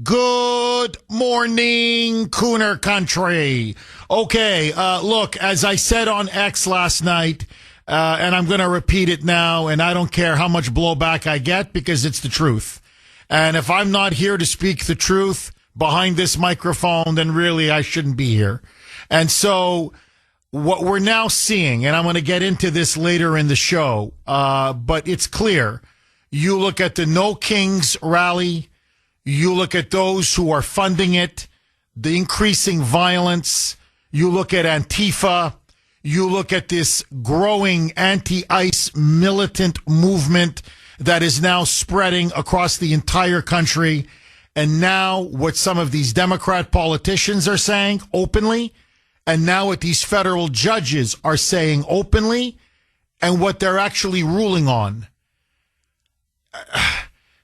Good morning, Kuhner country. Okay, look, as I said on X last night, and I'm going to repeat it now, and I don't care how much blowback I get because it's the truth. And if I'm not here to speak the truth behind this microphone, then really I shouldn't be here. And so what we're now seeing, and I'm going to get into this later in the show, but it's clear. You look at the No Kings rally. You look at those who are funding it, the increasing violence. You look at Antifa. You look at this growing anti-ICE militant movement that is now spreading across the entire country. And now what some of these Democrat politicians are saying openly, and now what these federal judges are saying openly, and what they're actually ruling on.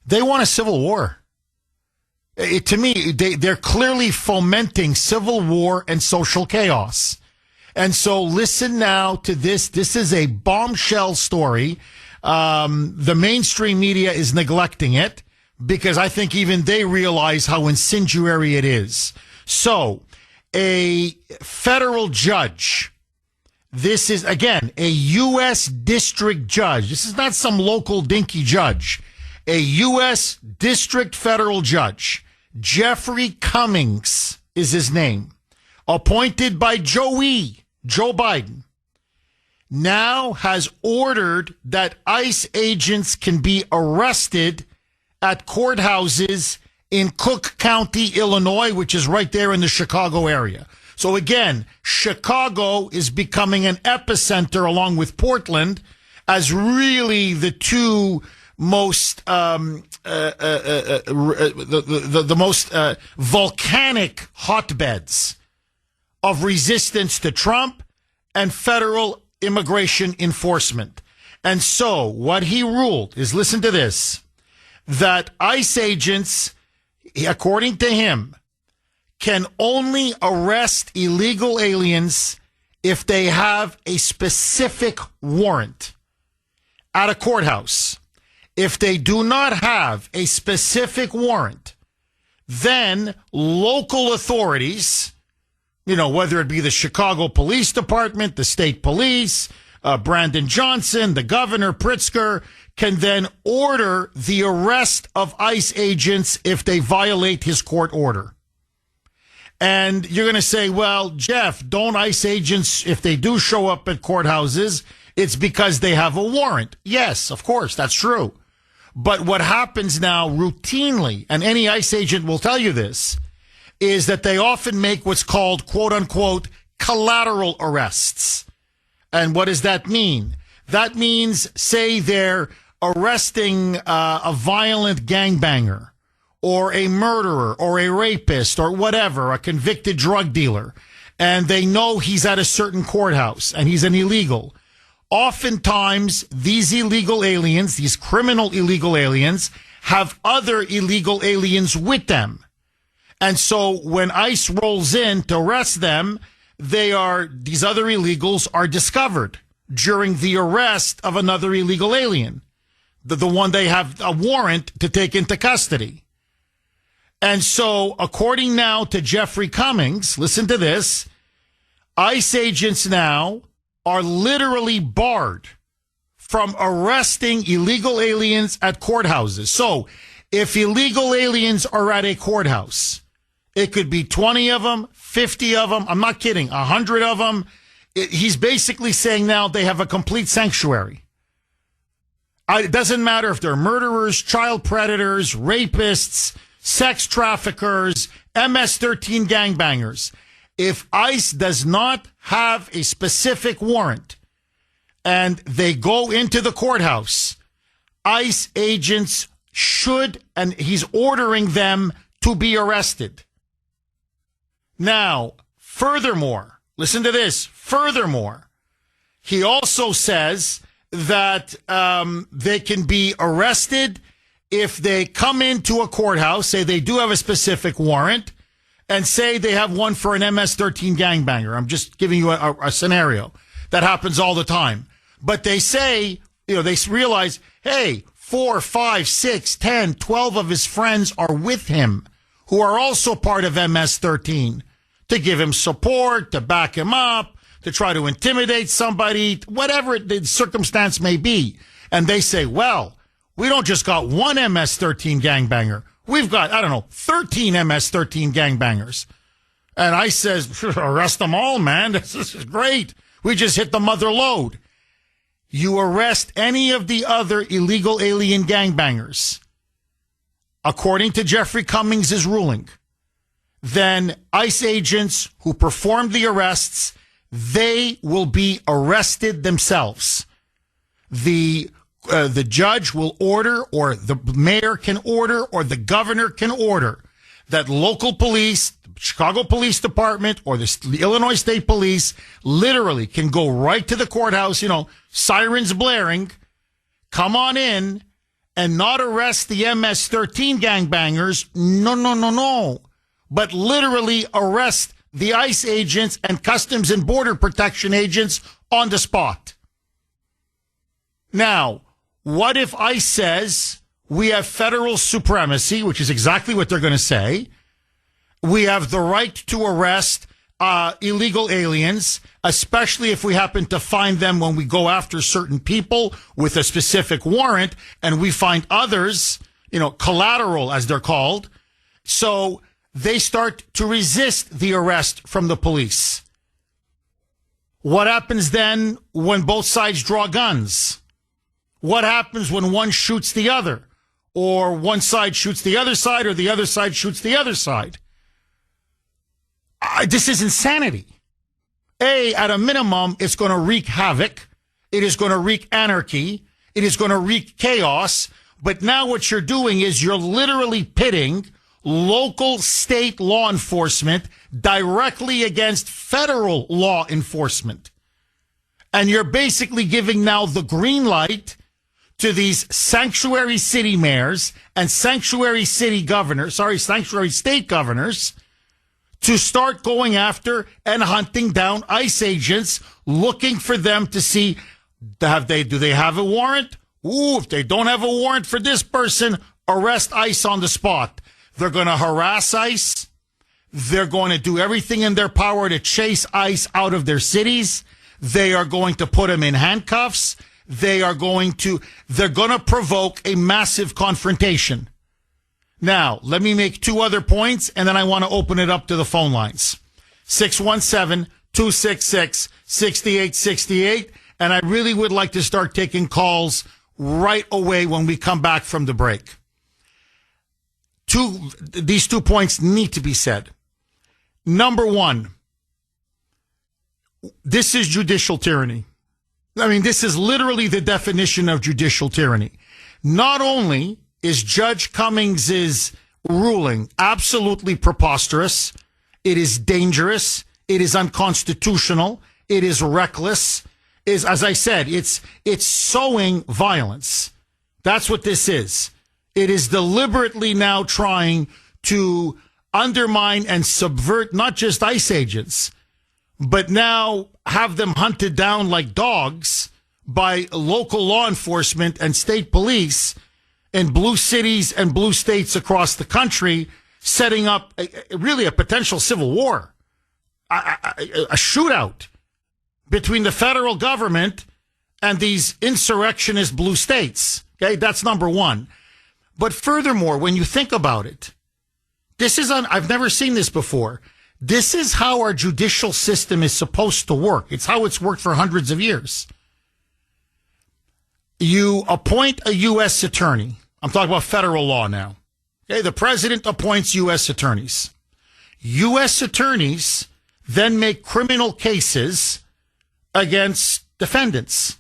They want a civil war. To me, they're clearly fomenting civil war and social chaos. And so listen now to this. This is a bombshell story. The mainstream media is neglecting it because I think even they realize how incendiary it is. So a federal judge, this is, again, a U.S. district judge. This is not some local dinky judge. A U.S. district federal judge. Jeffrey Cummings is his name, appointed by Joe Biden, now has ordered that ICE agents can be arrested at courthouses in Cook County, Illinois, which is right there in the Chicago area. So again, Chicago is becoming an epicenter along with Portland as really the two most the most volcanic hotbeds of resistance to Trump and federal immigration enforcement. And so what he ruled is, listen to this, that ICE agents, according to him, can only arrest illegal aliens if they have a specific warrant at a courthouse. If they do not have a specific warrant, then local authorities, whether it be the Chicago Police Department, the state police, Brandon Johnson, the governor, Pritzker, can then order the arrest of ICE agents if they violate his court order. And you're going to say, well, Jeff, don't ICE agents, if they do show up at courthouses, it's because they have a warrant. Yes, of course, that's true. But what happens now routinely, and any ICE agent will tell you this, is that they often make what's called, quote unquote, collateral arrests. And what does that mean? That means, say they're arresting a violent gangbanger or a murderer or a rapist or whatever, a convicted drug dealer, and they know he's at a certain courthouse and he's an illegal. Oftentimes, these illegal aliens, these criminal illegal aliens, have other illegal aliens with them. And so when ICE rolls in to arrest them, these other illegals are discovered during the arrest of another illegal alien, the one they have a warrant to take into custody. And so, according now to Jeffrey Cummings, listen to this, ICE agents now are literally barred from arresting illegal aliens at courthouses. So if illegal aliens are at a courthouse, it could be 20 of them, 50 of them. I'm not kidding. 100 of them. He's basically saying now they have a complete sanctuary. It doesn't matter if they're murderers, child predators, rapists, sex traffickers, MS-13 gangbangers. If ICE does not have a specific warrant and they go into the courthouse, ICE agents should, and he's ordering them to be arrested. Now, furthermore, listen to this. Furthermore, he also says that they can be arrested if they come into a courthouse, say they do have a specific warrant, and say they have one for an MS-13 gangbanger. I'm just giving you a scenario that happens all the time. But they say, they realize, hey, 4, 5, 6, 10, 12 of his friends are with him who are also part of MS-13 to give him support, to back him up, to try to intimidate somebody, whatever the circumstance may be. And they say, well, we don't just got one MS-13 gangbanger. We've got, 13 MS-13 gangbangers. And I says, arrest them all, man. This is great. We just hit the mother lode. You arrest any of the other illegal alien gangbangers, according to Jeffrey Cummings' ruling, then ICE agents who performed the arrests, they will be arrested themselves. The judge will order, or the mayor can order, or the governor can order that local police, Chicago Police Department, or the Illinois State Police literally can go right to the courthouse, sirens blaring, come on in, and not arrest the MS-13 gangbangers. No. But literally arrest the ICE agents and Customs and Border Protection agents on the spot. Now, what if ICE says we have federal supremacy, which is exactly what they're going to say. We have the right to arrest illegal aliens, especially if we happen to find them when we go after certain people with a specific warrant, and we find others, collateral as they're called. So they start to resist the arrest from the police. What happens then when both sides draw guns? What happens when one shoots the other? Or one side shoots the other side, or the other side shoots the other side? This is insanity. At a minimum, it's going to wreak havoc. It is going to wreak anarchy. It is going to wreak chaos. But now what you're doing is you're literally pitting local state law enforcement directly against federal law enforcement. And you're basically giving now the green light to these sanctuary city mayors and sanctuary state governors to start going after and hunting down ICE agents, looking for them to see, do they have a warrant? If they don't have a warrant for this person, arrest ICE on the spot. They're going to harass ICE. They're going to do everything in their power to chase ICE out of their cities. They are going to put them in handcuffs. They're going to provoke a massive confrontation. Now, let me make two other points, and then I want to open it up to the phone lines. 617-266-6868. And I really would like to start taking calls right away when we come back from the break. These 2 points need to be said. Number one, this is judicial tyranny. This is literally the definition of judicial tyranny. Not only is Judge Cummings' ruling absolutely preposterous, it is dangerous, it is unconstitutional, it is reckless, as I said, it's sowing violence. That's what this is. It is deliberately now trying to undermine and subvert not just ICE agents, but now have them hunted down like dogs by local law enforcement and state police in blue cities and blue states across the country, setting up really a potential civil war, a shootout between the federal government and these insurrectionist blue states. Okay, that's number one. But furthermore, when you think about it, I've never seen this before. This is how our judicial system is supposed to work. It's how it's worked for hundreds of years. You appoint a U.S. attorney. I'm talking about federal law now. Okay, the president appoints U.S. attorneys. U.S. attorneys then make criminal cases against defendants.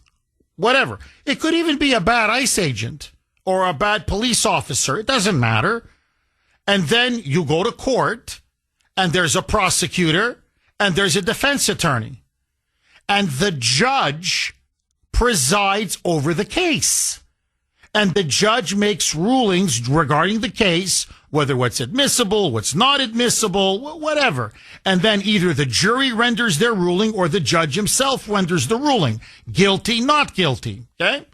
Whatever. It could even be a bad ICE agent or a bad police officer. It doesn't matter. And then you go to court, and there's a prosecutor, and there's a defense attorney. And the judge presides over the case. And the judge makes rulings regarding the case, whether what's admissible, what's not admissible, whatever. And then either the jury renders their ruling or the judge himself renders the ruling. Guilty, not guilty. Okay?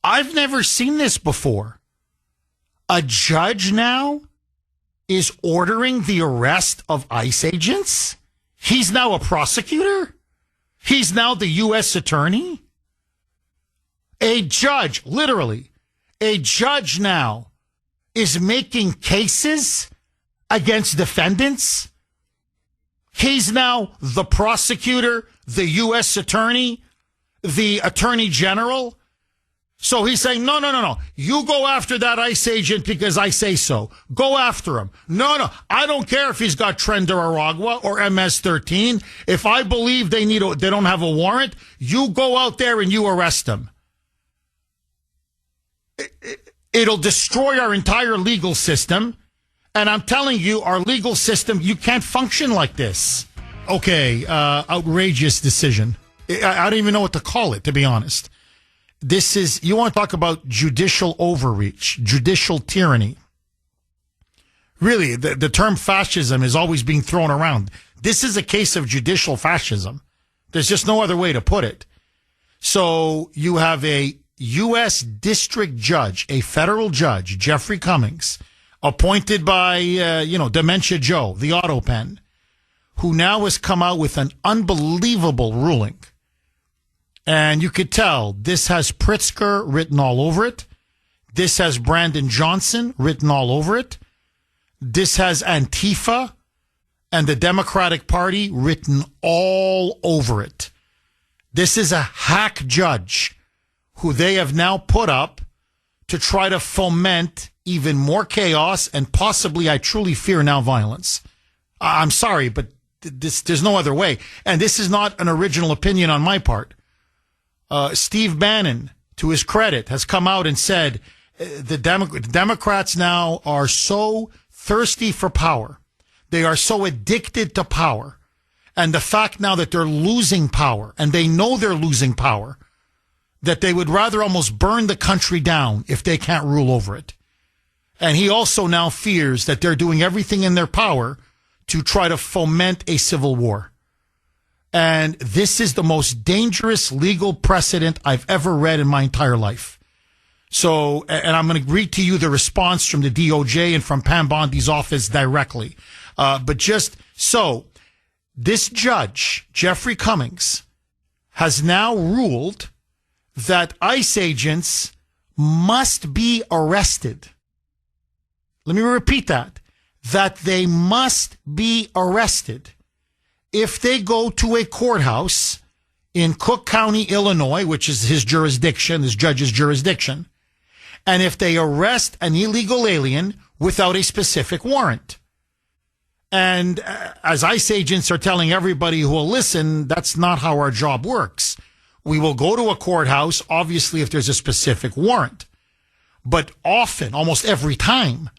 I've never seen this before. A judge now is ordering the arrest of ICE agents? He's now a prosecutor? He's now the U.S. attorney? A judge, literally, a judge now is making cases against defendants? He's now the prosecutor, the U.S. attorney, the attorney general? So he's saying, no. You go after that ICE agent because I say so. Go after him. No. I don't care if he's got Tren de Aragua or MS-13. If I believe they don't have a warrant, you go out there and you arrest him. It'll destroy our entire legal system. And I'm telling you, our legal system, you can't function like this. Okay, outrageous decision. I don't even know what to call it, to be honest. This is, you want to talk about judicial overreach, judicial tyranny. Really, the term fascism is always being thrown around. This is a case of judicial fascism. There's just no other way to put it. So you have a U.S. district judge, a federal judge, Jeffrey Cummings, appointed by, Dementia Joe, the auto pen, who now has come out with an unbelievable ruling. And you could tell this has Pritzker written all over it. This has Brandon Johnson written all over it. This has Antifa and the Democratic Party written all over it. This is a hack judge who they have now put up to try to foment even more chaos and possibly, I truly fear now, violence. I'm sorry, but there's no other way. And this is not an original opinion on my part. Steve Bannon, to his credit, has come out and said the Democrats now are so thirsty for power. They are so addicted to power. And the fact now that they're losing power, and they know they're losing power, that they would rather almost burn the country down if they can't rule over it. And he also now fears that they're doing everything in their power to try to foment a civil war. And this is the most dangerous legal precedent I've ever read in my entire life. So, and I'm going to read to you the response from the DOJ and from Pam Bondi's office directly. But just so, this judge, Jeffrey Cummings, has now ruled that ICE agents must be arrested. Let me repeat that. That they must be arrested if they go to a courthouse in Cook County, Illinois, which is his jurisdiction, this judge's jurisdiction, and if they arrest an illegal alien without a specific warrant. And as ICE agents are telling everybody who will listen, that's not how our job works. We will go to a courthouse, obviously, if there's a specific warrant. But often, almost every time,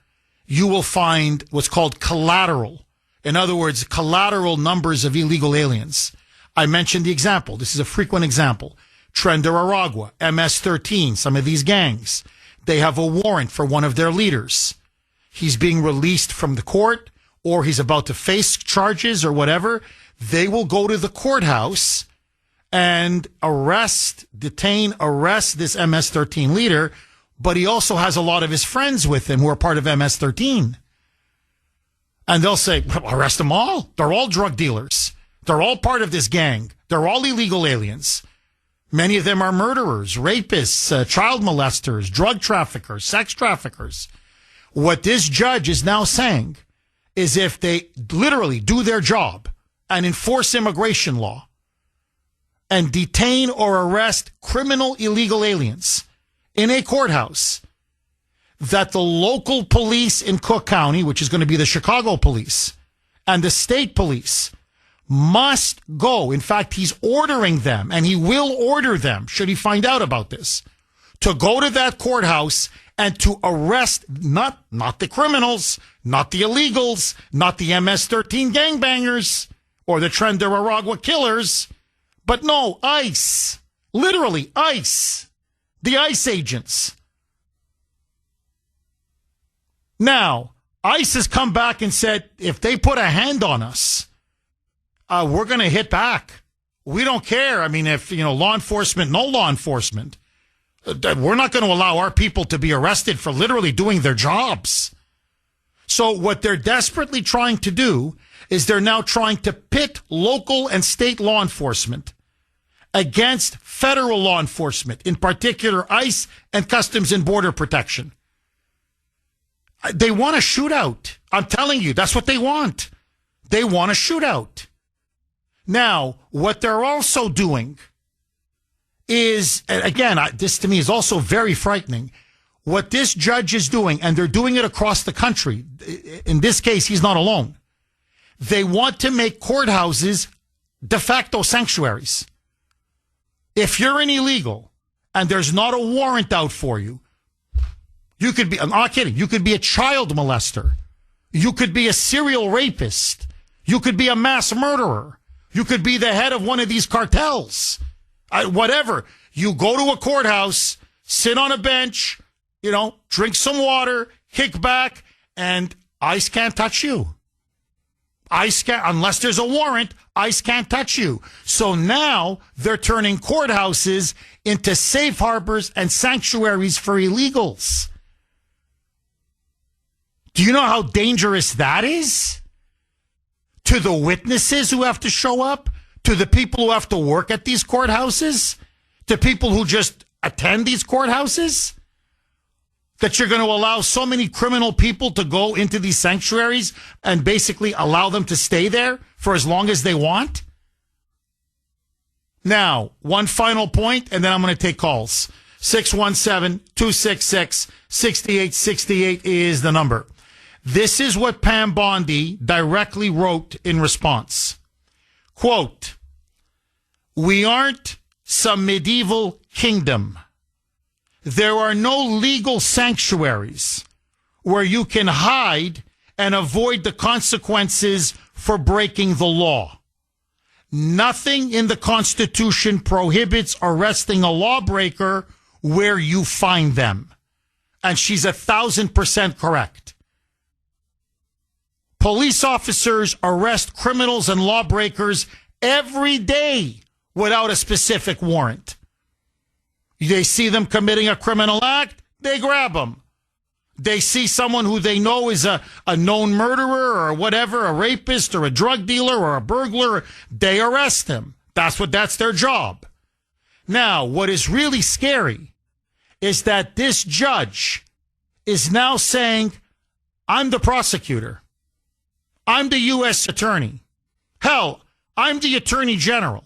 you will find what's called collateral. In other words, collateral numbers of illegal aliens. I mentioned the example. This is a frequent example. Tren de Aragua, MS-13, some of these gangs. They have a warrant for one of their leaders. He's being released from the court, or he's about to face charges or whatever. They will go to the courthouse and detain, arrest this MS-13 leader, but he also has a lot of his friends with him who are part of MS-13. And they'll say, arrest them all. They're all drug dealers. They're all part of this gang. They're all illegal aliens. Many of them are murderers, rapists, child molesters, drug traffickers, sex traffickers. What this judge is now saying is if they literally do their job and enforce immigration law and detain or arrest criminal illegal aliens in a courthouse, that the local police in Cook County, which is going to be the Chicago police, and the state police must go. In fact, he's ordering them, and he will order them, should he find out about this, to go to that courthouse and to arrest not the criminals, not the illegals, not the MS-13 gangbangers or the Tren de Aragua killers, but no, ICE. Literally, ICE. The ICE agents. Now, ICE has come back and said, if they put a hand on us, we're going to hit back. We don't care. I mean, if, law enforcement, no law enforcement, we're not going to allow our people to be arrested for literally doing their jobs. So what they're desperately trying to do is they're now trying to pit local and state law enforcement against federal law enforcement, in particular ICE and Customs and Border Protection. They want a shootout. I'm telling you, that's what they want. They want a shootout. Now, what they're also doing is, and again, this to me is also very frightening. What this judge is doing, and they're doing it across the country. In this case, he's not alone. They want to make courthouses de facto sanctuaries. If you're an illegal and there's not a warrant out for you, you could be, I'm not kidding, you could be a child molester. You could be a serial rapist. You could be a mass murderer. You could be the head of one of these cartels. Whatever. You go to a courthouse, sit on a bench, drink some water, kick back, and ICE can't touch you. ICE can't, unless there's a warrant, ICE can't touch you. So now they're turning courthouses into safe harbors and sanctuaries for illegals. Do you know how dangerous that is? To the witnesses who have to show up, to the people who have to work at these courthouses, to people who just attend these courthouses, that you're going to allow so many criminal people to go into these sanctuaries and basically allow them to stay there for as long as they want? Now, one final point, and then I'm going to take calls. 617-266-6868 is the number. This is what Pam Bondi directly wrote in response. Quote, "We aren't some medieval kingdom. There are no legal sanctuaries where you can hide and avoid the consequences for breaking the law. Nothing in the Constitution prohibits arresting a lawbreaker where you find them." And she's 1,000% correct. Police officers arrest criminals and lawbreakers every day without a specific warrant. They see them committing a criminal act, they grab them. They see someone who they know is a known murderer or whatever, a rapist or a drug dealer or a burglar, they arrest him. That's their job. Now, what is really scary is that this judge is now saying, I'm the prosecutor. I'm the U.S. attorney. Hell, I'm the attorney general.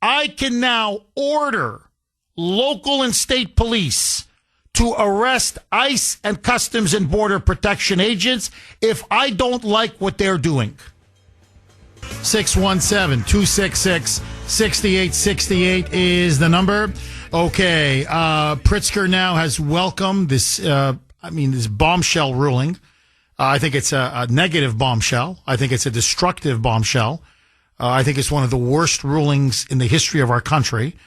I can now order local and state police to arrest ICE and Customs and Border Protection agents if I don't like what they're doing. 617-266-6868 is the number. Okay, Pritzker now has welcomed this bombshell ruling. I think it's a negative bombshell. I think it's a destructive bombshell. I think it's one of the worst rulings in the history of our country.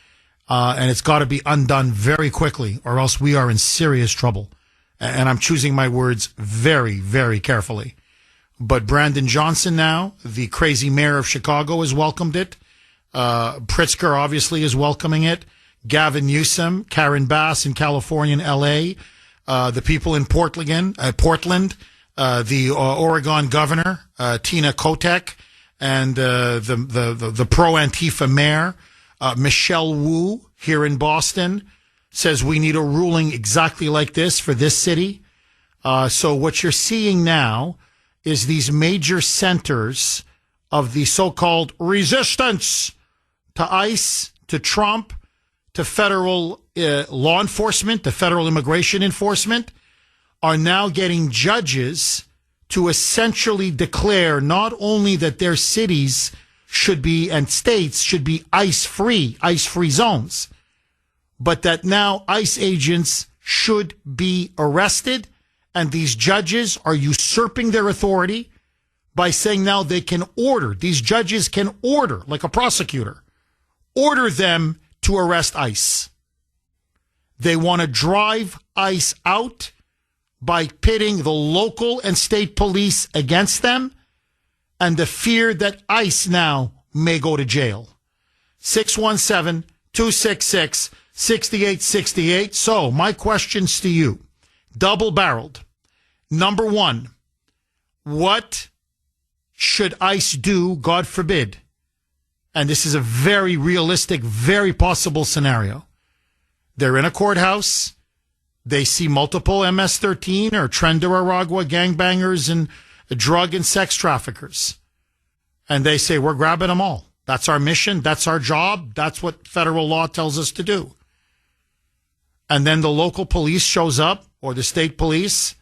And it's got to be undone very quickly, or else we are in serious trouble. And I'm choosing my words very, very carefully. But Brandon Johnson now, the crazy mayor of Chicago, has welcomed it. Pritzker obviously is welcoming it. Gavin Newsom, Karen Bass in California and L.A., the people in Portland, the Oregon governor, Tina Kotek, and the pro-Antifa mayor, Michelle Wu here in Boston, says we need a ruling exactly like this for this city. So what you're seeing now is these major centers of the so-called resistance to ICE, to Trump, to federal law enforcement, to federal immigration enforcement, are now getting judges to essentially declare not only that their cities should be and states should be ICE-free zones, but that now ICE agents should be arrested, and these judges are usurping their authority by saying now they can order, these judges can order, like a prosecutor, order them to arrest ICE. They want to drive ICE out by pitting the local and state police against them, and the fear that ICE now may go to jail. 617-266-6868. So my questions to you, double-barreled. Number one, what should ICE do, God forbid? And this is a very realistic, very possible scenario. They're in a courthouse. They see multiple MS-13 or Tren de Aragua gangbangers and drug and sex traffickers. And they say, we're grabbing them all. That's our mission. That's our job. That's what federal law tells us to do. And then the local police shows up, or the state police,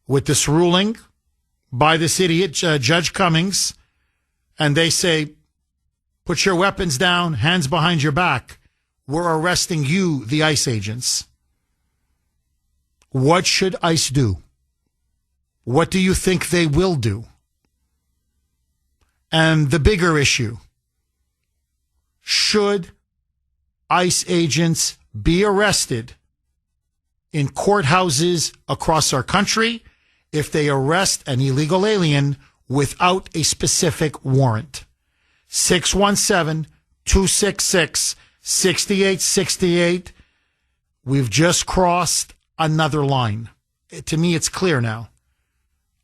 with this ruling by this idiot, Judge Cummings, and they say, put your weapons down, hands behind your back. We're arresting you, the ICE agents. What should ICE do? What do you think they will do? And the bigger issue, should ICE agents be arrested in courthouses across our country if they arrest an illegal alien without a specific warrant? 617-266-6868. We've just crossed another line. To me, it's clear now.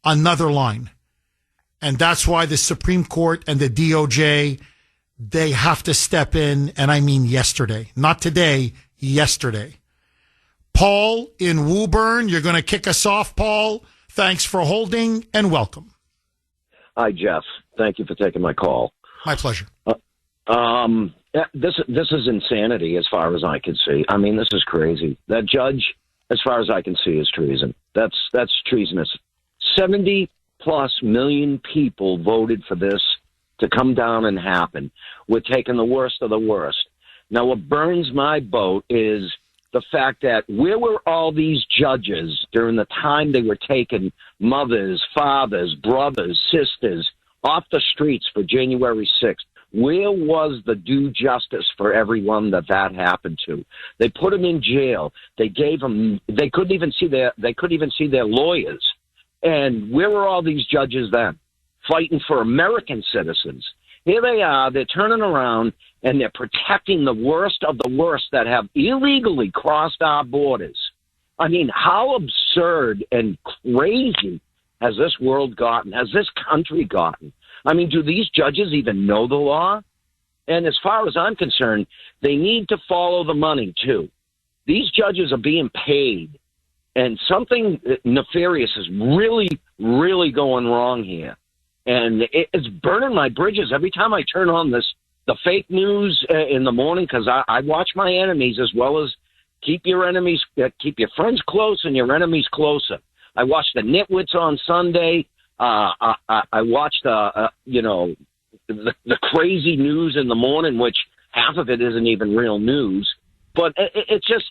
Another line. And that's why the Supreme Court and the DOJ, they have to step in, and I mean yesterday. Not today, yesterday. Paul in Woburn, you're going to kick us off, Paul. Thanks for holding, and welcome. Hi, Jeff. Thank you for taking my call. My pleasure. This is insanity as far as I can see. I mean, this is crazy. That judge, as far as I can see, is treason. That's treasonous. 70+ million people voted for this to come down and happen. We're taking the worst of the worst. Now, what burns my boat is the fact that where were all these judges during the time they were taking mothers, fathers, brothers, sisters off the streets for January 6th? Where was the due justice for everyone that happened to? They put them in jail. They gave them. They couldn't even see their lawyers. And where were all these judges then, fighting for American citizens? Here they are. They're turning around and they're protecting the worst of the worst that have illegally crossed our borders. I mean, how absurd and crazy has this world gotten? Has this country gotten? I mean, do these judges even know the law? And as far as I'm concerned, they need to follow the money, too. These judges are being paid, and something nefarious is really, really going wrong here. And it's burning my bridges every time I turn on the fake news in the morning, because I watch my enemies as well as keep your friends close and your enemies closer. I watch the nitwits on Sunday. I watch the crazy news in the morning, which half of it isn't even real news. But it's just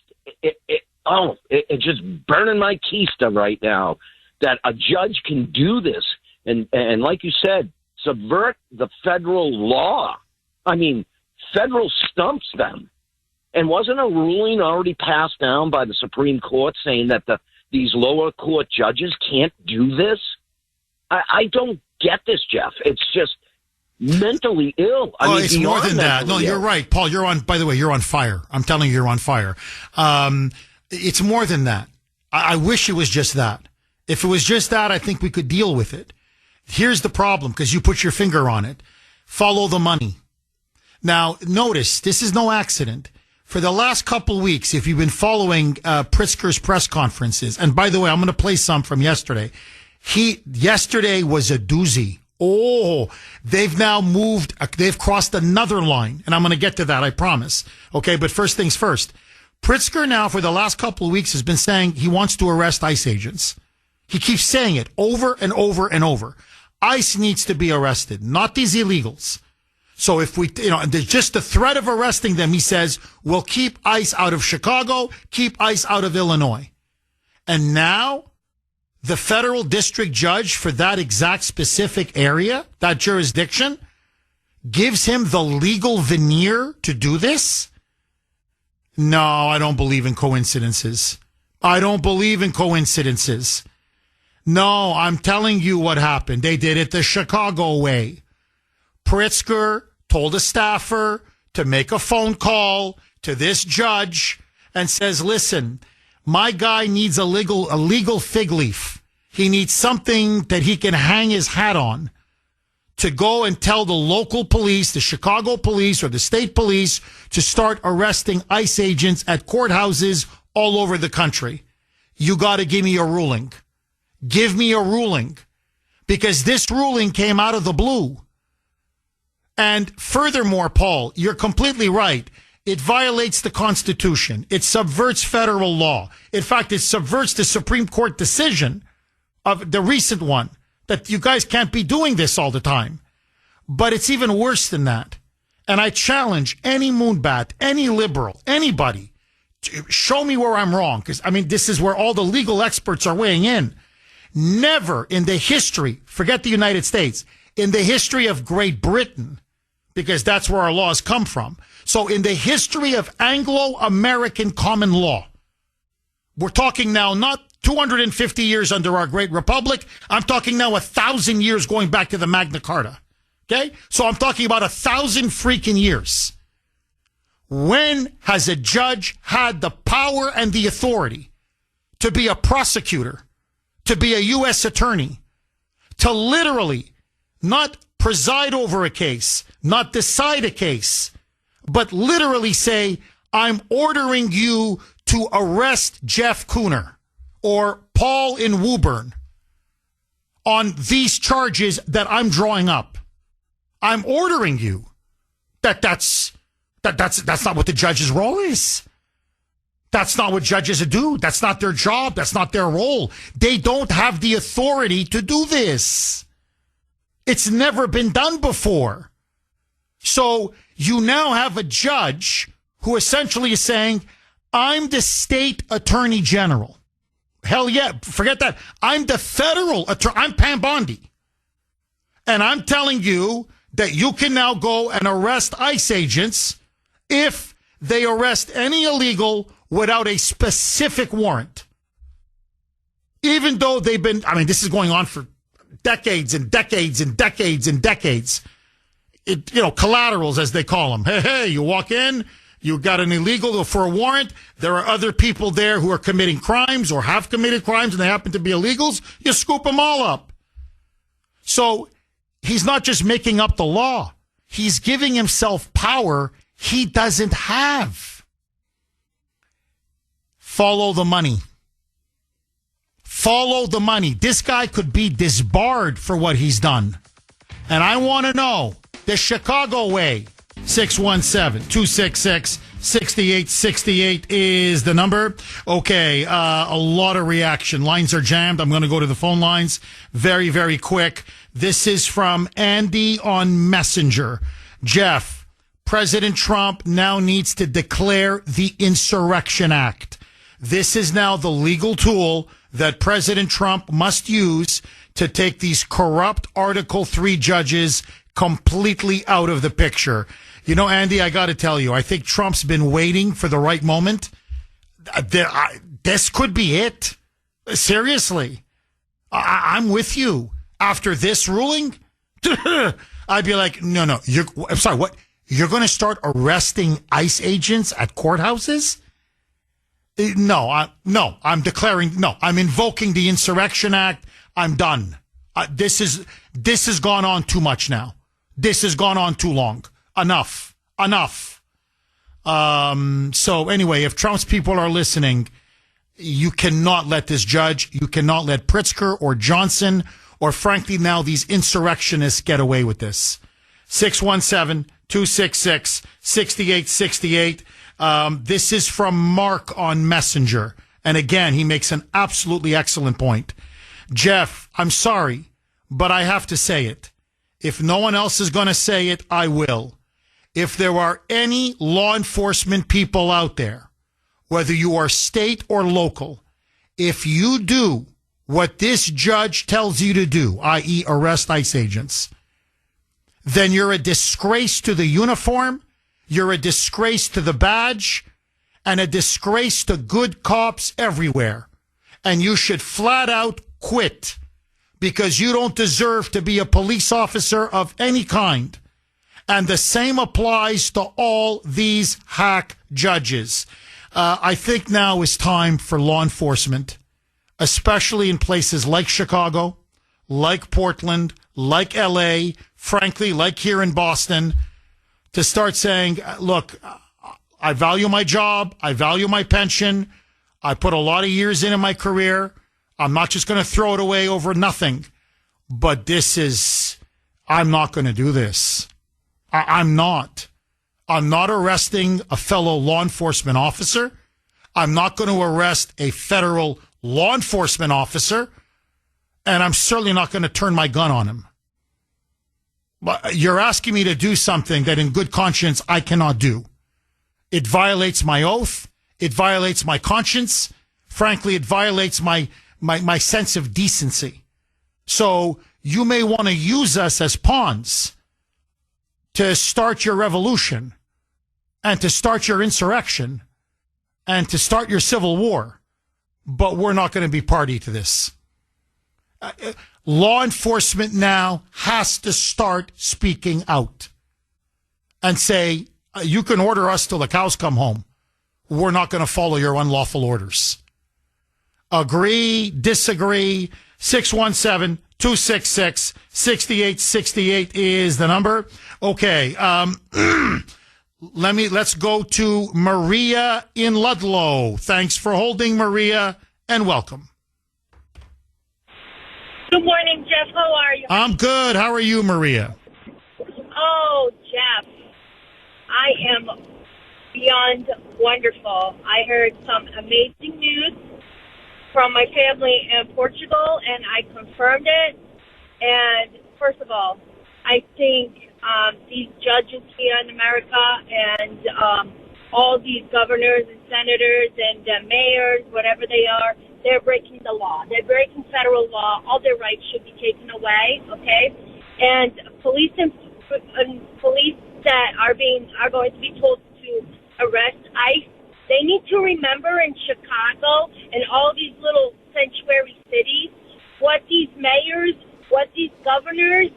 burning my keister right now that a judge can do this and like you said, subvert the federal law. I mean, federal stumps them. And wasn't a ruling already passed down by the Supreme Court saying that these lower court judges can't do this? I don't get this, Jeff. It's just mentally ill. I mean, it's more than that. No, you're right, Paul. By the way, you're on fire. I'm telling you, you're on fire. It's more than that. I wish it was just that. If it was just that, I think we could deal with it. Here's the problem, because you put your finger on it. Follow the money. Now, notice, this is no accident. For the last couple weeks, if you've been following Pritzker's press conferences, and by the way, I'm going to play some from yesterday. Yesterday was a doozy. Oh, they've now moved. They've crossed another line, and I'm going to get to that, I promise. Okay, but first things first. Pritzker now, for the last couple of weeks, has been saying he wants to arrest ICE agents. He keeps saying it over and over and over. ICE needs to be arrested, not these illegals. So if there's just the threat of arresting them, he says, we'll keep ICE out of Chicago, keep ICE out of Illinois. And now the federal district judge for that exact specific area, that jurisdiction, gives him the legal veneer to do this? No, I don't believe in coincidences. I don't believe in coincidences. No, I'm telling you what happened. They did it the Chicago way. Pritzker told a staffer to make a phone call to this judge and says, listen, my guy needs a legal fig leaf. He needs something that he can hang his hat on to go and tell the local police, the Chicago police or the state police, to start arresting ICE agents at courthouses all over the country. You got to give me a ruling. Give me a ruling. Because this ruling came out of the blue. And furthermore, Paul, you're completely right. It violates the Constitution. It subverts federal law. In fact, it subverts the Supreme Court decision of the recent one that you guys can't be doing this all the time. But it's even worse than that. And I challenge any moonbat, any liberal, anybody, to show me where I'm wrong. Because, I mean, this is where all the legal experts are weighing in. Never in the history, forget the United States, in the history of Great Britain, because that's where our laws come from. So in the history of Anglo-American common law, we're talking now not 250 years under our great republic. I'm talking now 1,000 years going back to the Magna Carta. Okay? So I'm talking about 1,000 freaking years. When has a judge had the power and the authority to be a prosecutor, to be a U.S. attorney, to literally not preside over a case, not decide a case, but literally say, I'm ordering you to arrest Jeff Kuhner or Paul in Woburn on these charges that I'm drawing up. I'm ordering you. That's not what the judge's role is. That's not what judges do. That's not their job. That's not their role. They don't have the authority to do this. It's never been done before. So you now have a judge who essentially is saying, I'm the state attorney general. Hell yeah, forget that. I'm the federal attorney. I'm Pam Bondi. And I'm telling you that you can now go and arrest ICE agents if they arrest any illegal without a specific warrant. Even though they've been, I mean, this is going on for decades and decades and decades and decades. Collaterals, as they call them. Hey, you walk in, you got an illegal for a warrant. There are other people there who are committing crimes or have committed crimes and they happen to be illegals. You scoop them all up. So he's not just making up the law. He's giving himself power he doesn't have. Follow the money. Follow the money. This guy could be disbarred for what he's done. And I want to know the Chicago way. 617-266-6868 is the number. Okay, a lot of reaction. Lines are jammed. I'm going to go to the phone lines very, very quick. This is from Andy on Messenger. Jeff, President Trump now needs to declare the Insurrection Act. This is now the legal tool that President Trump must use to take these corrupt Article 3 judges completely out of the picture. You know, Andy, I got to tell you, I think Trump's been waiting for the right moment. This could be it. Seriously. I'm with you. After this ruling, I'd be like, no. I'm sorry, what? You're going to start arresting ICE agents at courthouses? No, I'm invoking the Insurrection Act. I'm done. This has gone on too much now. This has gone on too long. Enough. So anyway, if Trump's people are listening, you cannot let this judge, you cannot let Pritzker or Johnson, or frankly now these insurrectionists get away with this. 617-266-6868. This is from Mark on Messenger. And again, he makes an absolutely excellent point. Jeff, I'm sorry, but I have to say it. If no one else is going to say it, I will. If there are any law enforcement people out there, whether you are state or local, if you do what this judge tells you to do, i.e. arrest ICE agents, then you're a disgrace to the uniform, you're a disgrace to the badge, and a disgrace to good cops everywhere. And you should flat out quit because you don't deserve to be a police officer of any kind. And the same applies to all these hack judges. I think now is time for law enforcement. especially in places like Chicago, like Portland, like LA, frankly, like here in Boston, to start saying, look, I value my job. I value my pension. I put a lot of years in my career. I'm not just going to throw it away over nothing. But I'm not going to do this. I'm not. I'm not arresting a fellow law enforcement officer. I'm not going to arrest a federal law enforcement officer. And I'm certainly not going to turn my gun on him. But you're asking me to do something that in good conscience I cannot do. It violates my oath. It violates my conscience. Frankly, it violates my sense of decency. So you may want to use us as pawns to start your revolution and to start your insurrection and to start your civil war. But we're not going to be party to this. Law enforcement now has to start speaking out and say, you can order us till the cows come home. We're not going to follow your unlawful orders. Agree, disagree, 617-266-6868 is the number. Okay, let's go to Maria in Ludlow. Thanks for holding, Maria, and welcome. Good morning, Jeff. How are you? I'm good. How are you, Maria? Oh, Jeff, I am beyond wonderful. I heard some amazing news from my family in Portugal, and I confirmed it. And first of all, I think these judges here in America and all these governors and senators and mayors, whatever they are, they're breaking the law. They're breaking federal law. All their rights should be taken away, okay? And police that are going to be told to arrest ICE, they need to remember in Chicago and all these little sanctuary cities what these mayors, what these governors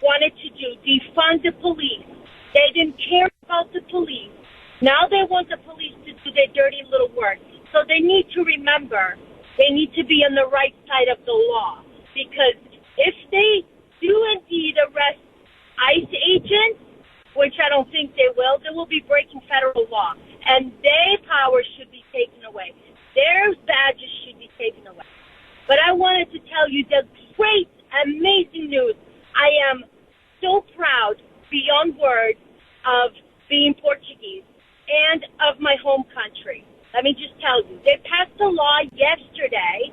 wanted to do, defund the police. They didn't care about the police. Now they want the police to do their dirty little work. So they need to remember they need to be on the right side of the law. Because if they do indeed arrest ICE agents, which I don't think they will be breaking federal law. And their powers should be taken away. Their badges should be taken away. But I wanted to tell you the great, amazing news. I am so proud, beyond words, of being Portuguese and of my home country. Let me just tell you, they passed a law yesterday.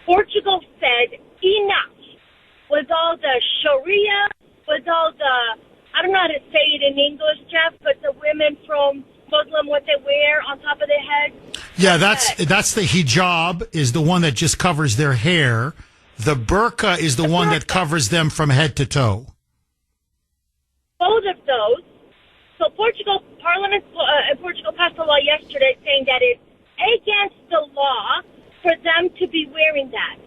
Portugal said enough with all the Sharia, with all the, I don't know how to say it in English, Jeff, but the women from Muslim, what they wear on top of their head. Yeah, that's the hijab is the one that just covers their hair. The burqa is the one that covers them from head to toe. Both of those. So Parliament in Portugal passed a law yesterday saying that it's against the law for them to be wearing that.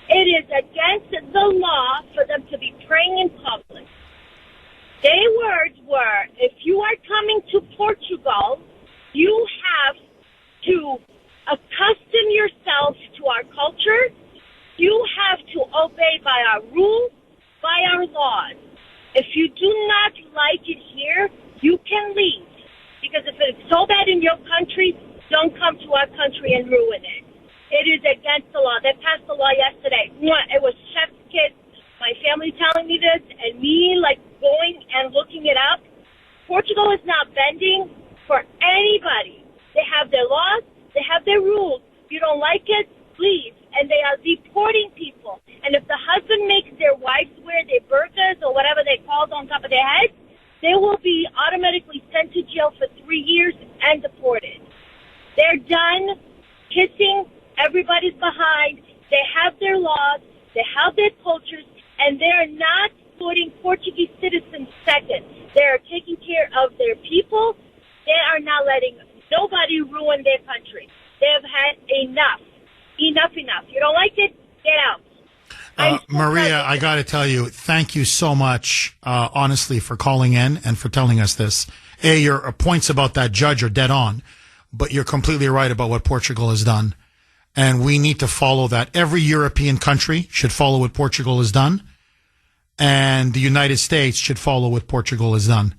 It is against the law for them to be praying in public. Their words were, if you are coming to Portugal, you have to accustom yourself to our culture. You have to obey by our rules, by our laws. If you do not like it here, you can leave. Because if it's so bad in your country, don't come to our country and ruin it. It is against the law. They passed the law yesterday. It was chef's kiss. My family telling me this and me going and looking it up. Portugal is not bending for anybody. They have their laws. They have their rules. If you don't like it, leave. And they are deporting people. And if the husband makes their wives wear their burqas or whatever they call it on top of their heads, they will be automatically sent to jail for 3 years and deported. They're done kissing everybody's behind. They have their laws. They have their cultures. And they're not putting Portuguese citizens second. They're taking care of their people. They are not letting nobody ruin their country. They have had enough. Enough. You don't like it? Get out. Maria, I got to tell you, thank you so much, honestly, for calling in and for telling us this. Your points about that judge are dead on, but you're completely right about what Portugal has done. And we need to follow that. Every European country should follow what Portugal has done. And the United States should follow what Portugal has done.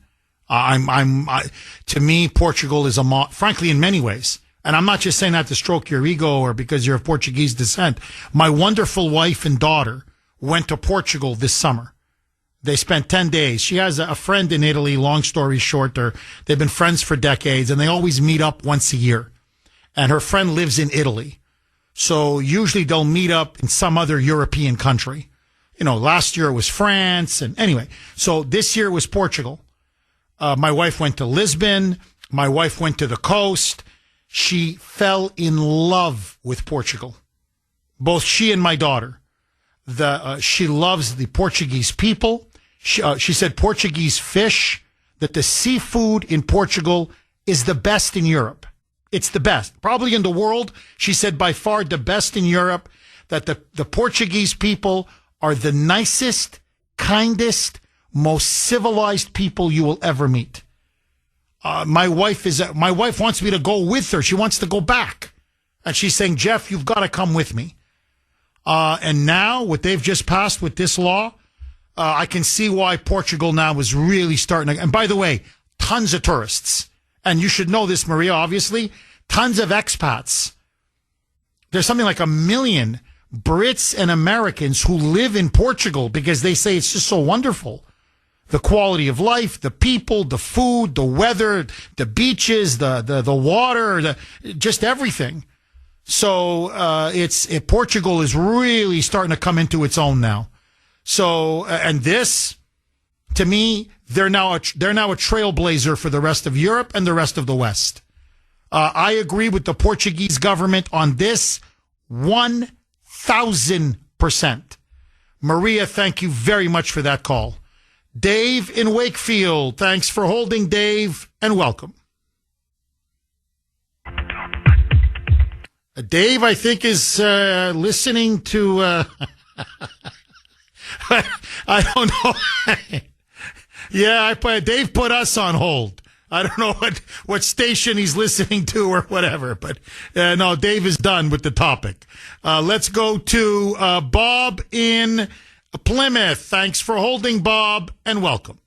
To me, Portugal is frankly, in many ways. And I'm not just saying that to stroke your ego or because you're of Portuguese descent. My wonderful wife and daughter went to Portugal this summer. They spent 10 days. She has a friend in Italy, long story short. They've been friends for decades, and they always meet up once a year. And her friend lives in Italy. So usually they'll meet up in some other European country. Last year it was France. And anyway, so this year it was Portugal. My wife went to Lisbon. My wife went to the coast. She fell in love with Portugal. Both she and my daughter. She loves the Portuguese people. She said Portuguese fish, that the seafood in Portugal is the best in Europe. It's the best. Probably in the world, she said by far the best in Europe, that the Portuguese people are the nicest, kindest, most civilized people you will ever meet. My wife wants me to go with her. She wants to go back. And she's saying, Jeff, you've got to come with me. And now what they've just passed with this law, I can see why Portugal now is really starting to, and by the way, tons of tourists. And you should know this, Maria, obviously, tons of expats. There's something like 1 million Brits and Americans who live in Portugal because they say it's just so wonderful. The quality of life, the people, the food, the weather, the beaches, the water, just everything. So Portugal is really starting to come into its own now. So and this, to me, they're now a trailblazer for the rest of Europe and the rest of the West. I agree with the Portuguese government on this 1,000%. Maria, thank you very much for that call. Dave in Wakefield, thanks for holding, Dave, and welcome. Dave, I think, is listening to... I don't know. Yeah, Dave put us on hold. I don't know what station he's listening to or whatever, but no, Dave is done with the topic. Let's go to Bob in Plymouth. Thanks for holding, Bob, and welcome.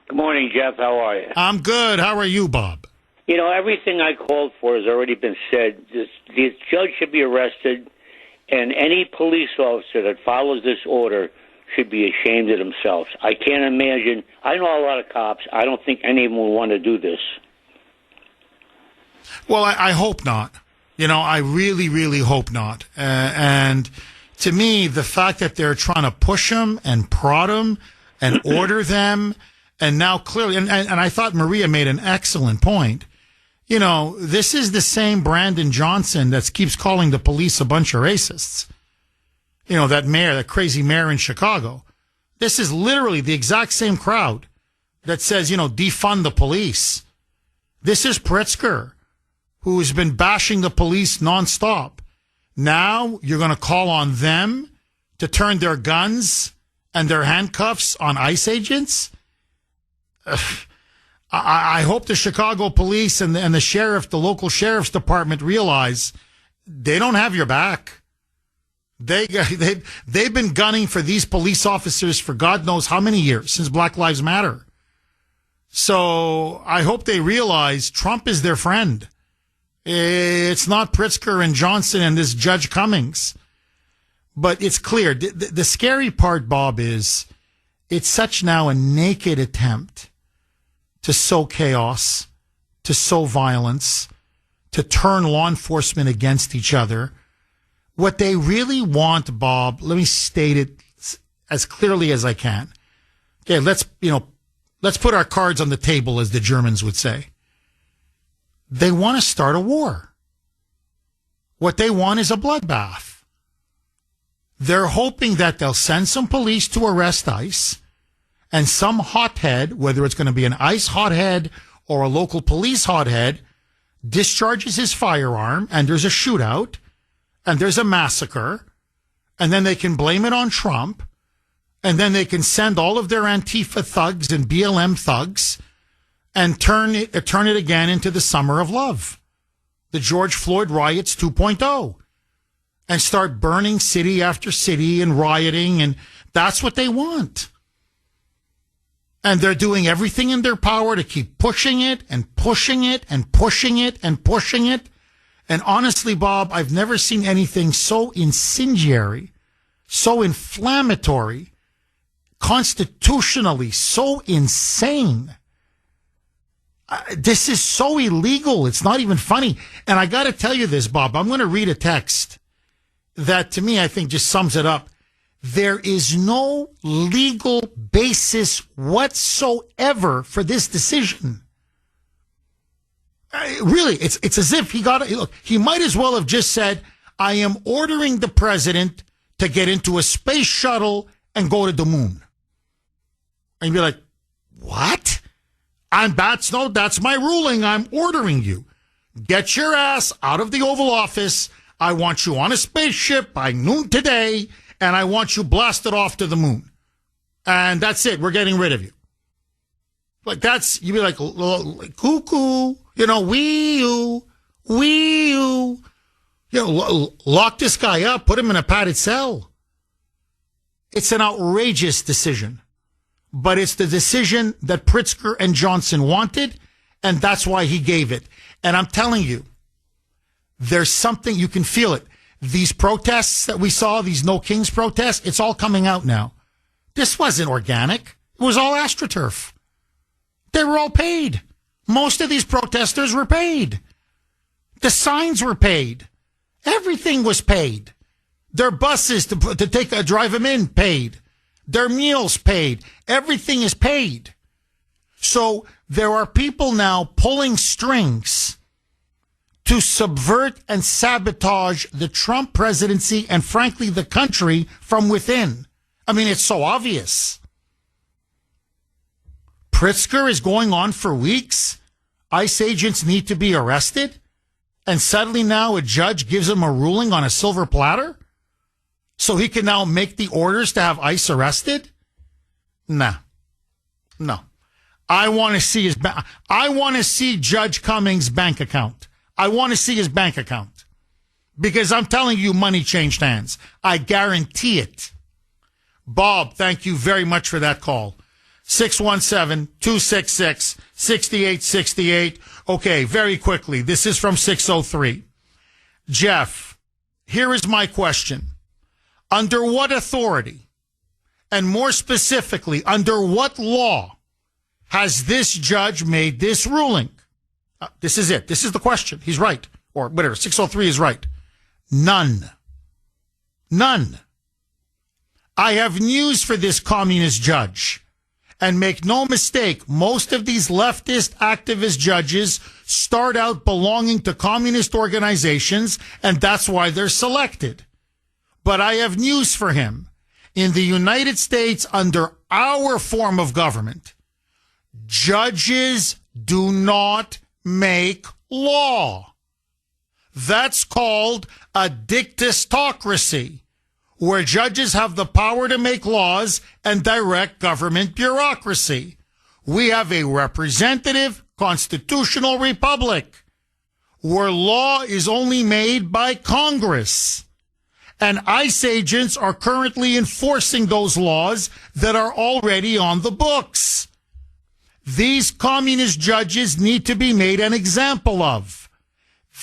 Good morning, Jeff. How are you? I'm good. How are you, Bob? Everything I called for has already been said. This judge should be arrested, and any police officer that follows this order should be ashamed of themselves. I can't imagine. I know a lot of cops. I don't think any of them will want to do this. Well, I hope not. I really, really hope not. And to me, the fact that they're trying to push them and prod them and order them, and now clearly, and I thought Maria made an excellent point. This is the same Brandon Johnson that keeps calling the police a bunch of racists. That crazy mayor in Chicago. This is literally the exact same crowd that says, defund the police. This is Pritzker, who has been bashing the police nonstop. Now you're going to call on them to turn their guns and their handcuffs on ICE agents? I hope the Chicago police and the sheriff, the local sheriff's department, realize they don't have your back. They've been gunning for these police officers for God knows how many years, since Black Lives Matter. So I hope they realize Trump is their friend. It's not Pritzker and Johnson and this Judge Cummings. But it's clear. The scary part, Bob, is it's such now a naked attempt to sow chaos, to sow violence, to turn law enforcement against each other. What they really want, Bob, let me state it as clearly as I can. Okay, let's put our cards on the table, as the Germans would say. They want to start a war. What they want is a bloodbath. They're hoping that they'll send some police to arrest ICE, and some hothead, whether it's going to be an ICE hothead or a local police hothead, discharges his firearm, and there's a shootout, and there's a massacre, and then they can blame it on Trump, and then they can send all of their Antifa thugs and BLM thugs and turn it again into the summer of love, the George Floyd riots 2.0. and start burning city after city and rioting, and that's what they want. And they're doing everything in their power to keep pushing it and pushing it and pushing it and pushing it. And honestly, Bob, I've never seen anything so incendiary, so inflammatory, constitutionally so insane. This is so illegal. It's not even funny. And I got to tell you this, Bob. I'm going to read a text that to me I think just sums it up. There is no legal basis whatsoever for this decision. Really, it's as if he might as well have just said, I am ordering the president to get into a space shuttle and go to the moon. And you'd be like, what? That's my ruling. I'm ordering you. Get your ass out of the Oval Office. I want you on a spaceship by noon today, and I want you blasted off to the moon. And that's it. We're getting rid of you. Like you'd be like cuckoo, wee you, lock this guy up, put him in a padded cell. It's an outrageous decision, but it's the decision that Pritzker and Johnson wanted, and that's why he gave it. And I'm telling you, there's something, you can feel it. These protests that we saw, these No Kings protests, it's all coming out now. This wasn't organic. It was all AstroTurf. They were all paid. Most of these protesters were paid. The signs were paid. Everything was paid. Their buses to drive them in paid. Their meals paid. Everything is paid. So there are people now pulling strings to subvert and sabotage the Trump presidency and, frankly, the country from within. I mean, it's so obvious. Pritzker is going on for weeks. ICE agents need to be arrested. And suddenly now a judge gives him a ruling on a silver platter? So he can now make the orders to have ICE arrested? No. I want to see I want to see Judge Cummings' bank account. I want to see his bank account. Because I'm telling you, money changed hands. I guarantee it. Bob, thank you very much for that call. 617-266-6868. Okay, very quickly. This is from 603. Jeff, here is my question. Under what authority, and more specifically, under what law has this judge made this ruling? This is it. This is the question. He's right. Or whatever. 603 is right. None. I have news for this communist judge. And make no mistake, most of these leftist activist judges start out belonging to communist organizations, and that's why they're selected. But I have news for him. In the United States, under our form of government, judges do not make law. That's called a dictatocracy, where judges have the power to make laws and direct government bureaucracy. We have a representative constitutional republic where law is only made by Congress. And ICE agents are currently enforcing those laws that are already on the books. These communist judges need to be made an example of.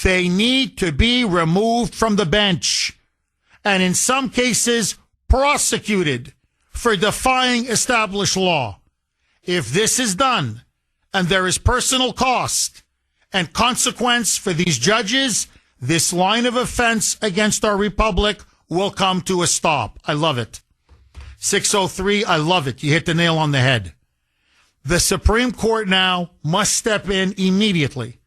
They need to be removed from the bench. And in some cases, prosecuted for defying established law. If this is done, and there is personal cost and consequence for these judges, this line of offense against our republic will come to a stop. I love it. 603, I love it. You hit the nail on the head. The Supreme Court now must step in immediately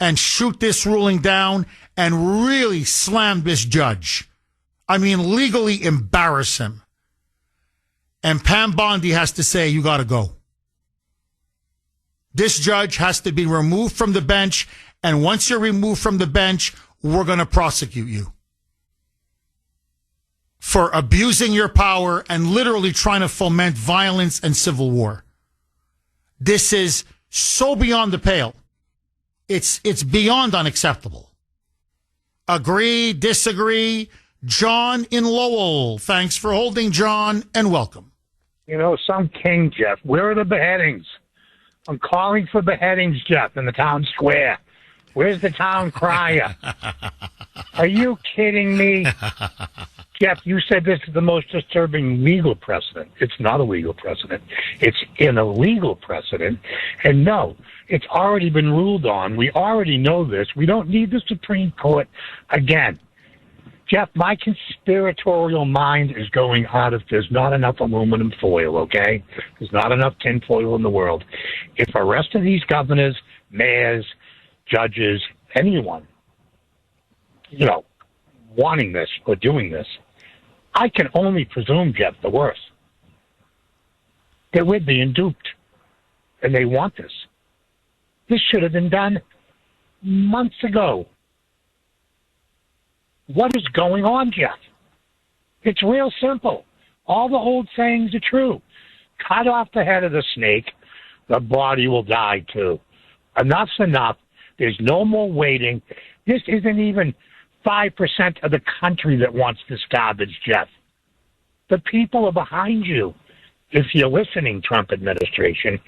and shoot this ruling down and really slam this judge. I mean, legally embarrass him. And Pam Bondi has to say, you got to go. This judge has to be removed from the bench, and once you're removed from the bench, we're going to prosecute you for abusing your power and literally trying to foment violence and civil war. This is so beyond the pale. It's beyond unacceptable. Agree, disagree? John in Lowell. Thanks for holding, John, and welcome. You know, some king, Jeff. Where are the beheadings? I'm calling for beheadings, Jeff, in the town square. Where's the town crier? Are you kidding me? Jeff, you said this is the most disturbing legal precedent. It's not a legal precedent. It's an illegal precedent. And no, it's already been ruled on. We already know this. We don't need the Supreme Court again. Jeff, my conspiratorial mind is going out if there's not enough aluminum foil, okay? There's not enough tin foil in the world. If the rest of these governors, mayors, judges, anyone, you know, wanting this or doing this, I can only presume, Jeff, the worst. That we're being duped, and they want this. This should have been done months ago. What is going on, Jeff? It's real simple. All the old sayings are true. Cut off the head of the snake, the body will die too. Enough's enough. There's no more waiting. This isn't even 5% of the country that wants this garbage, Jeff. The people are behind you. If you're listening, Trump administration,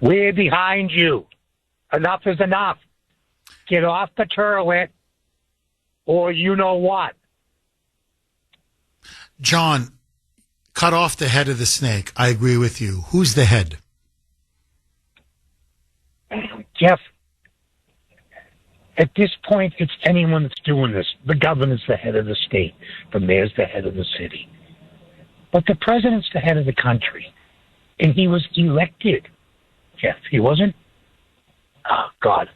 we're behind you. Enough is enough. Get off the toilet, or you know what. John, cut off the head of the snake. I agree with you. Who's the head? Jeff, at this point, it's anyone that's doing this. The governor's the head of the state. The mayor's the head of the city. But the president's the head of the country. And he was elected. Jeff, he wasn't? Oh, God.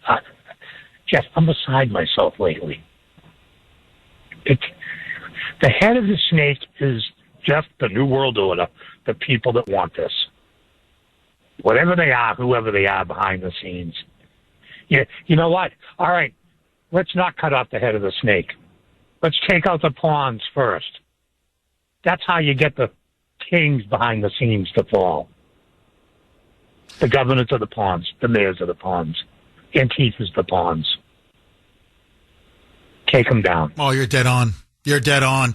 Jeff, I'm beside myself lately. The head of the snake is, Jeff, the New World Order, the people that want this. Whatever they are, whoever they are behind the scenes. Yeah, you know what? All right, let's not cut off the head of the snake. Let's take out the pawns first. That's how you get the kings behind the scenes to fall. The governors are the pawns. The mayors are the pawns. Antifa's the pawns. Take them down. Oh, you're dead on. You're dead on.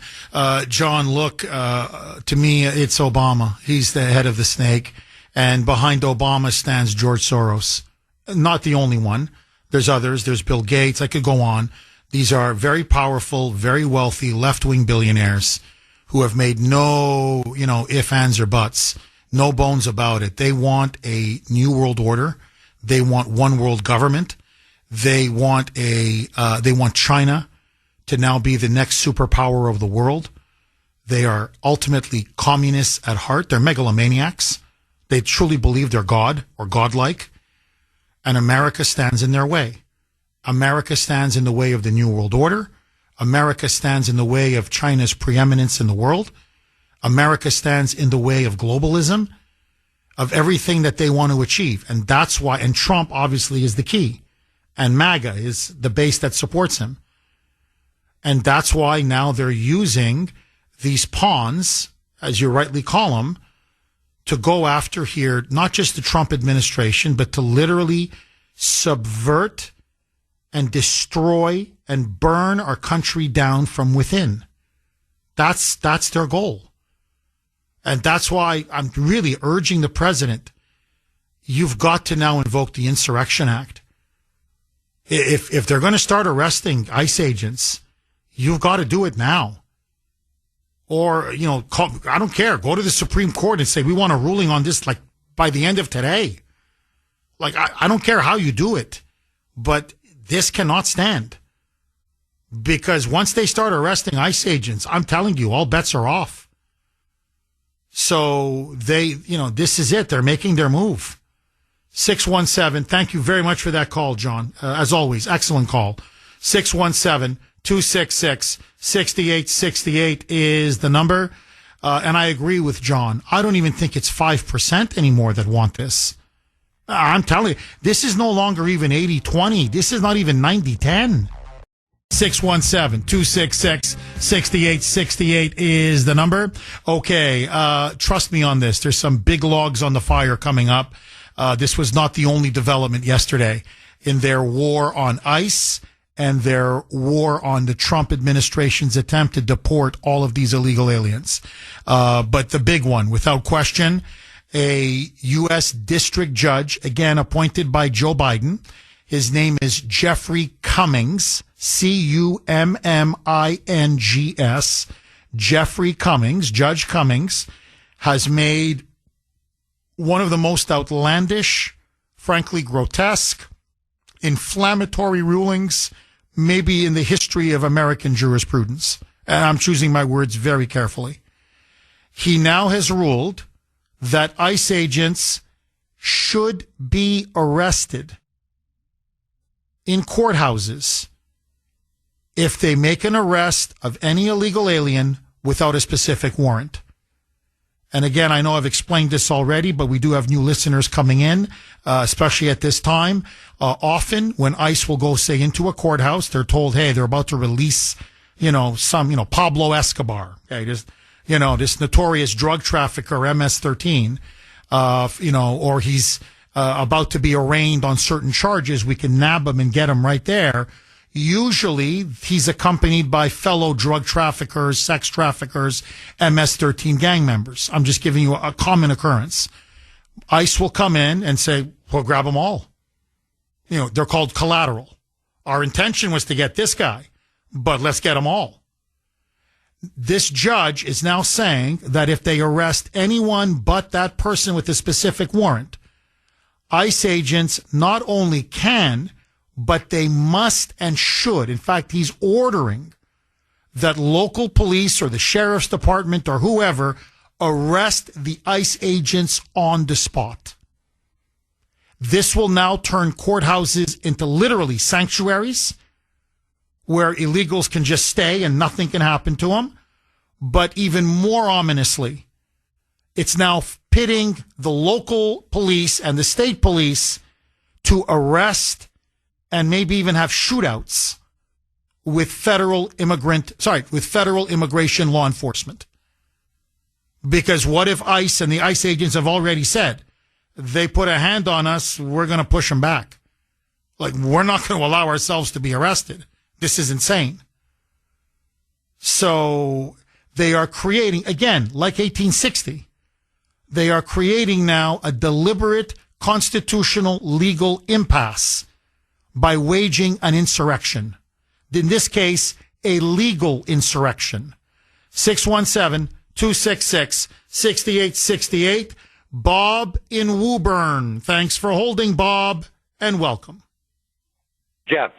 John, look, to me, it's Obama. He's the head of the snake. And behind Obama stands George Soros. Not the only one. There's others. There's Bill Gates. I could go on. These are very powerful, very wealthy left-wing billionaires who have made no, ifs, ands, or buts. No bones about it. They want a new world order. They want one world government. They want China to now be the next superpower of the world. They are ultimately communists at heart. They're megalomaniacs. They truly believe they're God or godlike. And America stands in their way. America stands in the way of the New World Order. America stands in the way of China's preeminence in the world. America stands in the way of globalism, of everything that they want to achieve. And that's why, and Trump obviously is the key. And MAGA is the base that supports him. And that's why now they're using these pawns, as you rightly call them, to go after here, not just the Trump administration, but to literally subvert and destroy and burn our country down from within. That's their goal. And that's why I'm really urging the president, you've got to now invoke the Insurrection Act. If they're going to start arresting ICE agents, you've got to do it now. Or, I don't care. Go to the Supreme Court and say, we want a ruling on this, like, by the end of today. Like, I don't care how you do it, but this cannot stand. Because once they start arresting ICE agents, I'm telling you, all bets are off. So this is it. They're making their move. 617, thank you very much for that call, John. As always, excellent call. 617-266-6868 is the number. And I agree with John. I don't even think it's 5% anymore that want this. I'm telling you, this is no longer even 80-20. This is not even 90-10. 617-266-6868 is the number. Okay, trust me on this. There's some big logs on the fire coming up. This was not the only development yesterday in their war on ICE and their war on the Trump administration's attempt to deport all of these illegal aliens. But the big one, without question, a U.S. district judge, again appointed by Joe Biden. His name is Jeffrey Cummings, Cummings. Jeffrey Cummings, Judge Cummings, has made one of the most outlandish, frankly grotesque, inflammatory rulings maybe in the history of American jurisprudence. And I'm choosing my words very carefully. He now has ruled that ICE agents should be arrested in courthouses if they make an arrest of any illegal alien without a specific warrant. And again, I know I've explained this already, but we do have new listeners coming in, especially at this time. Often when ICE will go, say, into a courthouse, they're told, hey, they're about to release, Pablo Escobar. Okay, this notorious drug trafficker, MS-13, or he's about to be arraigned on certain charges. We can nab him and get him right there. Usually, he's accompanied by fellow drug traffickers, sex traffickers, MS-13 gang members. I'm just giving you a common occurrence. ICE will come in and say, we'll grab them all. They're called collateral. Our intention was to get this guy, but let's get them all. This judge is now saying that if they arrest anyone but that person with a specific warrant, ICE agents not only can, but they must and should. In fact, he's ordering that local police or the sheriff's department or whoever arrest the ICE agents on the spot. This will now turn courthouses into literally sanctuaries where illegals can just stay and nothing can happen to them. But even more ominously, it's now pitting the local police and the state police to arrest and maybe even have shootouts with federal immigration law enforcement. Because what if ICE and the ICE agents have already said, they put a hand on us, we're going to push them back. We're not going to allow ourselves to be arrested. This is insane. So they are creating, again, like 1860, they are creating now a deliberate constitutional legal impasse by waging an insurrection. In this case, a legal insurrection. 617-266-6868. Bob in Woburn. Thanks for holding, Bob, and welcome. Jeff.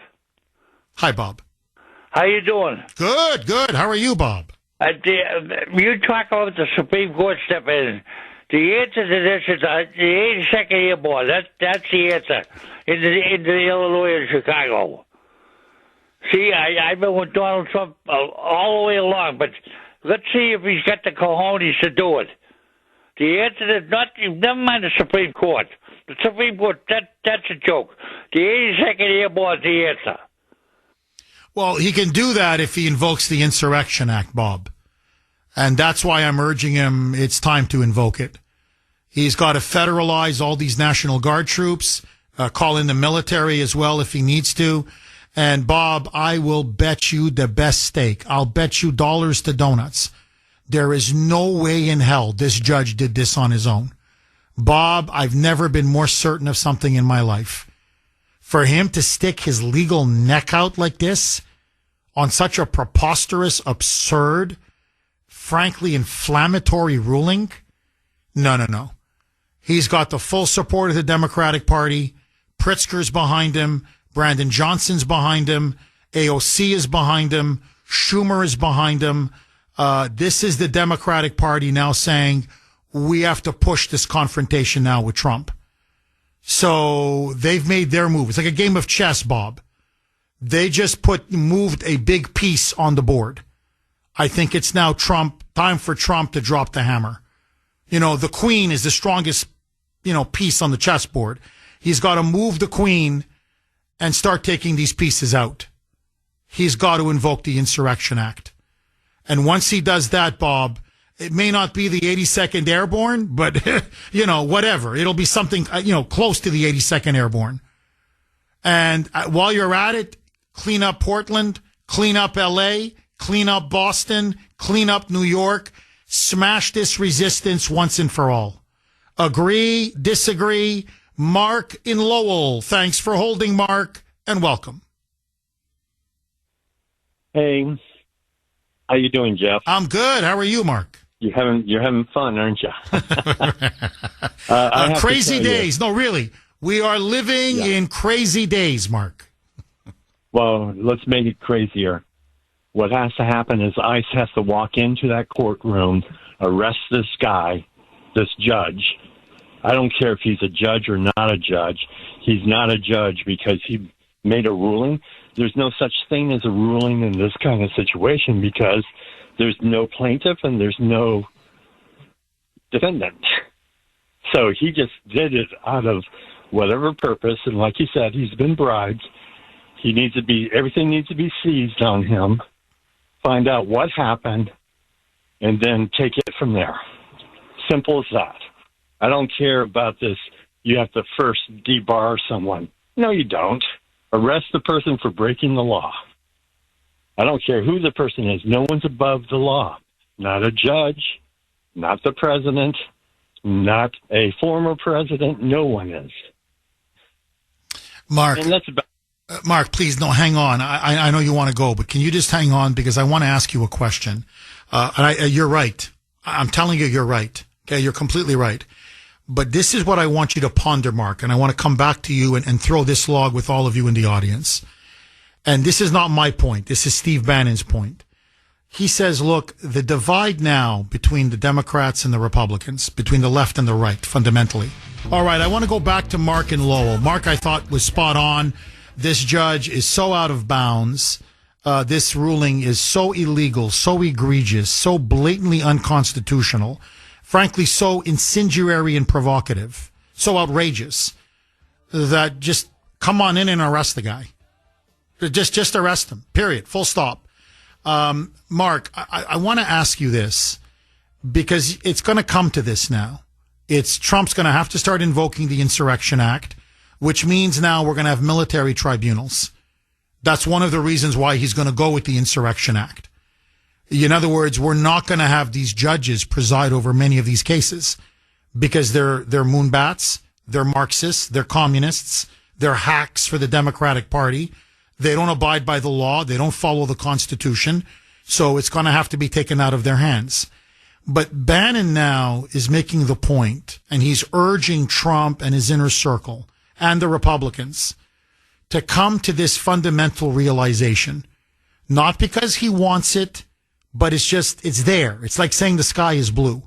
Hi, Bob. How you doing? Good. How are you, Bob? You talk about the Supreme Court step in. The answer to this is the 82nd Airborne. That's the answer. In the Illinois and Chicago. See, I've been with Donald Trump all the way along, but let's see if he's got the cojones to do it. The answer is never mind the Supreme Court. The Supreme Court, that's a joke. The 82nd Airborne is the answer. Well, he can do that if he invokes the Insurrection Act, Bob. And that's why I'm urging him, it's time to invoke it. He's got to federalize all these National Guard troops, call in the military as well if he needs to. And Bob, I will bet you the best steak. I'll bet you dollars to donuts. There is no way in hell this judge did this on his own. Bob, I've never been more certain of something in my life. For him to stick his legal neck out like this on such a preposterous, absurd, frankly inflammatory ruling, no. He's got the full support of the Democratic Party. Pritzker's behind him. Brandon Johnson's behind him. AOC is behind him. Schumer is behind him. This is the Democratic Party now saying, we have to push this confrontation now with Trump. So they've made their move. It's like a game of chess, Bob. They just moved a big piece on the board. I think it's now time for Trump to drop the hammer. The queen is the strongest, piece on the chessboard. He's got to move the queen and start taking these pieces out. He's got to invoke the Insurrection Act. And once he does that, Bob, it may not be the 82nd Airborne, but, whatever. It'll be something, close to the 82nd Airborne. And while you're at it, clean up Portland, clean up L.A., clean up Boston, clean up New York, smash this resistance once and for all. Agree, disagree? Mark in Lowell. Thanks for holding, Mark, and welcome. Hey, how you doing, Jeff? I'm good. How are you, Mark? You're having fun, aren't you? Crazy days. No, really. We are living in crazy days, Mark. Well, let's make it crazier. What has to happen is ICE has to walk into that courtroom, arrest this guy, this judge. I don't care if he's a judge or not a judge. He's not a judge because he made a ruling. There's no such thing as a ruling in this kind of situation because there's no plaintiff and there's no defendant. So he just did it out of whatever purpose. And like you said, he's been bribed. Everything needs to be seized on him. Find out what happened and then take it from there. Simple as that. I don't care about this. You have to first debar someone. No, you don't. Arrest the person for breaking the law. I don't care who the person is. No one's above the law. Not a judge, not the president, not a former president. No one is. Mark, and that's about. Mark, please, no, hang on. I know you want to go, but can you just hang on because I want to ask you a question. You're right. I'm telling you, you're right. Okay, you're completely right. But this is what I want you to ponder, Mark, and I want to come back to you and throw this log with all of you in the audience. And this is not my point. This is Steve Bannon's point. He says, look, the divide now between the Democrats and the Republicans, between the left and the right, fundamentally. All right, I want to go back to Mark in Lowell. Mark, I thought, was spot on. This judge is so out of bounds. This ruling is so illegal, so egregious, so blatantly unconstitutional, frankly, so incendiary and provocative, so outrageous that just come on in and arrest the guy. Just arrest him, period, full stop. Mark, I want to ask you this because it's going to come to this now. Trump's going to have to start invoking the Insurrection Act, which means now we're going to have military tribunals. That's one of the reasons why he's going to go with the Insurrection Act. In other words, we're not going to have these judges preside over many of these cases because they're moonbats, they're Marxists, they're communists, they're hacks for the Democratic Party. They don't abide by the law. They don't follow the Constitution. So it's going to have to be taken out of their hands. But Bannon now is making the point, and he's urging Trump and his inner circle and the Republicans to come to this fundamental realization, not because he wants it, but it's there. It's like saying the sky is blue.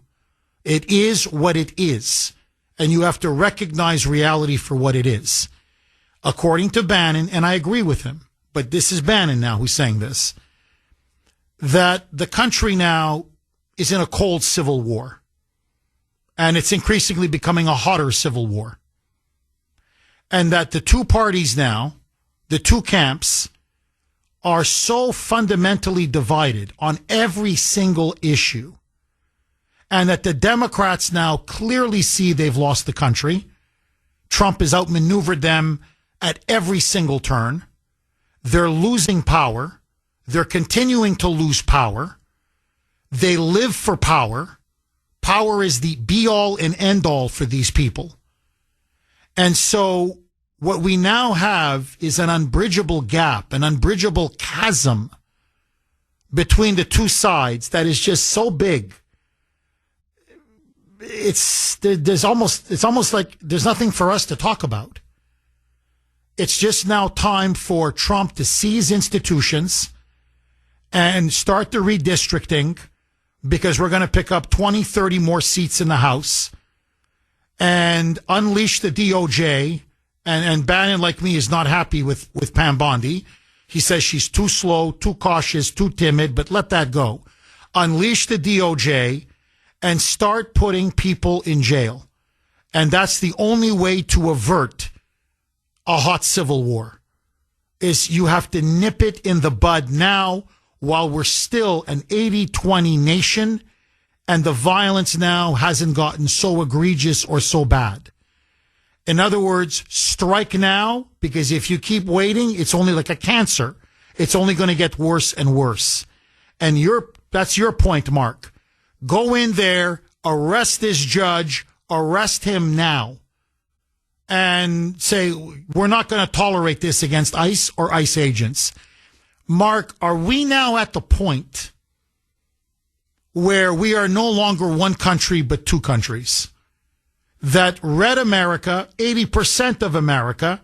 It is what it is. And you have to recognize reality for what it is. According to Bannon, and I agree with him, but this is Bannon now who's saying this, that the country now is in a cold civil war. And it's increasingly becoming a hotter civil war. And that the two parties now, the two camps, are so fundamentally divided on every single issue. And that the Democrats now clearly see they've lost the country. Trump has outmaneuvered them at every single turn. They're losing power. They're continuing to lose power. They live for power. Power is the be-all and end-all for these people. And so what we now have is an unbridgeable gap, an unbridgeable chasm between the two sides that is just so big. It's almost like there's nothing for us to talk about. It's just now time for Trump to seize institutions and start the redistricting because we're going to pick up 20, 30 more seats in the House and unleash the DOJ. And Bannon, like me, is not happy with Pam Bondi. He says she's too slow, too cautious, too timid, but let that go. Unleash the DOJ and start putting people in jail. And that's the only way to avert a hot civil war, is you have to nip it in the bud now while we're still an 80-20 nation and the violence now hasn't gotten so egregious or so bad. In other words, strike now, because if you keep waiting, it's only like a cancer. it's only going to get worse and worse. And that's your point, Mark. Go in there, arrest this judge, arrest him now, and say, we're not going to tolerate this against ICE or ICE agents. Mark, are we now at the point where we are no longer one country but two countries? That red America, 80% of America,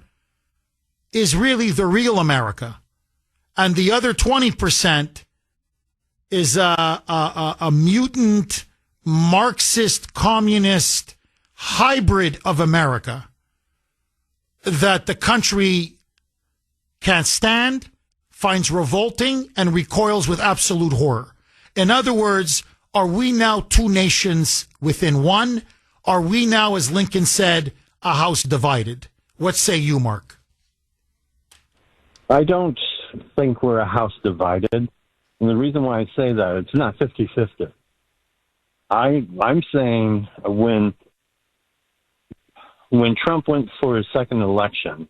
is really the real America. And the other 20% is a mutant, Marxist, communist hybrid of America that the country can't stand, finds revolting, and recoils with absolute horror. In other words, are we now two nations within one? Are we now, as Lincoln said, a house divided? What say you, Mark? I don't think we're a house divided. And the reason why I say that, it's not 50-50. I'm saying when Trump went for his second election,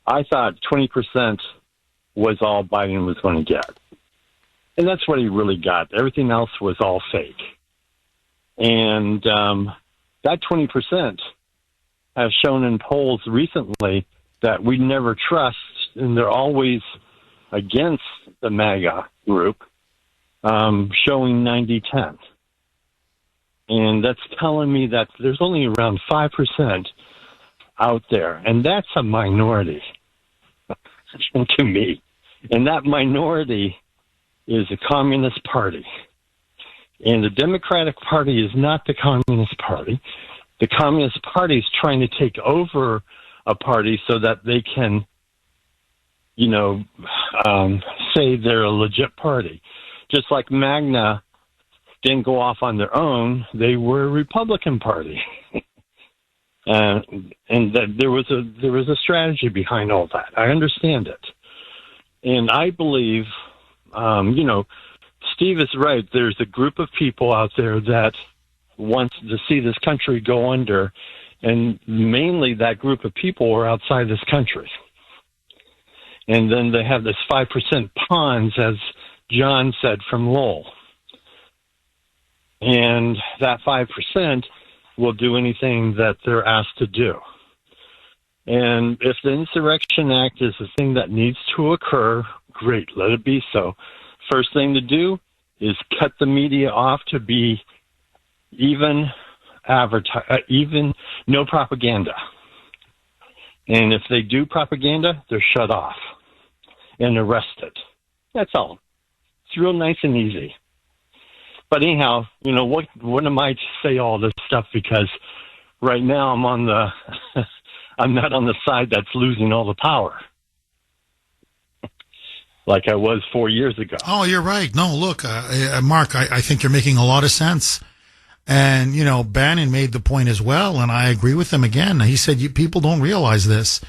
I thought 20% was all Biden was going to get. And that's what he really got. Everything else was all fake. And that 20% has shown in polls recently that we never trust, and they're always against the MAGA group, showing 90-10. And that's telling me that there's only around 5% out there, and that's a minority to me. And that minority is the Communist Party. And the Democratic Party is not the Communist Party. The Communist Party is trying to take over a party so that they can, say they're a legit party. Just like MAGA didn't go off on their own, they were a Republican Party. And that there was a strategy behind all that. I understand it. And I believe, Steve is right. There's a group of people out there that wants to see this country go under, and mainly that group of people are outside this country. And then they have this 5% pawns, as John said from Lowell. And that 5% will do anything that they're asked to do. And if the Insurrection Act is the thing that needs to occur, great, let it be so. First thing to do is cut the media off to be even no propaganda. And if they do propaganda, they're shut off and arrested. That's all. It's real nice and easy. But anyhow, what am I to say all this stuff? Because right now I'm I'm not on the side that's losing all the power, like I was 4 years ago. Oh, you're right. No, look, Mark, I think you're making a lot of sense. And, Bannon made the point as well, and I agree with him again. He said, people don't realize this.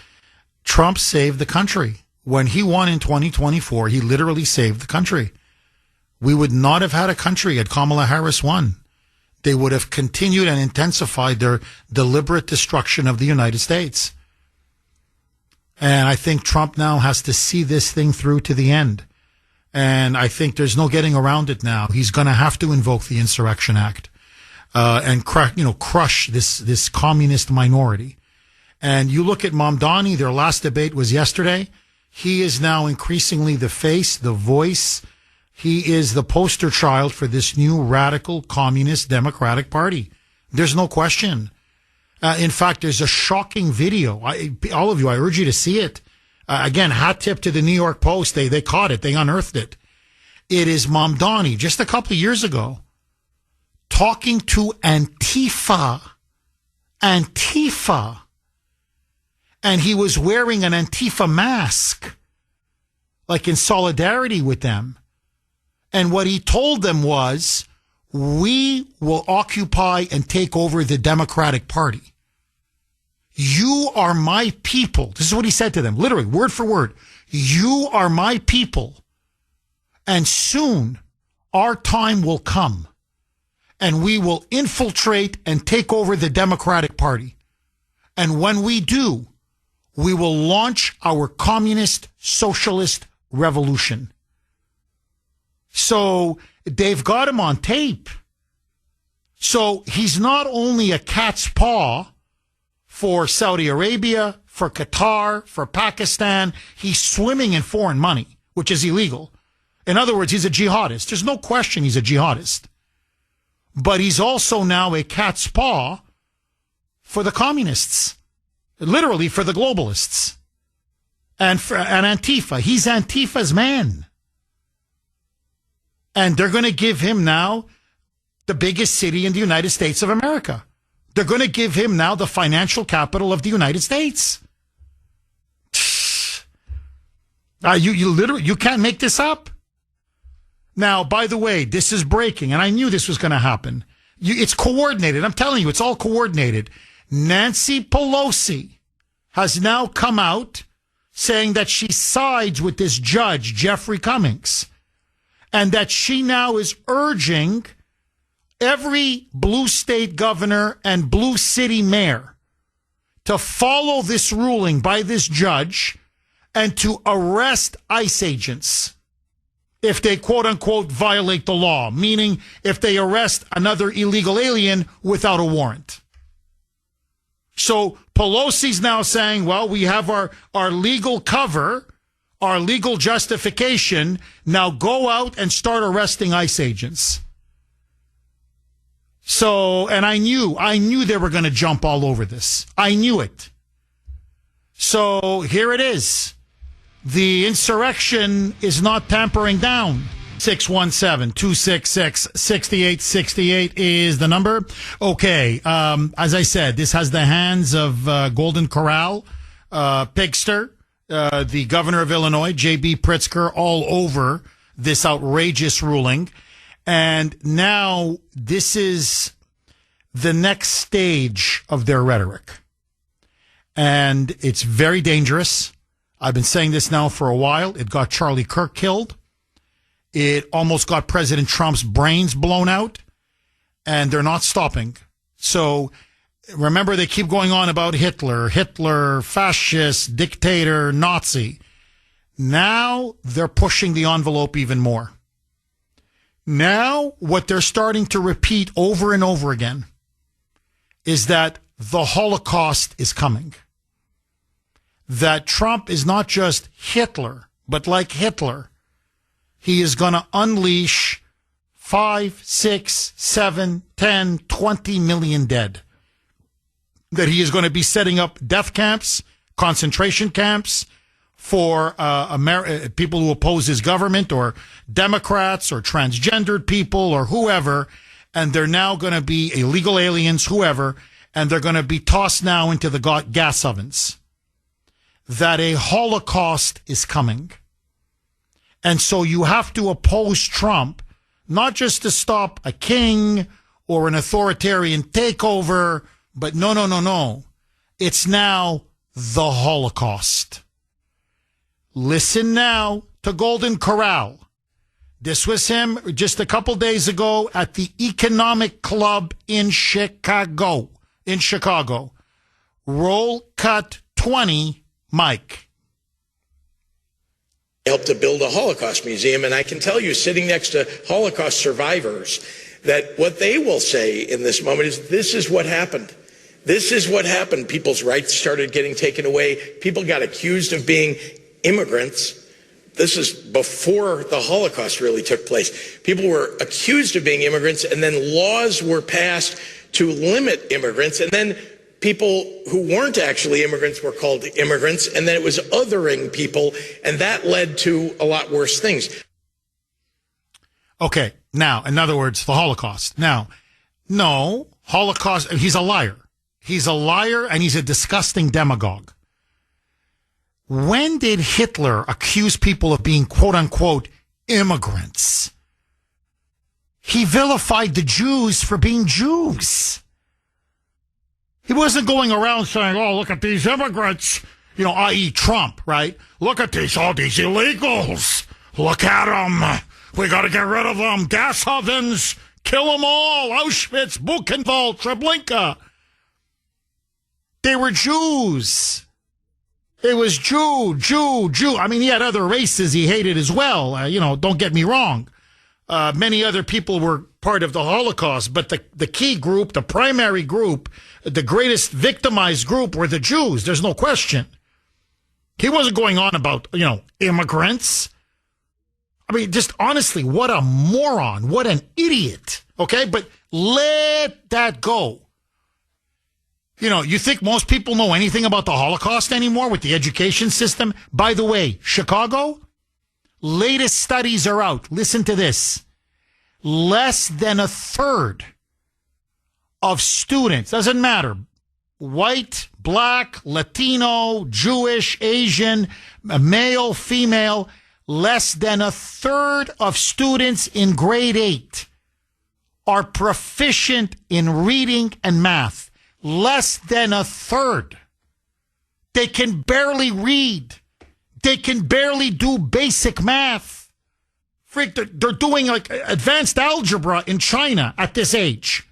Trump saved the country. When he won in 2024, he literally saved the country. We would not have had a country had Kamala Harris won. They would have continued and intensified their deliberate destruction of the United States. And I think Trump now has to see this thing through to the end. And I think there's no getting around it now. He's going to have to invoke the Insurrection Act and crush this communist minority. And you look at Mamdani, their last debate was yesterday. He is now increasingly the face, the voice. He is the poster child for this new radical communist Democratic Party. There's no question. In fact, there's a shocking video. All of you, I urge you to see it. Again, hat tip to the New York Post. They caught it. They unearthed it. It is Mamdani, just a couple of years ago, talking to Antifa. Antifa. And he was wearing an Antifa mask, like in solidarity with them. And what he told them was, we will occupy and take over the Democratic Party. You are my people. This is what he said to them, literally, word for word. You are my people. And soon our time will come and we will infiltrate and take over the Democratic Party. And when we do, we will launch our communist socialist revolution. So they've got him on tape. So he's not only a cat's paw for Saudi Arabia, for Qatar, for Pakistan, he's swimming in foreign money, which is illegal. In other words, he's a jihadist. There's no question he's a jihadist. But he's also now a cat's paw for the communists, literally for the globalists, and Antifa. He's Antifa's man. And they're going to give him now the biggest city in the United States of America. They're going to give him now the financial capital of the United States. You can't make this up. Now, by the way, this is breaking, and I knew this was going to happen. It's coordinated. I'm telling you, it's all coordinated. Nancy Pelosi has now come out saying that she sides with this judge, Jeffrey Cummings, and that she now is urging every blue state governor and blue city mayor to follow this ruling by this judge and to arrest ICE agents if they, quote unquote, violate the law, meaning if they arrest another illegal alien without a warrant. So Pelosi's now saying, well, we have our legal cover, our legal justification. Now go out and start arresting ICE agents. So, and I knew they were going to jump all over this. I knew it. So here it is. The insurrection is not tampering down. 617-266-6868 is the number. Okay. As I said, this has the hands of Golden Corral, Pigster, the governor of Illinois, J.B. Pritzker, all over this outrageous ruling. And now this is the next stage of their rhetoric. And it's very dangerous. I've been saying this now for a while. It got Charlie Kirk killed. It almost got President Trump's brains blown out. And they're not stopping. So remember, they keep going on about Hitler, fascist, dictator, Nazi. Now they're pushing the envelope even more. Now what they're starting to repeat over and over again is that the Holocaust is coming. That Trump is not just Hitler, but like Hitler, he is going to unleash 5, 6, 7, 10, 20 million dead. That he is going to be setting up death camps, concentration camps for people who oppose his government, or Democrats or transgendered people or whoever. And they're now going to be illegal aliens, whoever, and they're going to be tossed now into the gas ovens. That a Holocaust is coming. And so you have to oppose Trump, not just to stop a king or an authoritarian takeover, but no. It's now the Holocaust. Listen now to Golden Corral. This was him just a couple days ago at the Economic Club in Chicago. Roll cut 20, Mike. Helped to build a Holocaust museum, and I can tell you, sitting next to Holocaust survivors, that what they will say in this moment is, this is what happened. This is what happened. People's rights started getting taken away. People got accused of being immigrants. This is before the Holocaust really took place. People were accused of being immigrants, and then laws were passed to limit immigrants, and then people who weren't actually immigrants were called immigrants, and then it was othering people, and that led to a lot worse things. Okay, now, in other words, the Holocaust. Now, no, Holocaust, he's a liar. He's a liar, and he's a disgusting demagogue. When did Hitler accuse people of being, quote-unquote, immigrants? He vilified the Jews for being Jews. He wasn't going around saying, oh, look at these immigrants, i.e. Trump, right? Look at all these illegals. Look at them. We got to get rid of them. Gas ovens. Kill them all. Auschwitz, Buchenwald, Treblinka. They were Jews. It was Jew. I mean, he had other races he hated as well. Don't get me wrong. Many other people were part of the Holocaust, but the key group, the primary group, the greatest victimized group were the Jews. There's no question. He wasn't going on about, immigrants. I mean, just honestly, what a moron. What an idiot. Okay, but let that go. You think most people know anything about the Holocaust anymore with the education system? By the way, Chicago, latest studies are out. Listen to this. Less than a third of students, doesn't matter, white, black, Latino, Jewish, Asian, male, female, less than a third of students in grade 8 are proficient in reading and math. Less than a third. They can barely read. They can barely do basic math. Freak, they're doing like advanced algebra in China at this age.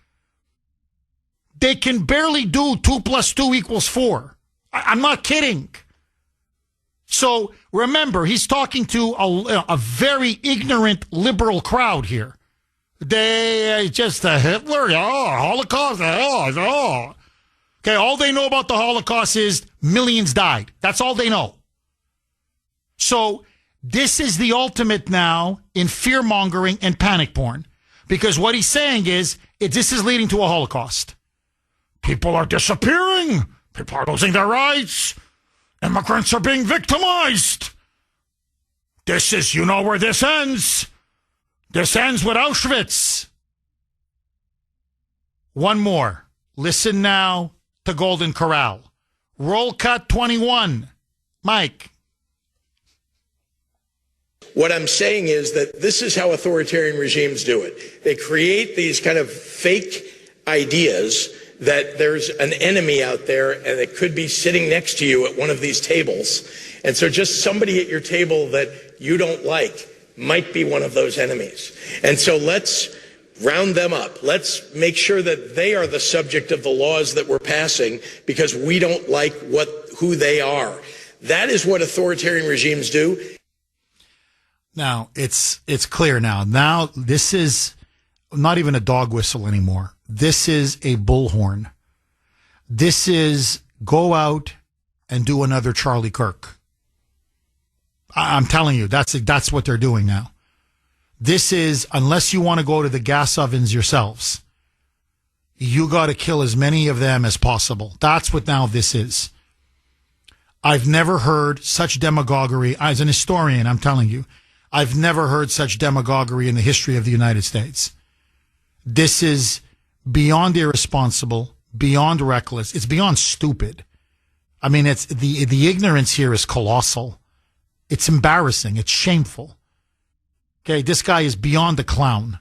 They can barely do 2 + 2 = 4. I'm not kidding. So remember, he's talking to a very ignorant liberal crowd here. They just Hitler, Holocaust, Okay, all they know about the Holocaust is millions died. That's all they know. So this is the ultimate now in fear-mongering and panic porn. Because what he's saying is, this is leading to a Holocaust. People are disappearing. People are losing their rights. Immigrants are being victimized. This is, where this ends. This ends with Auschwitz. One more. Listen now to Golden Corral. Roll cut 21. Mike. What I'm saying is that this is how authoritarian regimes do it. They create these kind of fake ideas that there's an enemy out there and it could be sitting next to you at one of these tables. And so just somebody at your table that you don't like might be one of those enemies. And so let's round them up. Let's make sure that they are the subject of the laws that we're passing because we don't like who they are. That is what authoritarian regimes do. Now, it's clear now. Now, this is not even a dog whistle anymore. This is a bullhorn. This is go out and do another Charlie Kirk. I'm telling you, that's what they're doing now. This is, unless you want to go to the gas ovens yourselves, you got to kill as many of them as possible. That's what now this is. I've never heard such demagoguery. As an historian, I'm telling you, I've never heard such demagoguery in the history of the United States. This is beyond irresponsible, beyond reckless. It's beyond stupid. I mean, it's the ignorance here is colossal. It's embarrassing. It's shameful. Okay, this guy is beyond a clown.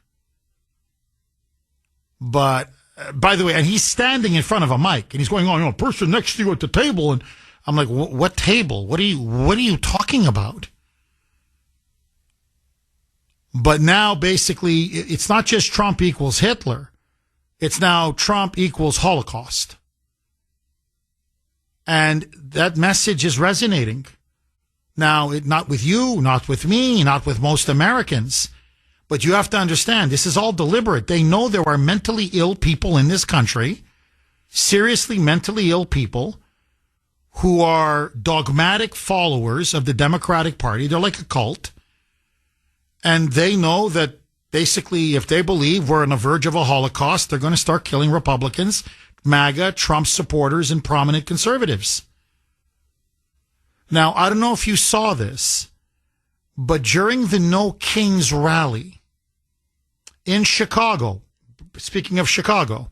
But, by the way, and he's standing in front of a mic, and he's going, person next to you at the table, and I'm like, what table? What are you talking about? But now, basically, it's not just Trump equals Hitler. It's now Trump equals Holocaust. And that message is resonating. Now, not with you, not with me, not with most Americans. But you have to understand, this is all deliberate. They know there are mentally ill people in this country, seriously mentally ill people, who are dogmatic followers of the Democratic Party. They're like a cult. And they know that basically if they believe we're on the verge of a Holocaust, they're going to start killing Republicans, MAGA, Trump supporters, and prominent conservatives. Now, I don't know if you saw this, but during the No Kings rally in Chicago, speaking of Chicago,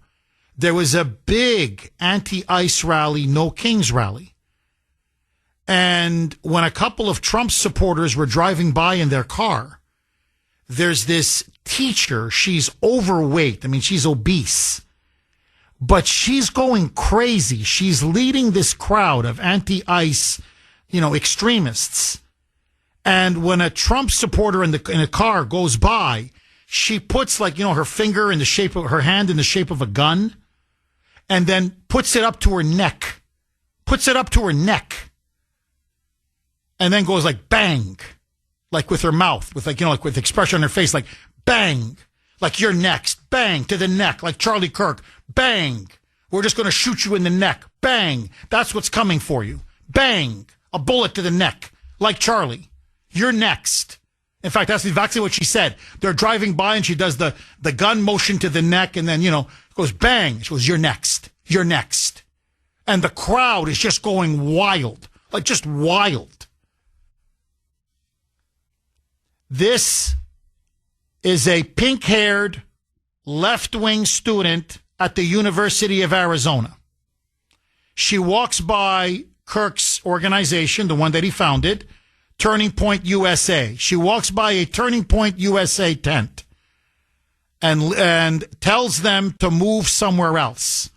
there was a big anti-ICE rally, No Kings rally. And when a couple of Trump supporters were driving by in their car, there's this teacher. She's overweight. I mean, she's obese. But she's going crazy. She's leading this crowd of anti-ICE, extremists. And when a Trump supporter in a car goes by, she puts her finger in the shape of her hand in the shape of a gun and then puts it up to her neck. and then goes like bang, like with her mouth, with like with expression on her face, like bang, like you're next, bang to the neck, like Charlie Kirk, bang. We're just going to shoot you in the neck, bang. That's what's coming for you, bang, a bullet to the neck, like Charlie. You're next. In fact, that's exactly what she said. They're driving by and she does the gun motion to the neck and then, goes bang. She goes, you're next. You're next. And the crowd is just going wild, like just wild. This is a pink-haired, left-wing student at the University of Arizona. She walks by Kirk's organization, the one that he founded, Turning Point USA. She walks by a Turning Point USA tent and tells them to move somewhere else.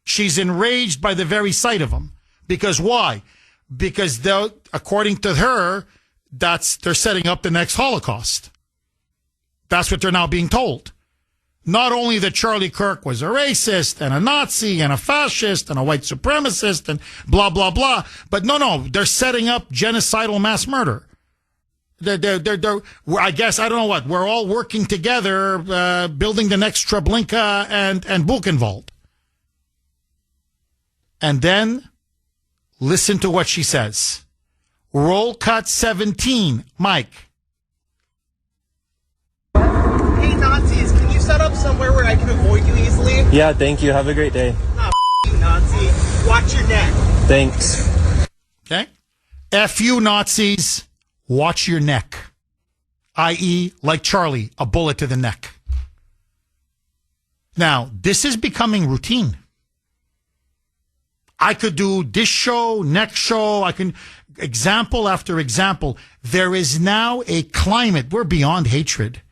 She's enraged by the very sight of them. Because why? Because according to her, they're setting up the next Holocaust. That's what they're now being told. Not only that Charlie Kirk was a racist and a Nazi and a fascist and a white supremacist and blah, blah, blah, but no, they're setting up genocidal mass murder. I guess, I don't know what, we're all working together, building the next Treblinka and Buchenwald. And then, listen to what she says. Roll cut 17, Mike. Hey, Nazis, can you set up somewhere where I can avoid you easily? Yeah, thank you. Have a great day. Nah, you Nazi. Watch your neck. Thanks. Okay? F you, Nazis. Watch your neck. I.e., like Charlie, a bullet to the neck. Now, this is becoming routine. I could do this show, next show. I can, example after example. There is now a climate. We're beyond hatred.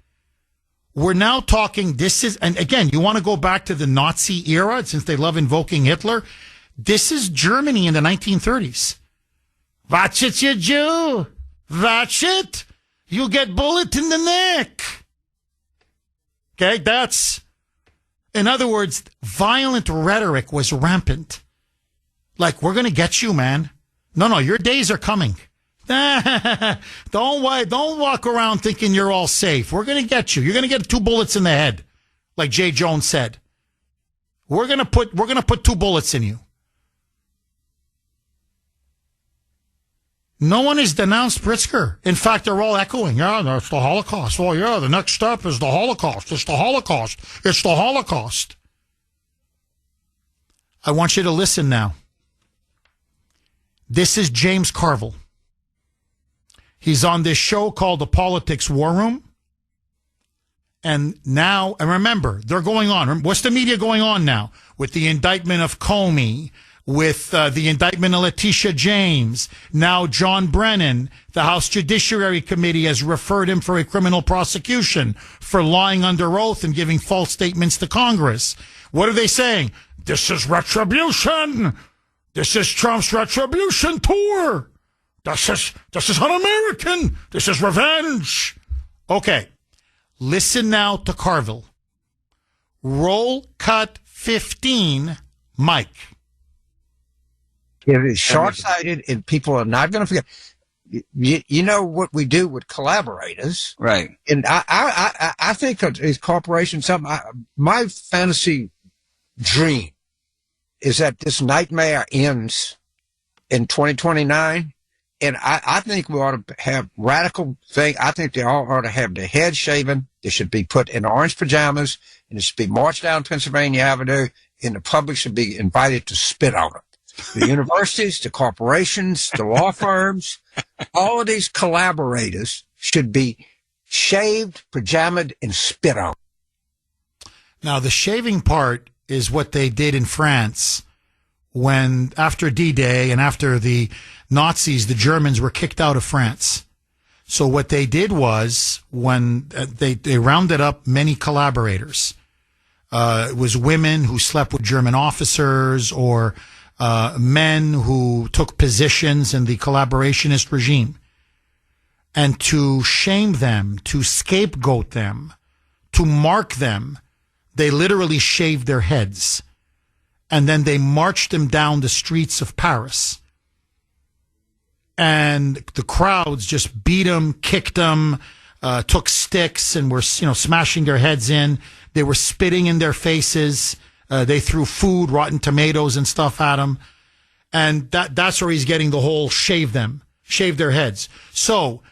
We're now talking, and again, you want to go back to the Nazi era, since they love invoking Hitler. This is Germany in the 1930s. Watch it, you Jew. Watch it. You get bullet in the neck. Okay, that's, in other words, violent rhetoric was rampant. Like, we're going to get you, man. No, your days are coming. Don't walk around thinking you're all safe. We're going to get you. You're going to get 2 bullets in the head, like Jay Jones said. We're going to put 2 bullets in you. No one has denounced Pritzker. In fact, they're all echoing, yeah, that's the Holocaust. Oh, yeah, the next step is the Holocaust. It's the Holocaust. It's the Holocaust. I want you to listen now. This is James Carville. He's on this show called The Politics War Room. And remember, they're going on. What's the media going on now? With the indictment of Comey, with the indictment of Letitia James. Now John Brennan, the House Judiciary Committee has referred him for a criminal prosecution for lying under oath and giving false statements to Congress. What are they saying? This is retribution. This is Trump's retribution tour. This is un-American. This is revenge. Okay. Listen now to Carville. Roll cut 15, Mike. It is short-sighted, and people are not going to forget. You know what we do with collaborators, right? And I think as corporations, my fantasy dream is that this nightmare ends in 2029. And I think we ought to have radical thing. I think they all ought to have their heads shaven. They should be put in orange pajamas, and it should be marched down Pennsylvania Avenue, and the public should be invited to spit on it. The universities, the corporations, the law firms, all of these collaborators should be shaved, pajamaed, and spit on. Now, the shaving part is what they did in France when, after D-Day and after the Nazis, the Germans were kicked out of France. So what they did was, when they rounded up many collaborators, it was women who slept with German officers or men who took positions in the collaborationist regime. And to shame them, to scapegoat them, to mark them, they literally shaved their heads. And then they marched them down the streets of Paris. and the crowds just beat them, kicked them, took sticks, and were smashing their heads in. They were spitting in their faces. They threw food, rotten tomatoes, and stuff at him. And that's where he's getting the whole shave their heads. So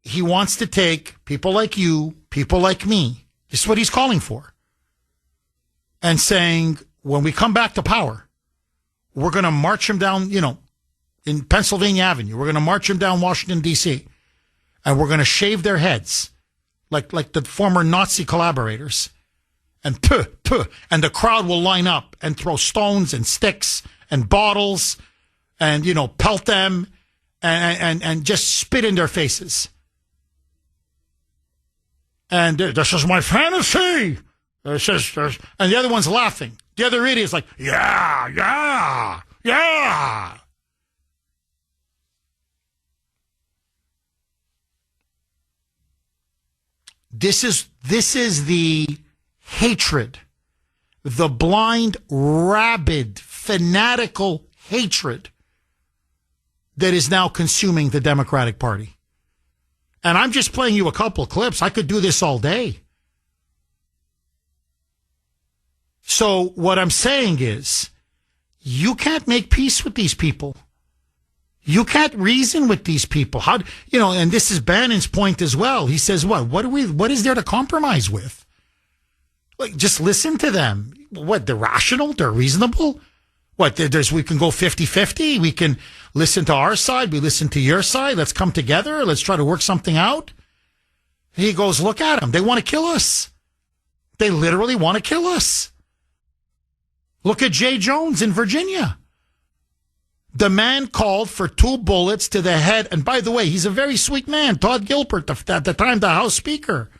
he wants to take people like you, people like me. This is what he's calling for. And saying, when we come back to power, we're going to march him down, in Pennsylvania Avenue. We're going to march him down Washington, D.C. And we're going to shave their heads like the former Nazi collaborators. And and the crowd will line up and throw stones and sticks and bottles and, pelt them and just spit in their faces. And this is my fantasy. And the other one's laughing. The other idiot's like, yeah. This is the hatred, the blind, rabid, fanatical hatred that is now consuming the Democratic Party. And I'm just playing you a couple of clips. I could do this all day. So what I'm saying is, you can't make peace with these people. You can't reason with these people. And this is Bannon's point as well. He says, what is there to compromise with? Like, just listen to them. What, they're rational? They're reasonable? What, we can go 50-50? We can listen to our side. We listen to your side. Let's come together. Let's try to work something out. He goes, look at them. They want to kill us. They literally want to kill us. Look at Jay Jones in Virginia. The man called for 2 bullets to the head. And by the way, he's a very sweet man, Todd Gilbert, at the time the House Speaker.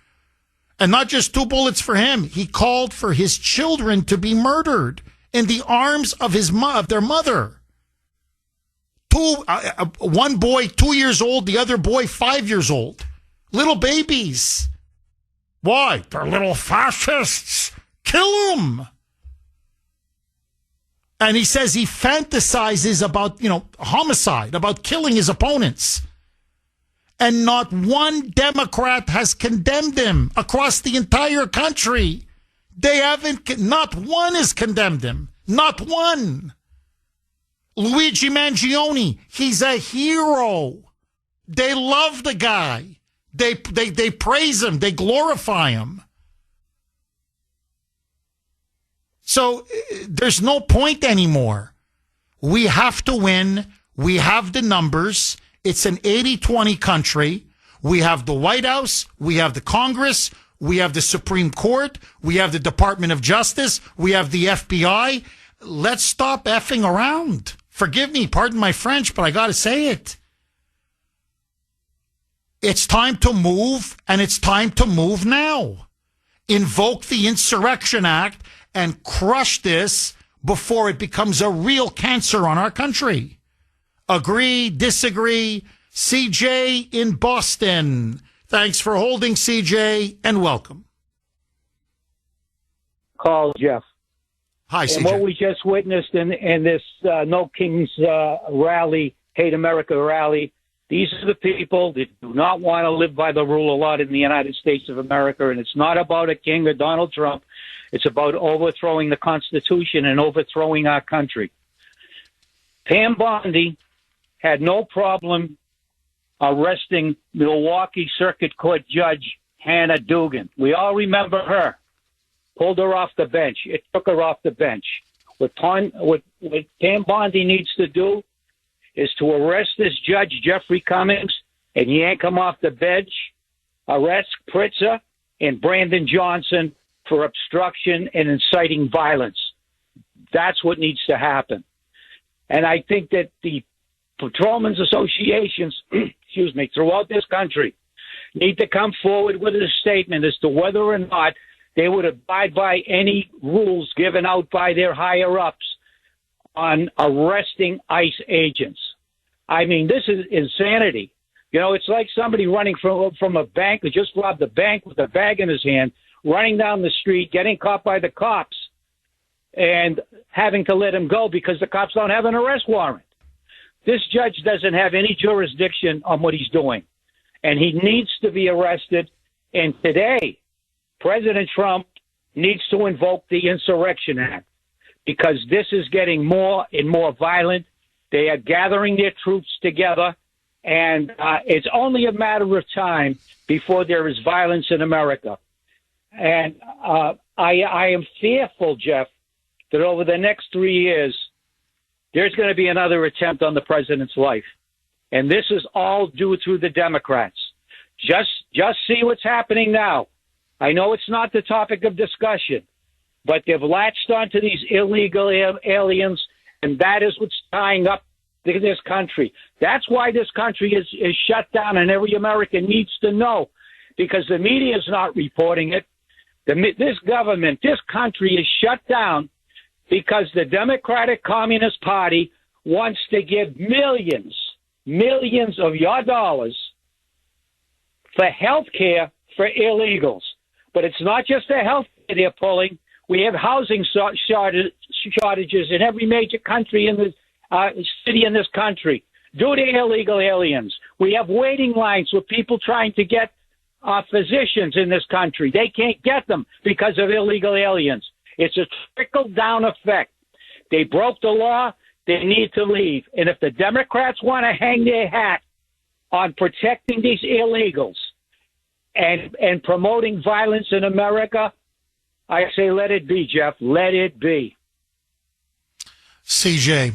And not just 2 bullets for him. He called for his children to be murdered in the arms of their mother. One boy 2 years old, the other boy 5 years old. Little babies. Why? They're little fascists. Kill them. And he says he fantasizes about, homicide, about killing his opponents. And not one Democrat has condemned him across the entire country. Not one has condemned him. Not one. Luigi Mangione, he's a hero. They love the guy. They praise him. They glorify him. So there's no point anymore. We have to win. We have the numbers. It's an 80-20 country. We have the White House. We have the Congress. We have the Supreme Court. We have the Department of Justice. We have the FBI. Let's stop effing around. Forgive me, pardon my French, but I got to say it. It's time to move, and it's time to move now. Invoke the Insurrection Act and crush this before it becomes a real cancer on our country. Agree, disagree? CJ in Boston. Thanks for holding, CJ, and welcome. Call, Jeff. Hi, CJ. And what we just witnessed in this No Kings rally, Hate America rally, these are the people that do not want to live by the rule of law in the United States of America, and it's not about a king or Donald Trump. It's about overthrowing the Constitution and overthrowing our country. Pam Bondi had no problem arresting Milwaukee Circuit Court Judge Hannah Dugan. We all remember her. Pulled her off the bench. It took her off the bench. What Pam Bondi needs to do is to arrest this judge, Jeffrey Cummings, and yank him off the bench, arrest Pritzker and Brandon Johnson for obstruction and inciting violence. That's what needs to happen. And I think that the patrolmen's associations, throughout this country need to come forward with a statement as to whether or not they would abide by any rules given out by their higher-ups on arresting ICE agents. I mean, this is insanity. It's like somebody running from a bank who just robbed a bank with a bag in his hand, running down the street, getting caught by the cops, and having to let him go because the cops don't have an arrest warrant. This judge doesn't have any jurisdiction on what he's doing, and he needs to be arrested. And today, President Trump needs to invoke the Insurrection Act because this is getting more and more violent. They are gathering their troops together, and it's only a matter of time before there is violence in America. And I am fearful, Jeff, that over the next 3 years, there's going to be another attempt on the president's life. And this is all due through the Democrats. Just see what's happening now. I know it's not the topic of discussion, but they've latched onto these illegal aliens, and that is what's tying up this country. That's why this country is shut down, and every American needs to know, because the media is not reporting it. This government, this country is shut down because the Democratic Communist Party wants to give millions of your dollars for health care for illegals. But it's not just the health care they're pulling. We have housing shortages in every major country in the city in this country due to illegal aliens. We have waiting lines with people trying to get physicians in this country. They can't get them because of illegal aliens. It's a trickle-down effect. They broke the law. They need to leave. And if the Democrats want to hang their hat on protecting these illegals and promoting violence in America, I say let it be, Jeff. Let it be. CJ,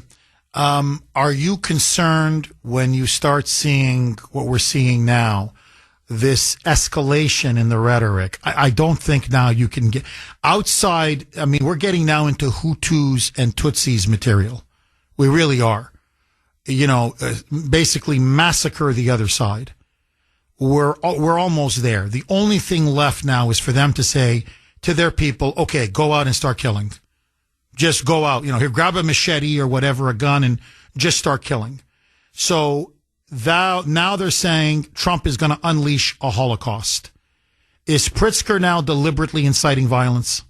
are you concerned when you start seeing what we're seeing now, this escalation in the rhetoric? I don't think now you can get outside. I mean, we're getting now into Hutus and Tutsis material. We really are. Basically massacre the other side. We're almost there. The only thing left now is for them to say to their people, okay, go out and start killing. Just go out, here, grab a machete or whatever, a gun, and just start killing. So now they're saying Trump is going to unleash a Holocaust. Is Pritzker now deliberately inciting violence?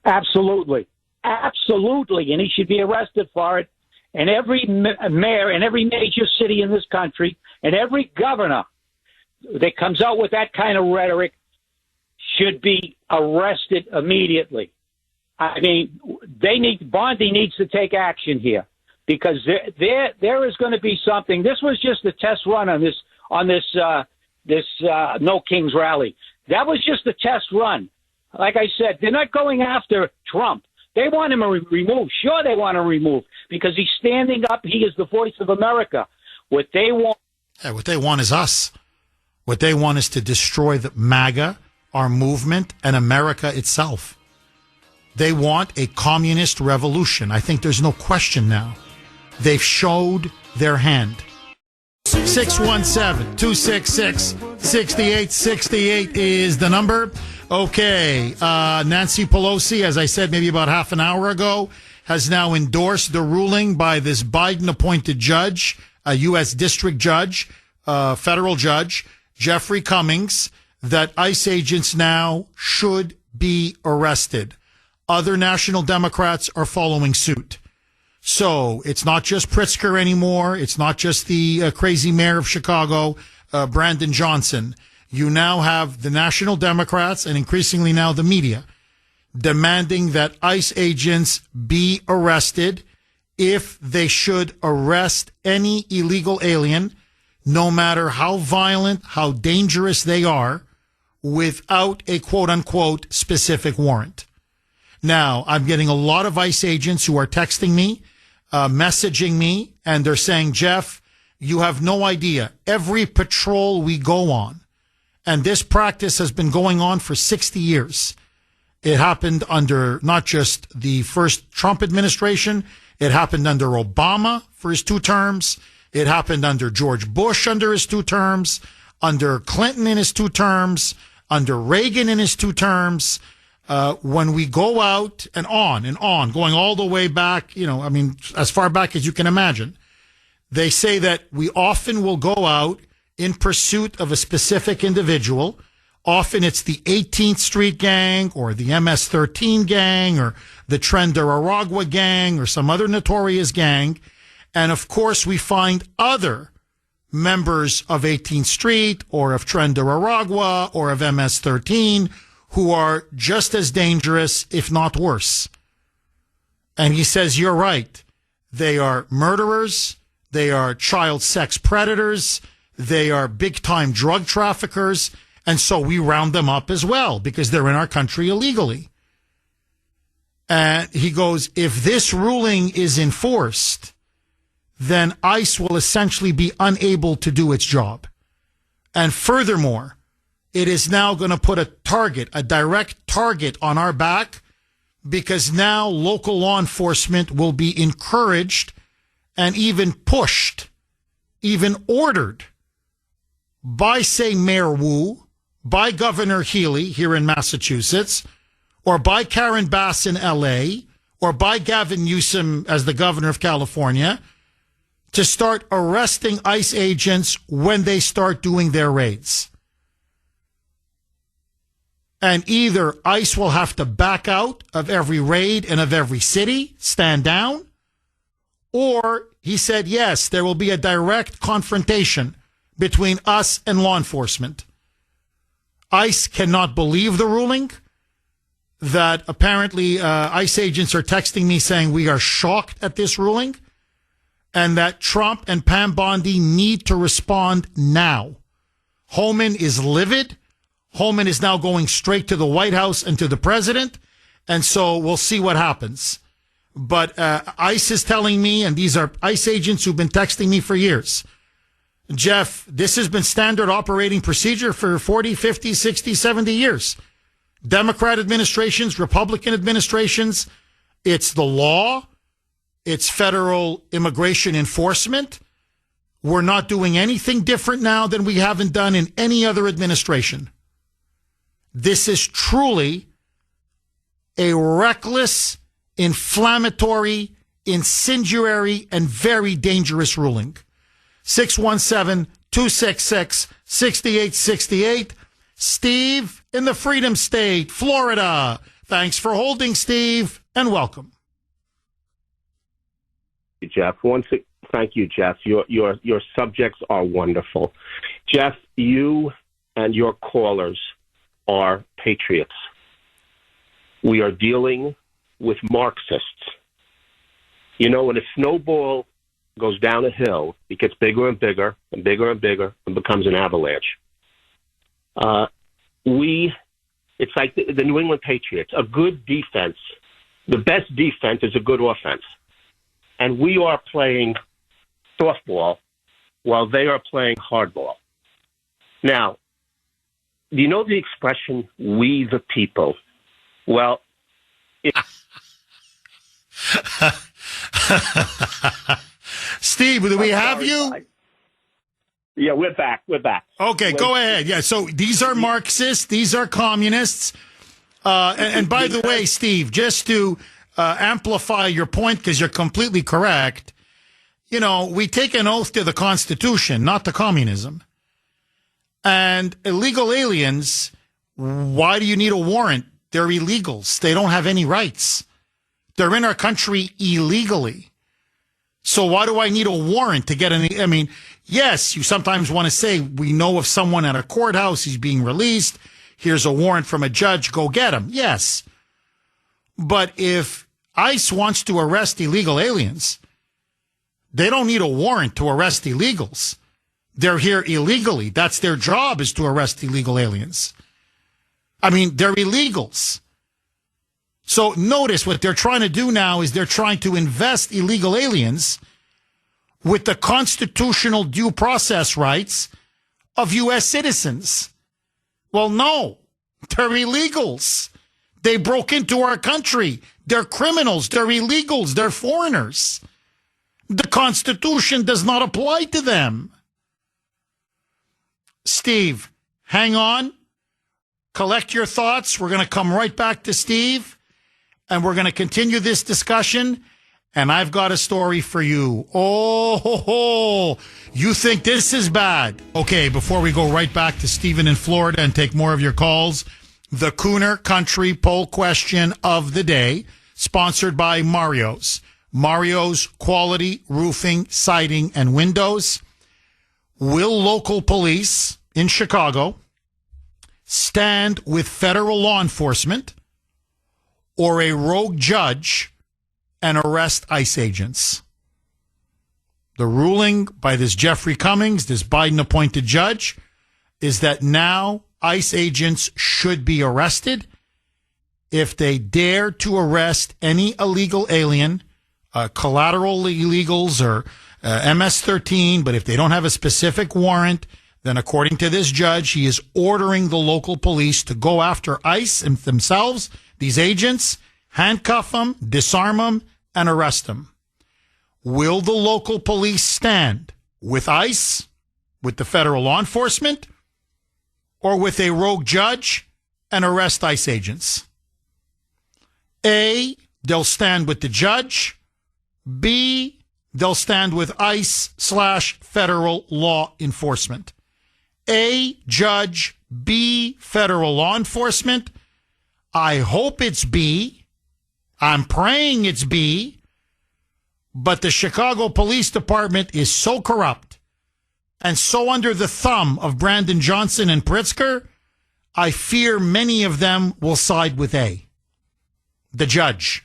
Absolutely. Absolutely. And he should be arrested for it. And every mayor in every major city in this country and every governor that comes out with that kind of rhetoric should be arrested immediately. I mean, Bondi needs to take action here because there is going to be something. This was just a test run on this No Kings rally. That was just a test run. Like I said, they're not going after Trump. They want him removed. Sure, they want him removed because he's standing up. He is the voice of America. What they want is us. What they want is to destroy the MAGA, our movement, and America itself. They want a communist revolution. I think there's no question now. They've showed their hand. 617-266-6868 is the number. Okay. Nancy Pelosi, as I said maybe about half an hour ago, has now endorsed the ruling by this Biden-appointed judge, a U.S. district judge, federal judge, Jeffrey Cummings, that ICE agents now should be arrested. Other national Democrats are following suit. So it's not just Pritzker anymore. It's not just the crazy mayor of Chicago, Brandon Johnson. You now have the national Democrats and increasingly now the media demanding that ICE agents be arrested if they should arrest any illegal alien, no matter how violent, how dangerous they are, without a quote-unquote specific warrant. Now, I'm getting a lot of ICE agents who are texting me, messaging me, and they're saying, Jeff, you have no idea. Every patrol we go on, and this practice has been going on for 60 years. It happened under not just the first Trump administration. It happened under Obama for his 2 terms. It happened under George Bush under his 2 terms, under Clinton in his 2 terms, under Reagan in his 2 terms. When we go out and on, going all the way back, as far back as you can imagine, they say that we often will go out in pursuit of a specific individual. Often it's the 18th Street Gang or the MS-13 gang or the Trend Aragua gang or some other notorious gang. And of course, we find other members of 18th Street or of Tren de Aragua or of MS-13 who are just as dangerous, if not worse. And he says, you're right. They are murderers. They are child sex predators. They are big-time drug traffickers. And so we round them up as well because they're in our country illegally. And he goes, if this ruling is enforced, then ICE will essentially be unable to do its job. And furthermore, it is now going to put a direct target on our back because now local law enforcement will be encouraged and even pushed, even ordered by, say, Mayor Wu, by Governor Healy here in Massachusetts, or by Karen Bass in L.A., or by Gavin Newsom as the governor of California, to start arresting ICE agents when they start doing their raids. And either ICE will have to back out of every raid and of every city, stand down, or he said, yes, there will be a direct confrontation between us and law enforcement. ICE cannot believe the ruling that apparently ICE agents are texting me saying we are shocked at this ruling and that Trump and Pam Bondi need to respond now. Homan is livid. Homan is now going straight to the White House and to the president. And so we'll see what happens. But ICE is telling me, and these are ICE agents who've been texting me for years, Jeff, this has been standard operating procedure for 40, 50, 60, 70 years. Democrat administrations, Republican administrations, it's the law. It's federal immigration enforcement. We're not doing anything different now than we haven't done in any other administration. This is truly a reckless, inflammatory, incendiary, and very dangerous ruling. 617-266-6868. Steve in the Freedom State, Florida. Thanks for holding, Steve, and welcome. Jeff, thank you, Jeff. Your subjects are wonderful. Jeff, you and your callers are patriots. We are dealing with Marxists. You know, when a snowball goes down a hill, it gets bigger and bigger and bigger and bigger and becomes an avalanche. It's like the New England Patriots. A good defense, the best defense is a good offense. And we are playing softball while they are playing hardball. Now, do you know the expression, we the people? Well, Steve, do we have you? Yeah, we're back. Okay, go ahead. Yeah, so these are Marxists. These are communists. And by the way, Steve, just to amplify your point, because you're completely correct, you know, we take an oath to the Constitution, not to communism. And illegal aliens, why do you need a warrant? They're illegals. They don't have any rights. They're in our country illegally. So why do I need a warrant to get any? I mean, yes, you sometimes want to say, we know of someone at a courthouse, he's being released. Here's a warrant from a judge, go get him. Yes. But if ICE wants to arrest illegal aliens, they don't need a warrant to arrest illegals. They're here illegally. That's their job, is to arrest illegal aliens. I mean, they're illegals. So notice what they're trying to do now is they're trying to invest illegal aliens with the constitutional due process rights of U.S. citizens. Well, no, they're illegals. They broke into our country. They're criminals. They're illegals. They're foreigners. The Constitution does not apply to them. Steve, hang on. Collect your thoughts. We're going to come right back to Steve, and we're going to continue this discussion. And I've got a story for you. Oh, you think this is bad? Okay, before we go right back to Stephen in Florida and take more of your calls, the Kuhner Country Poll Question of the Day, sponsored by Mario's. Mario's Quality Roofing, Siding, and Windows. Will local police in Chicago stand with federal law enforcement or a rogue judge and arrest ICE agents? The ruling by this Jeffrey Cummings, this Biden-appointed judge, is that now ICE agents should be arrested if they dare to arrest any illegal alien, collateral illegals or MS-13, but if they don't have a specific warrant, then according to this judge, he is ordering the local police to go after ICE and themselves, these agents, handcuff them, disarm them, and arrest them. Will the local police stand with ICE, with the federal law enforcement, or with a rogue judge and arrest ICE agents? A, they'll stand with the judge. B, they'll stand with ICE/federal law enforcement. A, judge. B, federal law enforcement. I hope it's B. I'm praying it's B. But the Chicago Police Department is so corrupt and so under the thumb of Brandon Johnson and Pritzker, I fear many of them will side with A, the judge.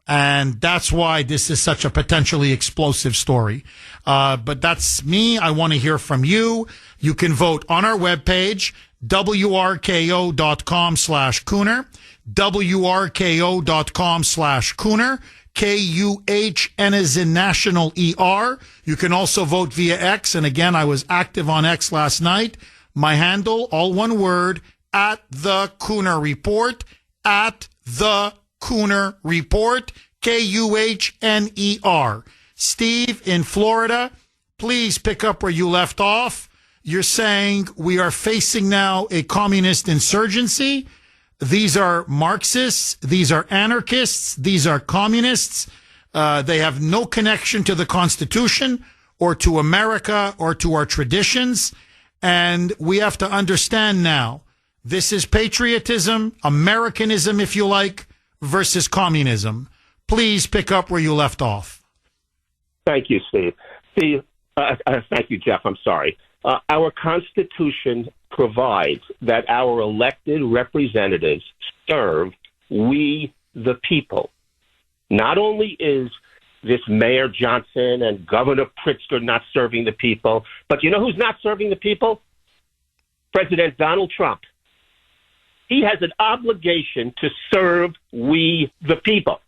And that's why this is such a potentially explosive story. But that's me. I want to hear from you. You can vote on our webpage, wrko.com/Kuhner, wrko.com/Kuhner, KUHN as in National ER. You can also vote via X. And again, I was active on X last night. My handle, all one word, at the Kuhner Report, at the Kuhner Report, KUHNER. Steve in Florida, please pick up where you left off. You're saying we are facing now a communist insurgency. These are Marxists. These are anarchists. These are communists. They have no connection to the Constitution or to America or to our traditions. And we have to understand now, this is patriotism, Americanism, if you like, versus communism. Please pick up where you left off. Thank you, Steve. Thank you, Jeff. I'm sorry. Our Constitution provides that our elected representatives serve we the people. Not only is this Mayor Johnson and Governor Pritzker not serving the people, but you know who's not serving the people? President Donald Trump. He has an obligation to serve we the people.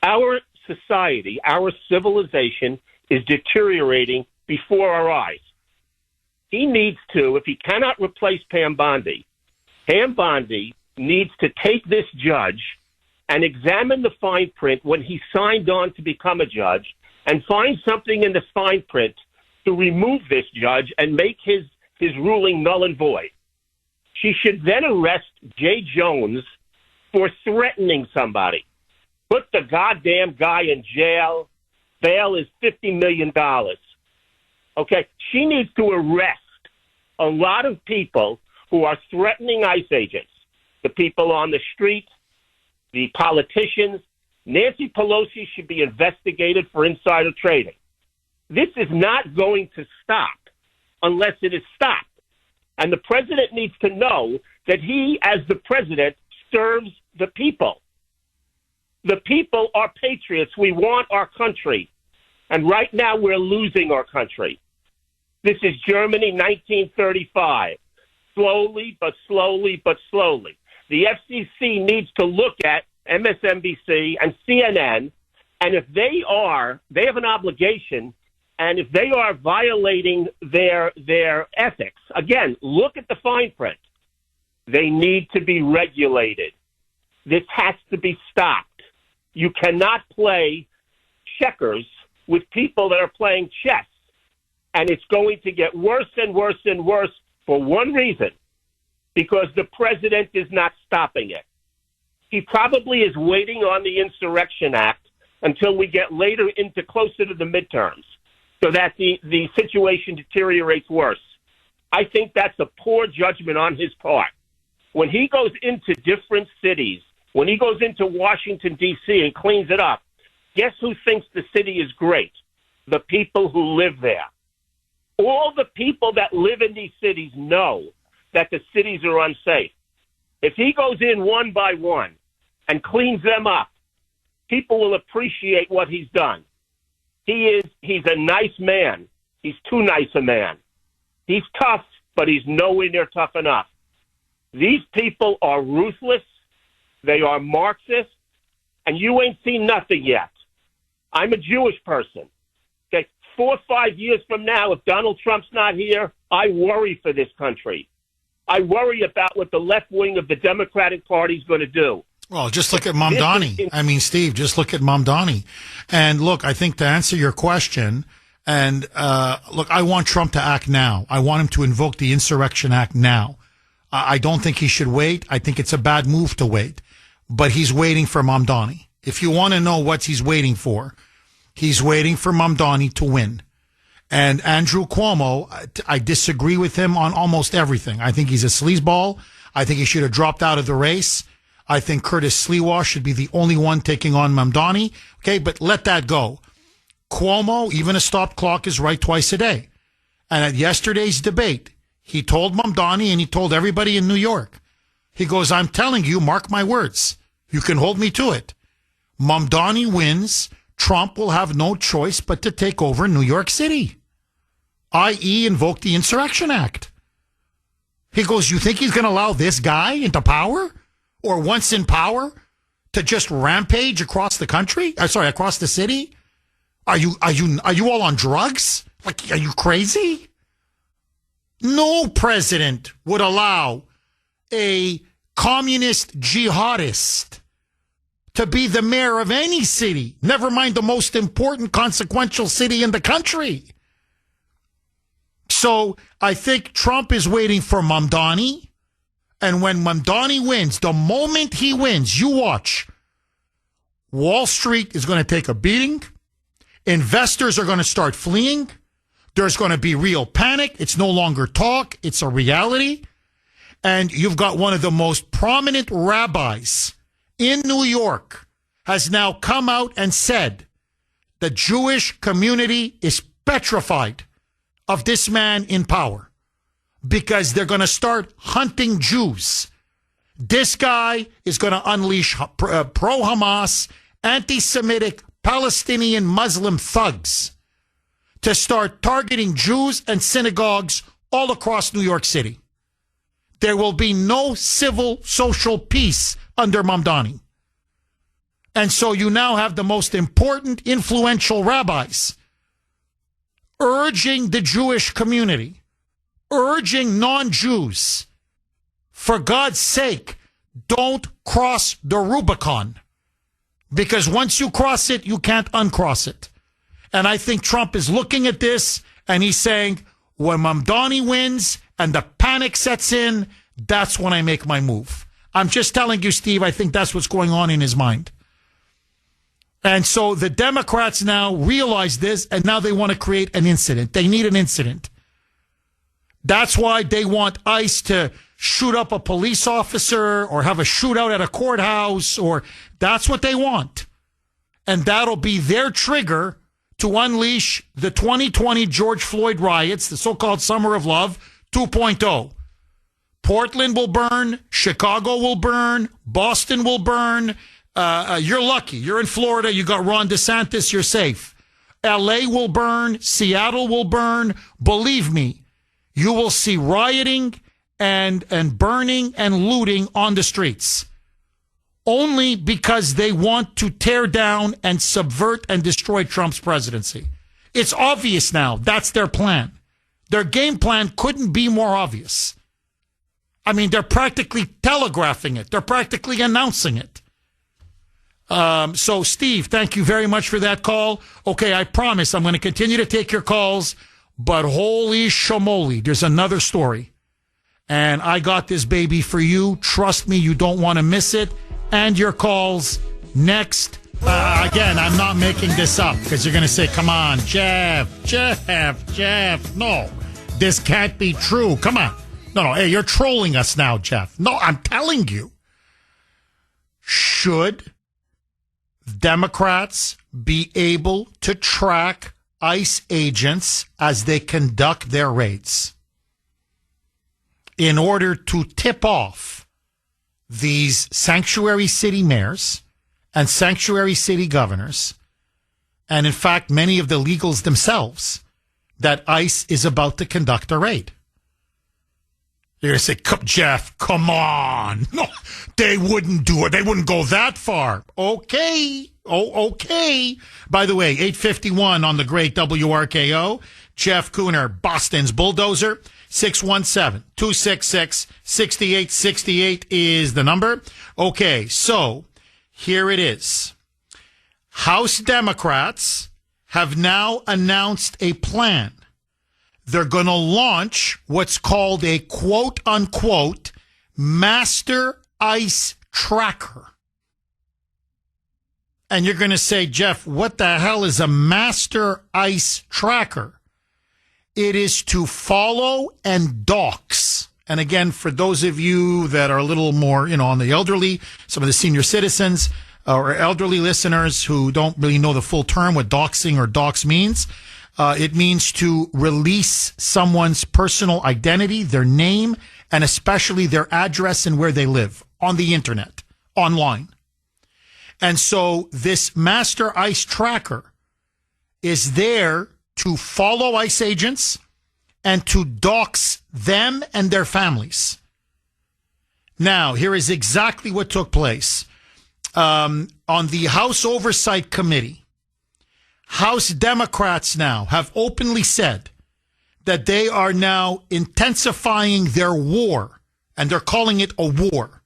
Our society, our civilization is deteriorating before our eyes. He needs to, if he cannot replace Pam Bondi needs to take this judge and examine the fine print when he signed on to become a judge and find something in the fine print to remove this judge and make his ruling null and void. She should then arrest Jay Jones for threatening somebody. Put the goddamn guy in jail. Bail is $50 million. Okay? She needs to arrest a lot of people who are threatening ICE agents, the people on the street, the politicians. Nancy Pelosi should be investigated for insider trading. This is not going to stop unless it is stopped. And the president needs to know that he, as the president, serves the people. The people are patriots. We want our country. And right now we're losing our country. This is Germany, 1935. Slowly, but slowly, but slowly. The FCC needs to look at MSNBC and CNN, and if they have an obligation, and if they are violating their ethics, again, look at the fine print. They need to be regulated. This has to be stopped. You cannot play checkers with people that are playing chess. And it's going to get worse and worse and worse for one reason, because the president is not stopping it. He probably is waiting on the Insurrection Act until we get later into closer to the midterms so that the situation deteriorates worse. I think that's a poor judgment on his part. When he goes into different cities When he goes into Washington, D.C. and cleans it up, guess who thinks the city is great? The people who live there. All the people that live in these cities know that the cities are unsafe. If he goes in one by one and cleans them up, people will appreciate what he's done. He's a nice man. He's too nice a man. He's tough, but he's nowhere near tough enough. These people are ruthless. They are Marxist, and you ain't seen nothing yet. I'm a Jewish person. Okay, 4 or 5 years from now, if Donald Trump's not here, I worry for this country. I worry about what the left wing of the Democratic Party is going to do. Well, just look at Mamdani. I mean, Steve, just look at Mamdani. And look, I think to answer your question, and look, I want Trump to act now. I want him to invoke the Insurrection Act now. I don't think he should wait. I think it's a bad move to wait. But he's waiting for Mamdani. If you want to know what he's waiting for, he's waiting for Mamdani to win. And Andrew Cuomo, I disagree with him on almost everything. I think he's a sleazeball. I think he should have dropped out of the race. I think Curtis Sliwa should be the only one taking on Mamdani. Okay, but let that go. Cuomo, even a stopped clock is right twice a day. And at yesterday's debate, he told Mamdani and he told everybody in New York, he goes, I'm telling you, mark my words. You can hold me to it. Mamdani wins. Trump will have no choice but to take over New York City, i.e. invoke the Insurrection Act. He goes, you think he's going to allow this guy into power? Or once in power to just rampage across the country? Across the city? Are you all on drugs? Like, are you crazy? No president would allow a communist jihadist to be the mayor of any city, never mind the most important consequential city in the country. So I think Trump is waiting for Mamdani. And when Mamdani wins, the moment he wins, you watch. Wall Street is going to take a beating. Investors are going to start fleeing. There's going to be real panic. It's no longer talk. It's a reality. And you've got one of the most prominent rabbis in New York has now come out and said the Jewish community is petrified of this man in power because they're going to start hunting Jews. This guy is going to unleash pro-Hamas, anti-Semitic, Palestinian Muslim thugs to start targeting Jews and synagogues all across New York City. There will be no civil social peace under Mamdani. And so you now have the most important, influential rabbis urging the Jewish community, urging non-Jews, for God's sake, don't cross the Rubicon. Because once you cross it, you can't uncross it. And I think Trump is looking at this and he's saying, when Mamdani wins and the panic sets in, that's when I make my move. I'm just telling you, Steve, I think that's what's going on in his mind. And so the Democrats now realize this, and now they want to create an incident. They need an incident. That's why they want ICE to shoot up a police officer or have a shootout at a courthouse, or that's what they want. And that'll be their trigger to unleash the 2020 George Floyd riots, the so-called Summer of Love 2.0. Portland will burn, Chicago will burn, Boston will burn. You're lucky. You're in Florida. You got Ron DeSantis. You're safe. LA will burn. Seattle will burn. Believe me, you will see rioting and burning and looting on the streets. Only because they want to tear down and subvert and destroy Trump's presidency. It's obvious now. That's their plan. Their game plan couldn't be more obvious. I mean, they're practically telegraphing it. They're practically announcing it. So, Steve, thank you very much for that call. Okay, I promise I'm going to continue to take your calls, but holy shamoli, there's another story. And I got this baby for you. Trust me, you don't want to miss it. And your calls next. Again, I'm not making this up because you're going to say, come on, Jeff. No, this can't be true. Come on. No, hey, you're trolling us now, Jeff. No, I'm telling you. should Democrats be able to track ICE agents as they conduct their raids in order to tip off these sanctuary city mayors and sanctuary city governors, and in fact, many of the legals themselves, that ICE is about to conduct a raid? You're going to say, Jeff, come on. No, they wouldn't do it. They wouldn't go that far. Okay. Oh, okay. By the way, 8:51 on the great WRKO. Jeff Kuhner, Boston's bulldozer. 617-266-6868 is the number. Okay, so here it is. House Democrats have now announced a plan. They're going to launch what's called a quote-unquote master ICE tracker. And you're going to say, Jeff, what the hell is a master ICE tracker? It is to follow and dox. And again, for those of you that are a little more, on the elderly, some of the senior citizens or elderly listeners who don't really know the full term, what doxing or dox means, it means to release someone's personal identity, their name, and especially their address and where they live on the internet, online. And so this master ICE tracker is there to follow ICE agents and to dox them and their families. Now, here is exactly what took place. On the House Oversight Committee, House Democrats now have openly said that they are now intensifying their war, and they're calling it a war.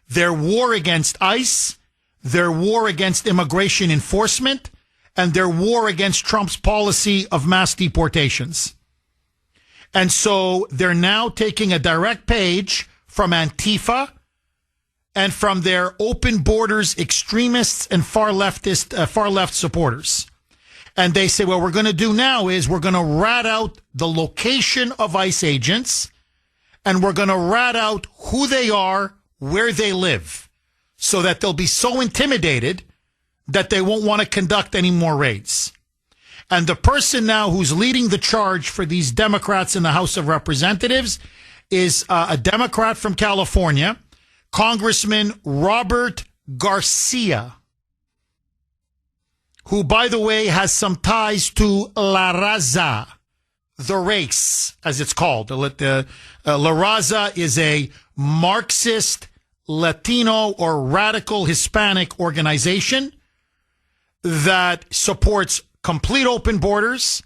Their war against ICE, their war against immigration enforcement, and their war against Trump's policy of mass deportations. And so they're now taking a direct page from Antifa and from their open borders extremists and far left supporters. And they say, what we're going to do now is we're going to rat out the location of ICE agents, and we're going to rat out who they are, where they live, so that they'll be so intimidated that they won't want to conduct any more raids. And the person now who's leading the charge for these Democrats in the House of Representatives is a Democrat from California, Congressman Robert Garcia, who, by the way, has some ties to La Raza, the race, as it's called. La Raza is a Marxist, Latino, or radical Hispanic organization that supports complete open borders,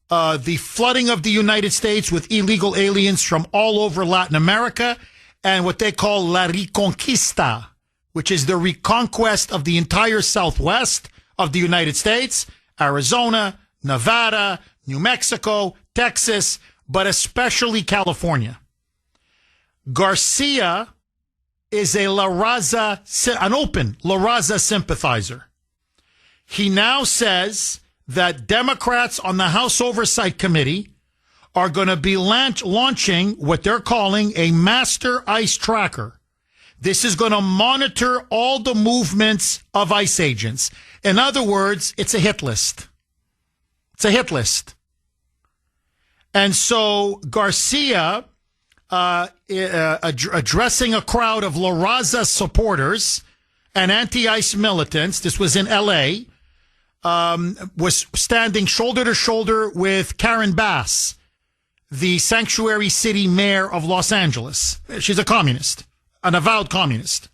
the flooding of the United States with illegal aliens from all over Latin America, and what they call La Reconquista, which is the reconquest of the entire Southwest of the United States, Arizona, Nevada, New Mexico, Texas, but especially California. Garcia is an open La Raza sympathizer. He now says that Democrats on the House Oversight Committee are going to be launching what they're calling a master ICE tracker. This is going to monitor all the movements of ICE agents. In other words, it's a hit list. It's a hit list. And so Garcia, addressing a crowd of La Raza supporters and anti-ICE militants, this was in L.A., was standing shoulder to shoulder with Karen Bass, the sanctuary city mayor of Los Angeles. She's a communist, an avowed communist.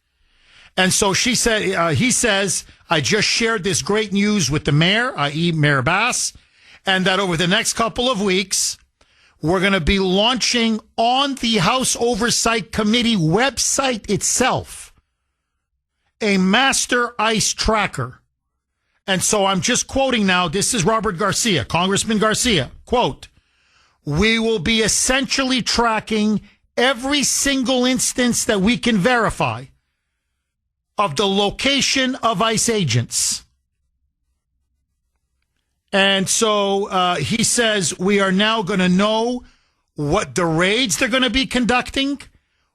And so he says, I just shared this great news with the mayor, i.e. Mayor Bass, and that over the next couple of weeks, we're going to be launching on the House Oversight Committee website itself a master ICE tracker. And so I'm just quoting now, this is Robert Garcia, Congressman Garcia, quote, we will be essentially tracking every single instance that we can verify of the location of ICE agents. And so he says we are now going to know what the raids they're going to be conducting.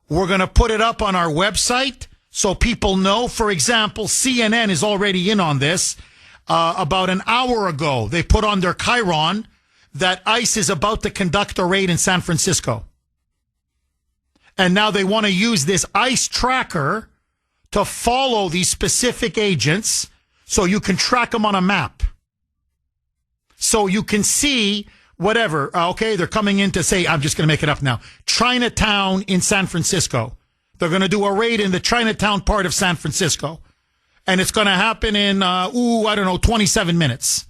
We're going to put it up on our website so people know. For example, CNN is already in on this. About an hour ago, they put on their chyron that ICE is about to conduct a raid in San Francisco. And now they want to use this ICE tracker to follow these specific agents so you can track them on a map. So you can see whatever. Okay, they're coming in to say, I'm just going to make it up now, Chinatown in San Francisco. They're going to do a raid in the Chinatown part of San Francisco. And it's going to happen in, 27 minutes.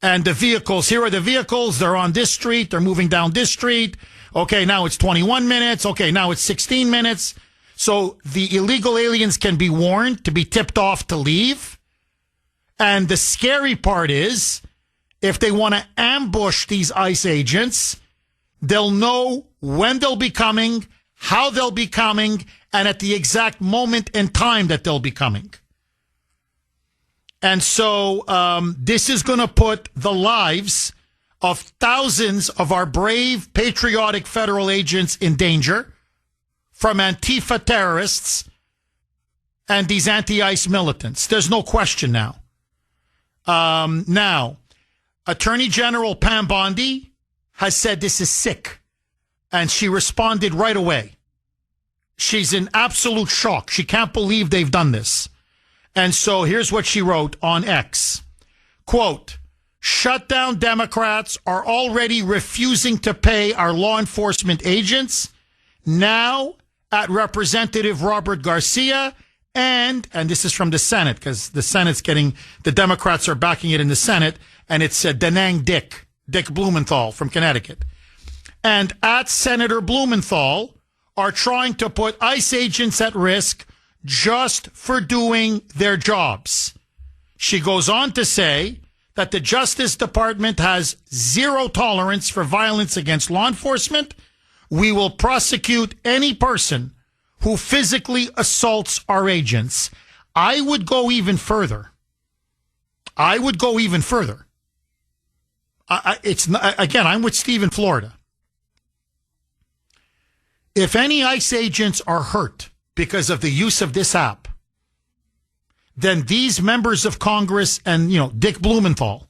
And the vehicles, here are the vehicles. They're on this street. They're moving down this street. Okay, now it's 21 minutes. Okay, now it's 16 minutes. So the illegal aliens can be warned to be tipped off to leave. And the scary part is, if they want to ambush these ICE agents, they'll know when they'll be coming, how they'll be coming, and at the exact moment and time that they'll be coming. And so this is going to put the lives of thousands of our brave, patriotic federal agents in danger from Antifa terrorists and these anti-ICE militants. There's no question now. Now, Attorney General Pam Bondi has said this is sick, and she responded right away. She's in absolute shock. She can't believe they've done this. And so here's what she wrote on X. Quote, shutdown Democrats are already refusing to pay our law enforcement agents. Now, at Representative Robert Garcia and this is from the Senate, because the Senate's the Democrats are backing it in the Senate, and it's Danang Dick Blumenthal from Connecticut. And at Senator Blumenthal are trying to put ICE agents at risk just for doing their jobs. She goes on to say that the Justice Department has zero tolerance for violence against law enforcement. We will prosecute any person who physically assaults our agents. I would go even further. I'm with Steve in Florida. If any ICE agents are hurt because of the use of this app, then these members of Congress and, Dick Blumenthal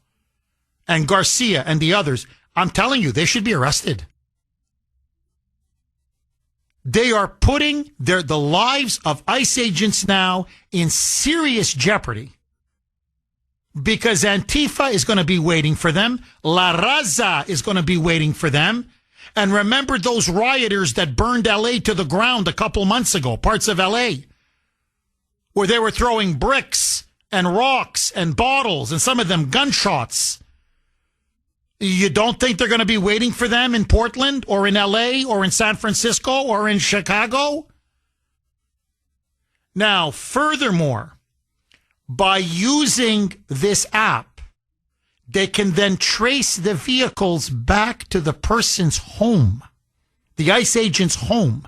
and Garcia and the others, I'm telling you, they should be arrested. They are putting the lives of ICE agents now in serious jeopardy because Antifa is going to be waiting for them. La Raza is going to be waiting for them. And remember those rioters that burned L.A. to the ground a couple months ago, parts of L.A., where they were throwing bricks and rocks and bottles and some of them gunshots. You don't think they're going to be waiting for them in Portland or in L.A. or in San Francisco or in Chicago? Now, furthermore, by using this app, they can then trace the vehicles back to the person's home, the ICE agent's home.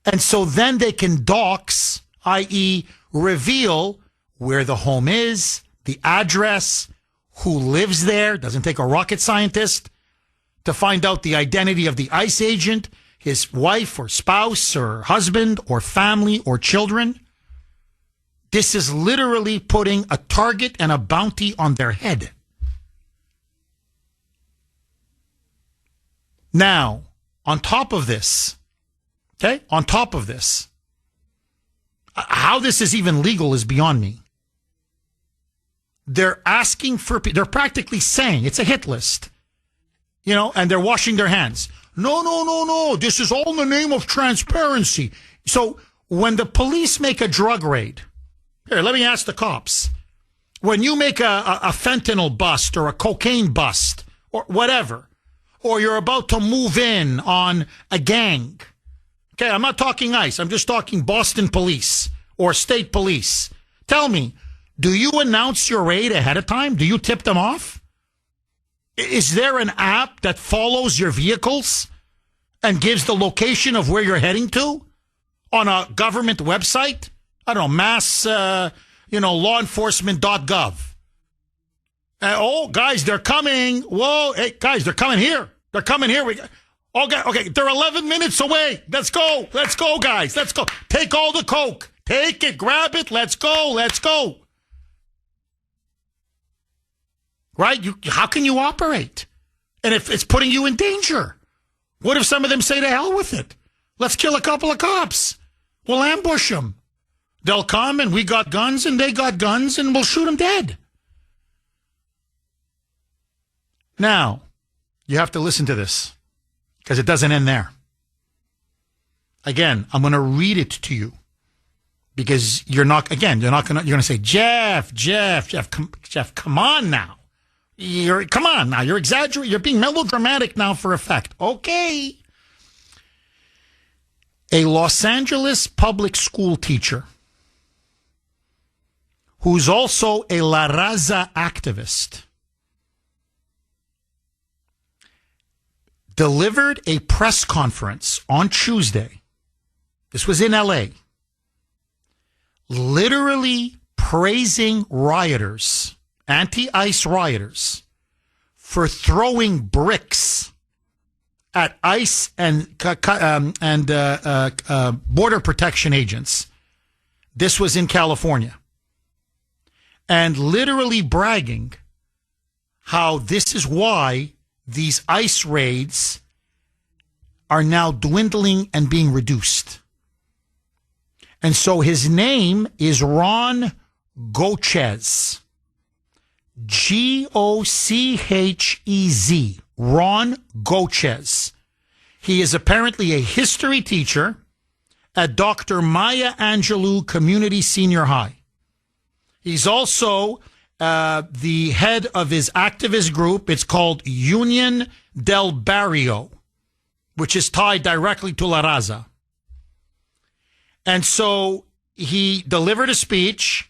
And so then they can dox, i.e. reveal where the home is, the address, who lives there. Doesn't take a rocket scientist to find out the identity of the ICE agent, his wife or spouse or husband or family or children. This is literally putting a target and a bounty on their head. Now, on top of this, how this is even legal is beyond me. They're they're practically saying it's a hit list, and they're washing their hands. No. This is all in the name of transparency. So when the police make a drug raid, here, let me ask the cops. When you make a fentanyl bust or a cocaine bust or whatever, or you're about to move in on a gang, okay, I'm not talking ICE. I'm just talking Boston police or state police. Tell me, do you announce your raid ahead of time? Do you tip them off? Is there an app that follows your vehicles and gives the location of where you're heading to on a government website? I don't know, mass, lawenforcement.gov. Oh, guys, they're coming. Whoa, hey, guys, they're coming here. Okay, they're 11 minutes away. Let's go, guys. Let's go. Take all the coke. Take it, grab it. Let's go. Right? How can you operate? And if it's putting you in danger, what if some of them say to hell with it? Let's kill a couple of cops. We'll ambush them. They'll come and we got guns and they got guns and we'll shoot them dead. Now, you have to listen to this because it doesn't end there. Again, I'm going to read it to you because you're going to say, Jeff, come on now. You're exaggerating. You're being melodramatic now for effect. Okay. A Los Angeles public school teacher who's also a La Raza activist delivered a press conference on Tuesday. This was in LA. Literally praising rioters, anti-ICE rioters, for throwing bricks at ICE and border protection agents. This was in California. And literally bragging how this is why these ICE raids are now dwindling and being reduced. And so his name is Ron Gochez. Gochez. Ron Gochez. He is apparently a history teacher at Dr. Maya Angelou Community Senior High. He's also the head of his activist group. It's called Union del Barrio, which is tied directly to La Raza. And so he delivered a speech,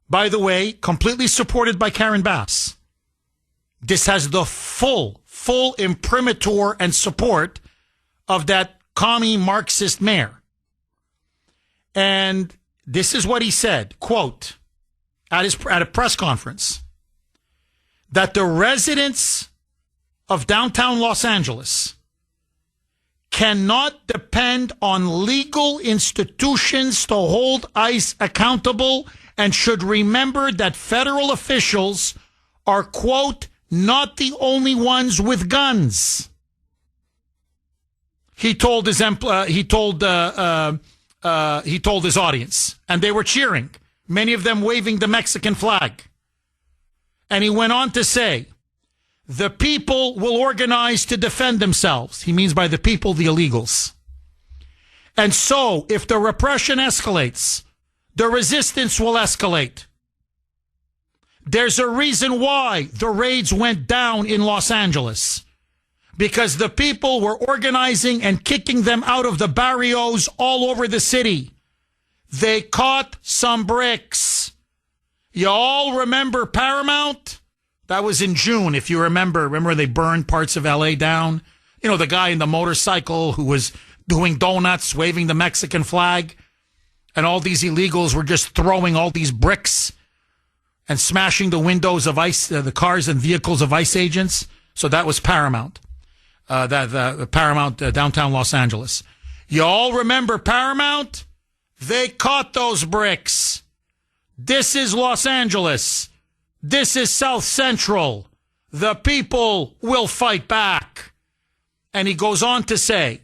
by the way, completely supported by Karen Bass. This has the full imprimatur and support of that commie Marxist mayor. And this is what he said, quote, at a press conference, that the residents of downtown Los Angeles cannot depend on legal institutions to hold ICE accountable and should remember that federal officials are, quote, not the only ones with guns. He told his audience, and they were cheering, many of them waving the Mexican flag. And he went on to say, the people will organize to defend themselves. He means by the people, the illegals. And so, if the repression escalates, the resistance will escalate. There's a reason why the raids went down in Los Angeles. Because the people were organizing and kicking them out of the barrios all over the city. They caught some bricks. You all remember Paramount? That was in June, if you remember. Remember they burned parts of L.A. down? You know, the guy in the motorcycle who was doing donuts, waving the Mexican flag. And all these illegals were just throwing all these bricks and smashing the windows of ICE, the cars and vehicles of ICE agents. So that was Paramount. The Paramount, downtown Los Angeles. You all remember Paramount? They caught those bricks. This is Los Angeles. This is South Central. The people will fight back. And he goes on to say,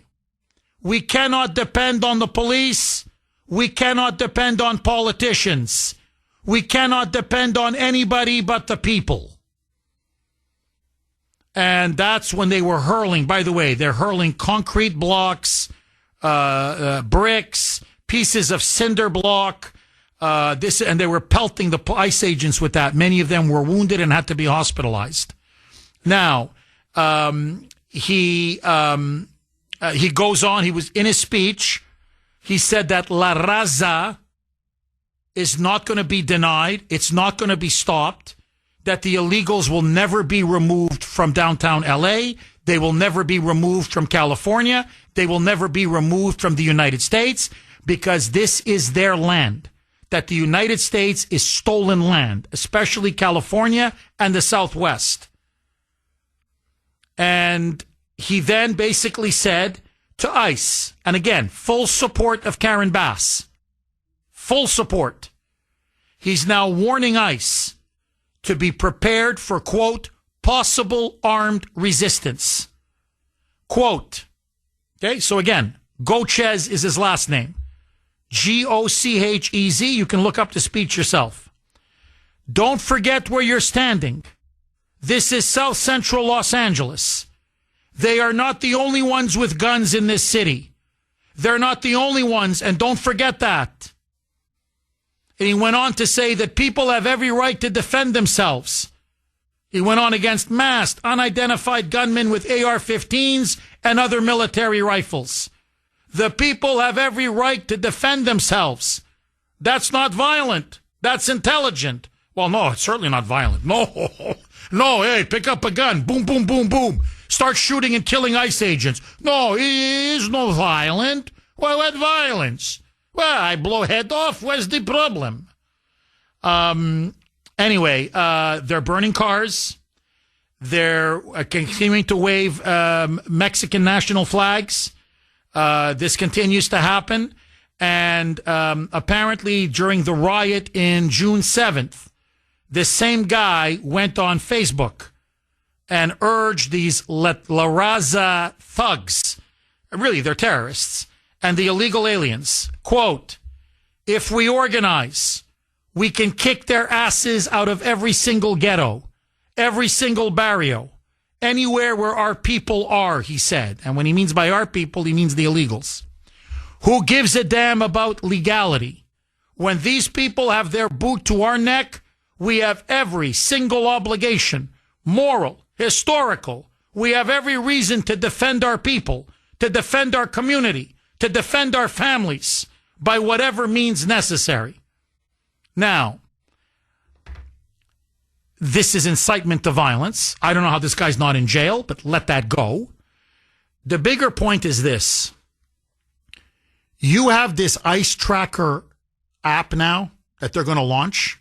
we cannot depend on the police. We cannot depend on politicians. We cannot depend on anybody but the people. And that's when they were hurling, by the way, they're hurling concrete blocks, bricks, pieces of cinder block, and they were pelting the ICE agents with that. Many of them were wounded and had to be hospitalized. Now, he goes on. He was in his speech. He said that La Raza is not going to be denied. It's not going to be stopped. That the illegals will never be removed from downtown L.A. They will never be removed from California. They will never be removed from the United States because this is their land. That the United States is stolen land, especially California and the Southwest. And he then basically said to ICE, and again, full support of Karen Bass, full support. He's now warning ICE to be prepared for, quote, possible armed resistance. Quote, okay, so again, Gochez is his last name. Gochez. You can look up the speech yourself. Don't forget where you're standing. This is South Central Los Angeles. They are not the only ones with guns in this city. They're not the only ones, and don't forget that. And he went on to say that people have every right to defend themselves. He went on against masked, unidentified gunmen with AR-15s and other military rifles. The people have every right to defend themselves. That's not violent. That's intelligent. Well, no, it's certainly not violent. No, hey, pick up a gun. Boom, boom, boom, boom. Start shooting and killing ICE agents. No, it is no violent. Well, what violence? Well, I blow head off. Where's the problem? Anyway, they're burning cars. They're continuing to wave Mexican national flags. This continues to happen. And apparently during the riot in June 7th, this same guy went on Facebook and urged these La Raza thugs, really, they're terrorists, and the illegal aliens, quote, if we organize, we can kick their asses out of every single ghetto, every single barrio, anywhere where our people are, he said. And when he means by our people, he means the illegals. Who gives a damn about legality? When these people have their boot to our neck, we have every single obligation, moral, historical. We have every reason to defend our people, to defend our community, to defend our families by whatever means necessary. Now, this is incitement to violence. I don't know how this guy's not in jail, but let that go. The bigger point is this. You have this ICE tracker app now that they're going to launch.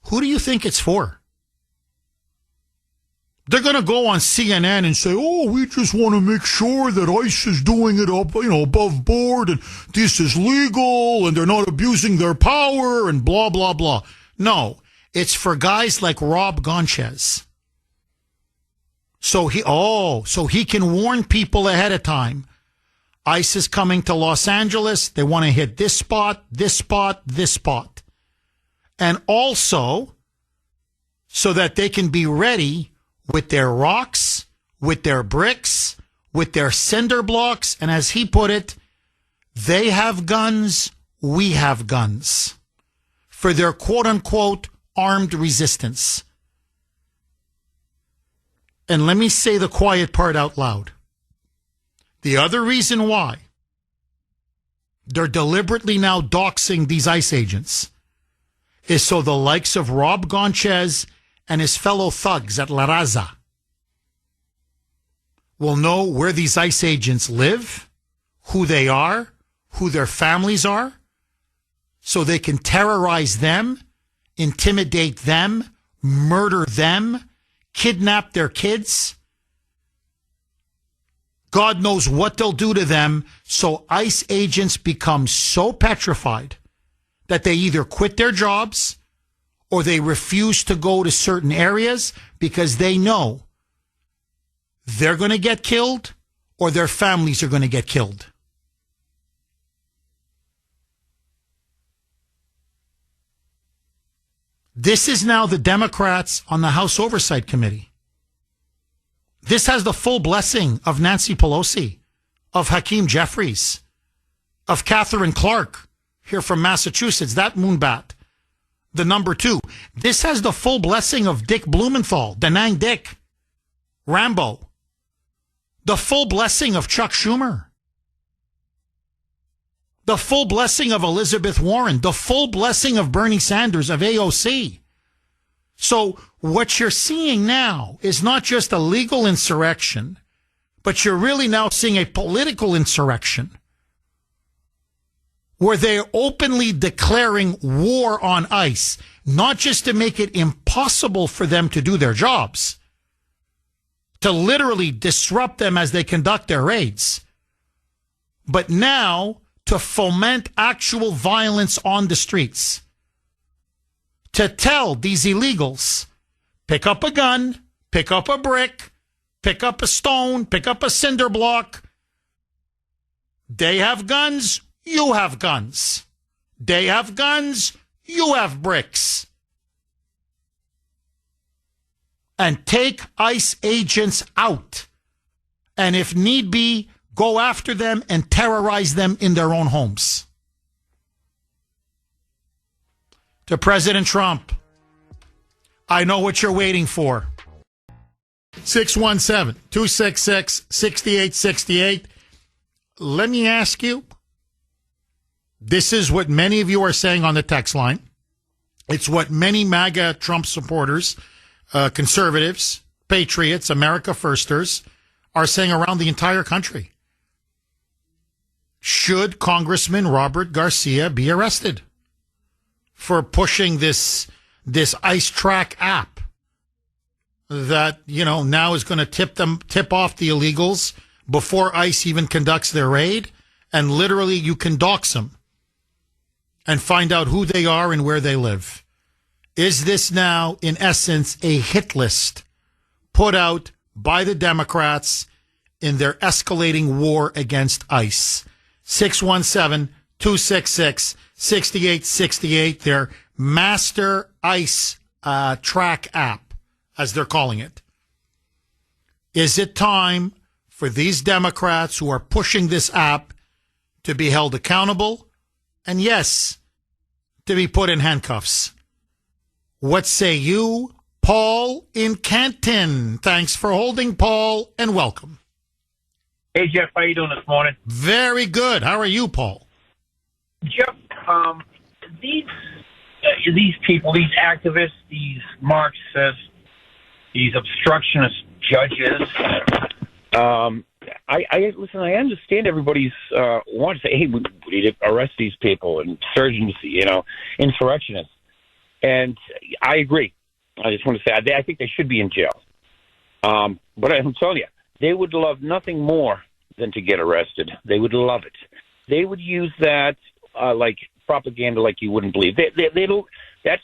Who do you think it's for? They're going to go on CNN and say, oh, we just want to make sure that ICE is doing it up, above board, and this is legal, and they're not abusing their power, and blah, blah, blah. No, it's for guys like Rob Gonchez. So he can warn people ahead of time. ICE is coming to Los Angeles. They want to hit this spot, this spot, this spot. And also, so that they can be ready with their rocks, with their bricks, with their cinder blocks. And as he put it, they have guns, we have guns. For their quote-unquote armed resistance. And let me say the quiet part out loud. The other reason why they're deliberately now doxing these ICE agents is so the likes of Rob Gonchez and his fellow thugs at La Raza will know where these ICE agents live, who they are, who their families are, so they can terrorize them, intimidate them, murder them, kidnap their kids. God knows what they'll do to them, so ICE agents become so petrified that they either quit their jobs or they refuse to go to certain areas because they know they're going to get killed or their families are going to get killed. This is now the Democrats on the House Oversight Committee. This has the full blessing of Nancy Pelosi, of Hakeem Jeffries, of Catherine Clark, here from Massachusetts, that moonbat, the number 2. This has the full blessing of Dick Blumenthal, Danang Dick, Rambo, the full blessing of Chuck Schumer, the full blessing of Elizabeth Warren, the full blessing of Bernie Sanders, of AOC. So what you're seeing now is not just a legal insurrection, but you're really now seeing a political insurrection where they're openly declaring war on ICE, not just to make it impossible for them to do their jobs, to literally disrupt them as they conduct their raids, but now to foment actual violence on the streets. To tell these illegals, pick up a gun, pick up a brick, pick up a stone, pick up a cinder block. They have guns, you have guns. They have guns, you have bricks. And take ICE agents out. And if need be, go after them and terrorize them in their own homes. To President Trump, I know what you're waiting for. 617-266-6868. Let me ask you, this is what many of you are saying on the text line. It's what many MAGA Trump supporters, conservatives, patriots, America Firsters are saying around the entire country. Should Congressman Robert Garcia be arrested for pushing this ICE Track app that, now is going to tip off the illegals before ICE even conducts their raid? And literally you can dox them and find out who they are and where they live. Is this now, in essence, a hit list put out by the Democrats in their escalating war against ICE? 617-266-6868, their master ICE track app, as they're calling it. Is it time for these Democrats who are pushing this app to be held accountable? And yes, to be put in handcuffs. What say you? Paul in Canton. Thanks for holding, Paul, and welcome. Hey, Jeff, how you doing this morning? Very good. How are you, Paul? Jeff, these people, these activists, these Marxists, these obstructionist judges, listen, I understand everybody's wants to say, hey, we need to arrest these people, insurgency, insurrectionists. And I agree. I just want to say, I think they should be in jail. But I'm telling you, they would love nothing more than to get arrested. They would love it. They would use that like propaganda like you wouldn't believe. That's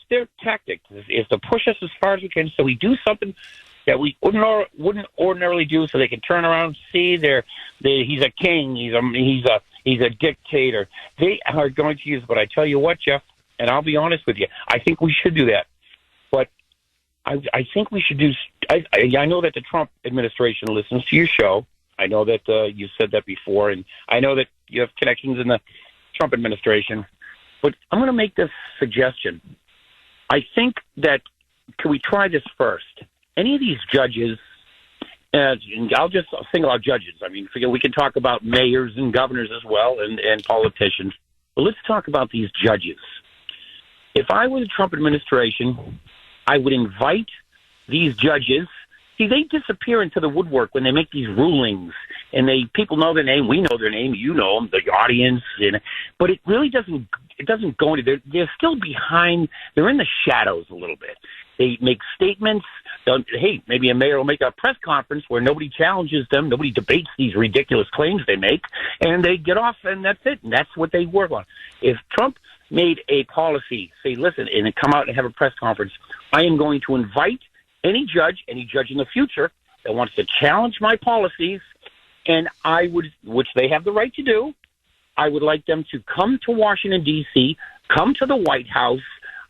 their tactic, is to push us as far as we can so we do something that we wouldn't ordinarily do, so they can turn around and see he's a king, he's a dictator. They are going to use it. But I tell you what, Jeff, and I'll be honest with you, I think we should do that. But I think we should do. I know that the Trump administration listens to your show. I know that you said that before, and I know that you have connections in the Trump administration. But I'm going to make this suggestion. I think that can we try this first? Any of these judges, I'll just single out judges. I mean, we can talk about mayors and governors as well, and politicians. But let's talk about these judges. If I were the Trump administration, I would invite these judges. See, they disappear into the woodwork when they make these rulings, and people know their name. We know their name. You know them, the audience. But it really doesn't. It doesn't go into. They're still behind. They're in the shadows a little bit. They make statements. Hey, maybe a mayor will make a press conference where nobody challenges them, nobody debates these ridiculous claims they make, and they get off, and that's it. And that's what they work on. If Trump made a policy, say, listen, and come out and have a press conference, I am going to invite any judge in the future that wants to challenge my policies, and which they have the right to do, I would like them to come to Washington, D.C., come to the White House.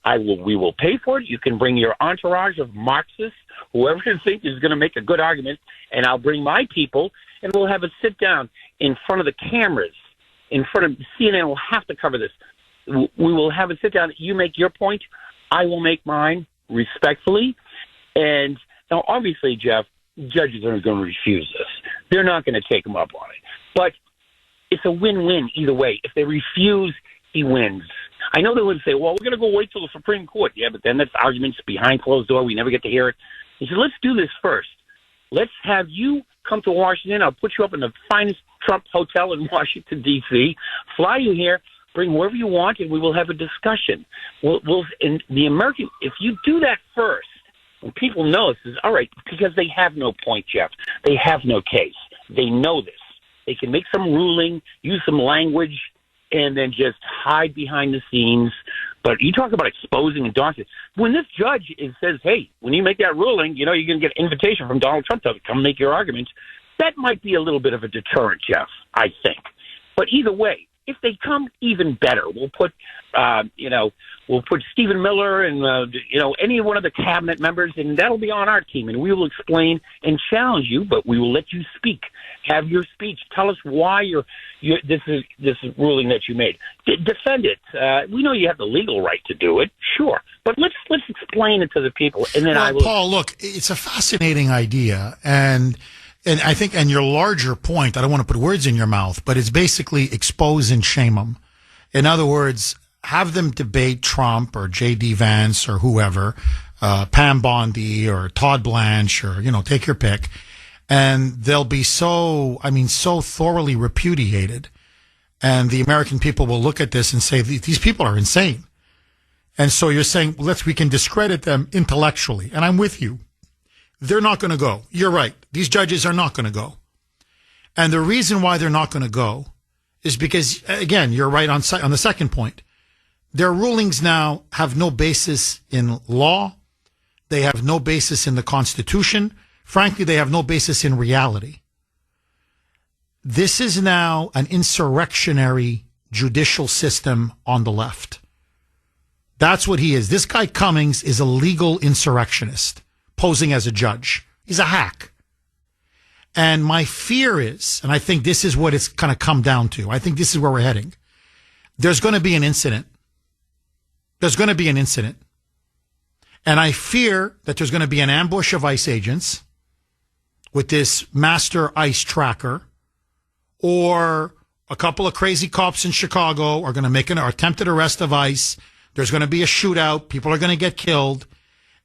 We will pay for it. You can bring your entourage of Marxists, whoever you think is going to make a good argument, and I'll bring my people, and we'll have a sit down in front of the cameras, in front of CNN. Will have to cover this. We will have a sit down. You make your point. I will make mine respectfully. And now, obviously, Jeff, judges are going to refuse this. They're not going to take him up on it. But it's a win-win either way. If they refuse, he wins. I know they would say, well, we're going to go wait till the Supreme Court. Yeah, but then that's arguments behind closed door. We never get to hear it. He said, let's do this first. Let's have you come to Washington. I'll put you up in the finest Trump hotel in Washington, D.C., fly you here, bring whoever you want, and we will have a discussion. If you do that first, And people know this is all right because they have no point, Jeff. They have no case. They know this. They can make some ruling, use some language, and then just hide behind the scenes. But you talk about exposing and daunting. When this judge says, hey, when you make that ruling, you're going to get an invitation from Donald Trump to come make your arguments, that might be a little bit of a deterrent, Jeff, I think. But either way, if they come even better, we'll put Stephen Miller and, any one of the cabinet members, and that'll be on our team. And we will explain and challenge you, but we will let you speak. Have your speech. Tell us why this is ruling that you made. Defend it. We know you have the legal right to do it, sure. But let's explain it to the people. And then Paul, look, it's a fascinating idea. And I think, and your larger point, I don't want to put words in your mouth, but it's basically expose and shame them. In other words, have them debate Trump or J.D. Vance or whoever, Pam Bondi or Todd Blanche or, take your pick. And they'll be so thoroughly repudiated. And the American people will look at this and say, these people are insane. And so you're saying, we can discredit them intellectually. And I'm with you. They're not going to go. You're right. These judges are not going to go. And the reason why they're not going to go is because, again, you're right on the second point. Their rulings now have no basis in law. They have no basis in the Constitution. Frankly, they have no basis in reality. This is now an insurrectionary judicial system on the left. That's what he is. This guy Cummings is a legal insurrectionist posing as a judge. He's a hack. And my fear is, and I think this is what it's going to come down to, I think this is where we're heading. There's going to be an incident. There's going to be an incident. And I fear that there's going to be an ambush of ICE agents with this master ICE tracker, or a couple of crazy cops in Chicago are going to make an attempted arrest of ICE. There's going to be a shootout. People are going to get killed.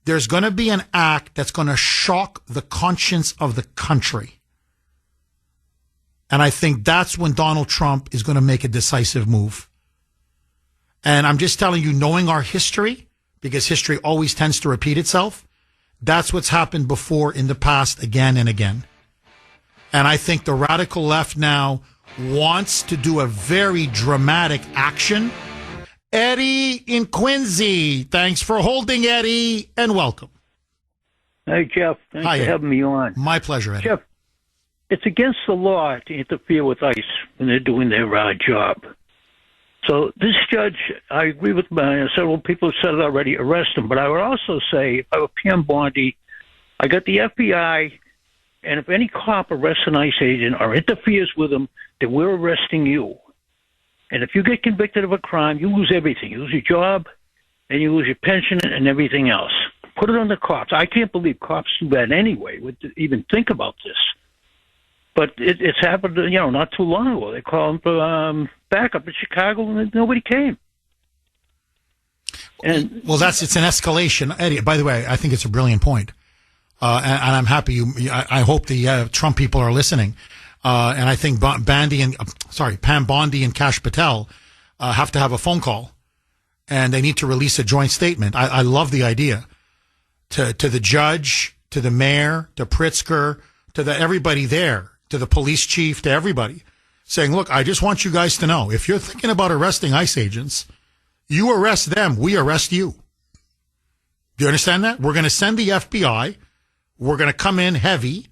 There's going to be an act that's going to shock the conscience of the country. And I think that's when Donald Trump is going to make a decisive move. And I'm just telling you, knowing our history, because history always tends to repeat itself, that's what's happened before in the past again and again. And I think the radical left now wants to do a very dramatic action. Eddie in Quincy. Thanks for holding, Eddie, and welcome. Hey, Jeff. Thanks for having me on. My pleasure, Eddie. Jeff, it's against the law to interfere with ICE when they're doing their job. So this judge, I agree with several people who said it already, arrest him. But I would also say, if I were Pam Bondi, I got the FBI, and if any cop arrests an ICE agent or interferes with him, then we're arresting you. And if you get convicted of a crime, you lose everything. You lose your job, and you lose your pension and everything else. Put it on the cops. I can't believe cops do that anyway, would even think about this. But it's happened, not too long ago. They called him for backup in Chicago, and nobody came. And it's an escalation, Eddie. By the way, I think it's a brilliant point, and I'm happy I hope the Trump people are listening. And I think Pam Bondi and Kash Patel have to have a phone call, and they need to release a joint statement. I love the idea to the judge, to the mayor, to Pritzker, to everybody there, to the police chief, to everybody, saying, look, I just want you guys to know, if you're thinking about arresting ICE agents, you arrest them, we arrest you. Do you understand that? We're going to send the FBI. We're going to come in heavy.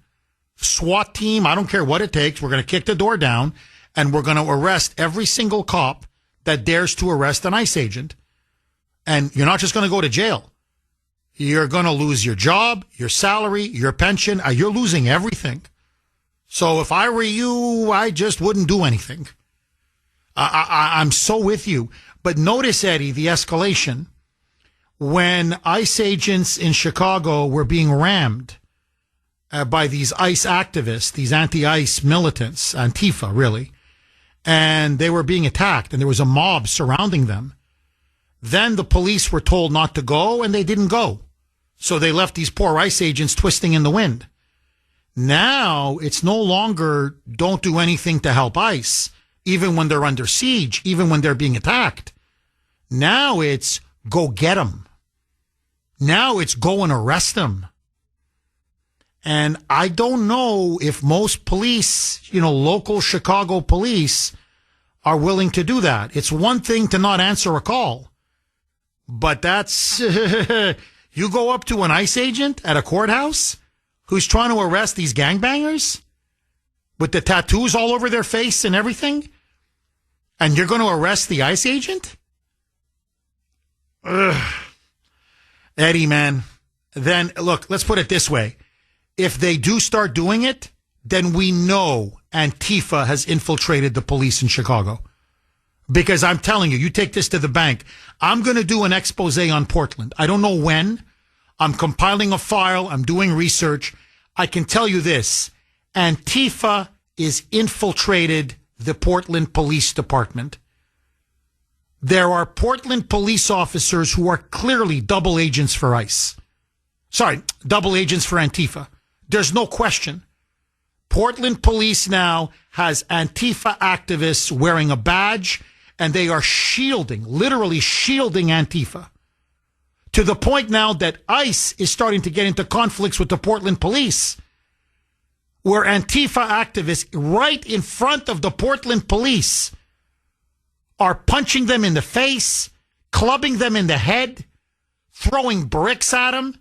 SWAT team, I don't care what it takes. We're going to kick the door down, and we're going to arrest every single cop that dares to arrest an ICE agent. And you're not just going to go to jail. You're going to lose your job, your salary, your pension. You're losing everything. So if I were you, I just wouldn't do anything. I'm so with you. But notice, Eddie, the escalation. When ICE agents in Chicago were being rammed by these ICE activists, these anti-ICE militants, Antifa, really, and they were being attacked, and there was a mob surrounding them. Then the police were told not to go, and they didn't go. So they left these poor ICE agents twisting in the wind. Now it's no longer don't do anything to help ICE, even when they're under siege, even when they're being attacked. Now it's go get them. Now it's go and arrest them. And I don't know if most police, local Chicago police are willing to do that. It's one thing to not answer a call, but that's, you go up to an ICE agent at a courthouse who's trying to arrest these gangbangers with the tattoos all over their face and everything, and you're going to arrest the ICE agent? Ugh. Eddie, man, then look, let's put it this way. If they do start doing it, then we know Antifa has infiltrated the police in Chicago. Because I'm telling you, you take this to the bank. I'm going to do an expose on Portland. I don't know when. I'm compiling a file. I'm doing research. I can tell you this. Antifa is infiltrated the Portland Police Department. There are Portland police officers who are clearly double agents for ICE. Sorry, double agents for Antifa. There's no question. Portland police now has Antifa activists wearing a badge, and they are literally shielding Antifa. To the point now that ICE is starting to get into conflicts with the Portland police, where Antifa activists right in front of the Portland police are punching them in the face, clubbing them in the head, throwing bricks at them,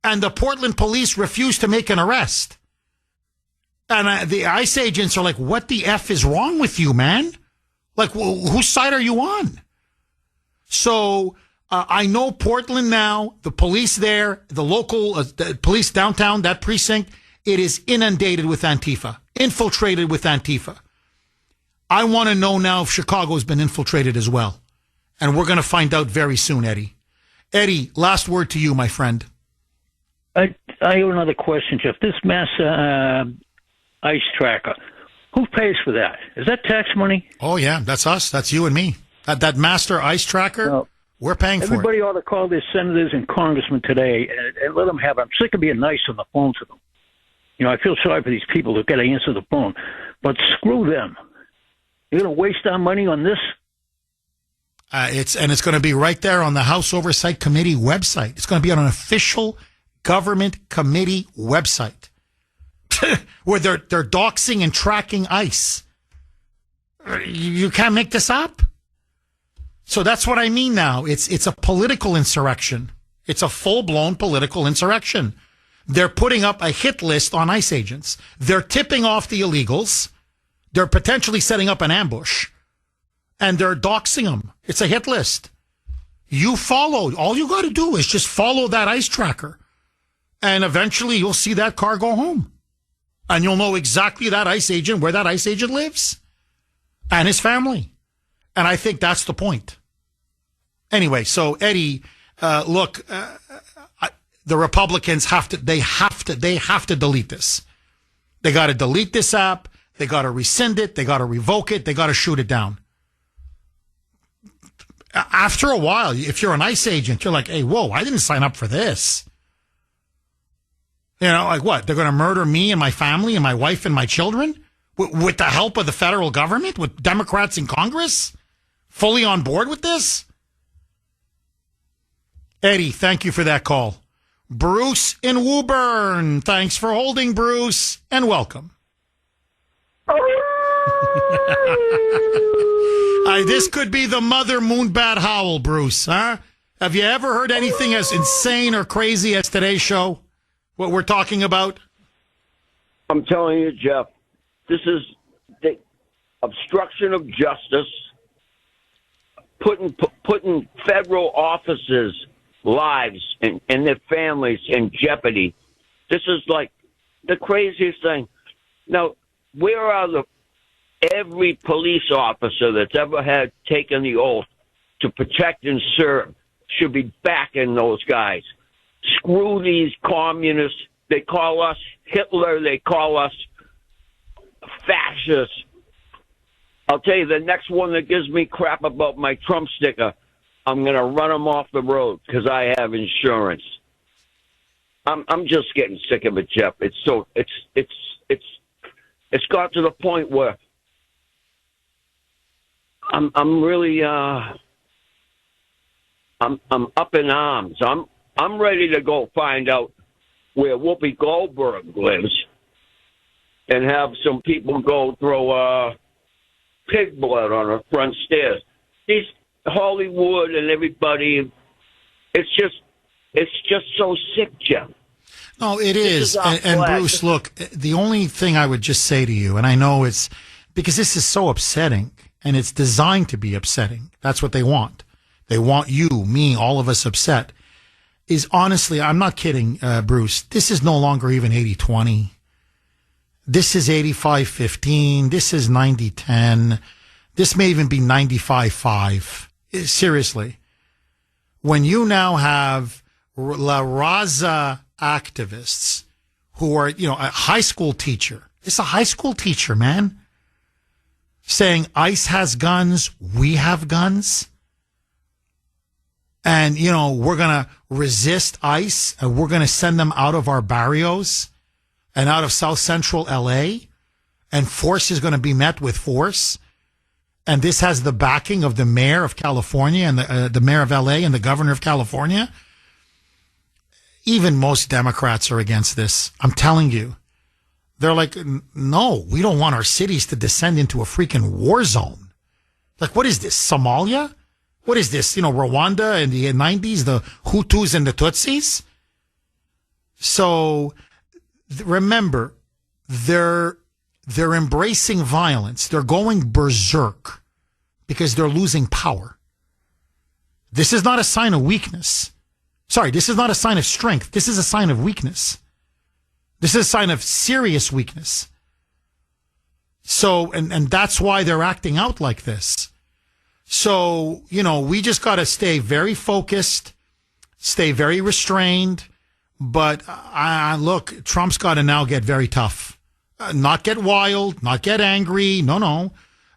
and the Portland police refuse to make an arrest. And the ICE agents are like, what the F is wrong with you, man? Like, whose side are you on? So I know Portland now, the police there, the local the police downtown, that precinct, it is inundated with Antifa, infiltrated with Antifa. I want to know now if Chicago's been infiltrated as well. And we're going to find out very soon, Eddie. Eddie, last word to you, my friend. I have another question, Jeff. This mass ICE tracker, who pays for that? Is that tax money? Oh, yeah, that's us. That's you and me. That master ICE tracker, we're paying for it. Everybody ought to call their senators and congressmen today and let them have it. I'm sick of being nice on the phone to them. I feel sorry for these people who got to answer the phone. But screw them. You're going to waste our money on this? It's going to be right there on the House Oversight Committee website. It's going to be on an official government committee website where they're doxing and tracking ICE. You can't make this up. So that's what I mean now. It's a political insurrection. It's a full-blown political insurrection. They're putting up a hit list on ICE agents. They're tipping off the illegals. They're potentially setting up an ambush. And they're doxing them. It's a hit list. You follow. All you got to do is just follow that ICE tracker. And eventually you'll see that car go home. And you'll know exactly that ICE agent, where that ICE agent lives. And his family. And I think that's the point. Anyway, so Eddie, look, the Republicans have to delete this. They got to delete this app. They got to rescind it. They got to revoke it. They got to shoot it down. After a while, if you're an ICE agent, you're like, hey, whoa, I didn't sign up for this. Like what? They're going to murder me and my family and my wife and my children with the help of the federal government, with Democrats in Congress fully on board with this? Eddie, thank you for that call. Bruce in Woburn, thanks for holding, Bruce, and welcome. This could be the mother moonbat howl, Bruce, huh? Have you ever heard anything as insane or crazy as today's show? What we're talking about? I'm telling you, Jeff, this is the obstruction of justice, putting federal officers' lives and their families in jeopardy. This is like the craziest thing. Now, where are every police officer that's ever had taken the oath to protect and serve should be backing those guys. Screw these communists. They call us Hitler. They call us fascists. I'll tell you, the next one that gives me crap about my Trump sticker, I'm going to run them off the road because I have insurance. I'm just getting sick of it, Jeff. It's got to the point where I'm really I'm up in arms. I'm ready to go find out where Whoopi Goldberg lives and have some people go throw pig blood on her front stairs. These Hollywood and everybody, it's just so sick, Jeff. No, it is. And Bruce, look, the only thing I would just say to you, and I know it's because this is so upsetting and it's designed to be upsetting. That's what they want. They want you, me, all of us upset. Is honestly, I'm not kidding, Bruce. This is no longer even 80-20. This is 85-15. This is 90-10. This may even be 95-5. Seriously. When you now have La Raza activists who are, a high school teacher. It's a high school teacher, man. Saying ICE has guns, we have guns. And, we're going to resist ICE and we're going to send them out of our barrios and out of South Central LA. And force is going to be met with force. And this has the backing of the mayor of California and the mayor of LA and the governor of California. Even most Democrats are against this. I'm telling you. They're like, no, we don't want our cities to descend into a freaking war zone. Like, what is this, Somalia? What is this, Rwanda in the 90s, the Hutus and the Tutsis? So remember, they're embracing violence. They're going berserk because they're losing power. This is not a sign of weakness. Sorry, this is not a sign of strength. This is a sign of weakness. This is a sign of serious weakness. So, and that's why they're acting out like this. So, we just got to stay very focused, stay very restrained. But look, Trump's got to now get very tough. Not get wild, not get angry. No.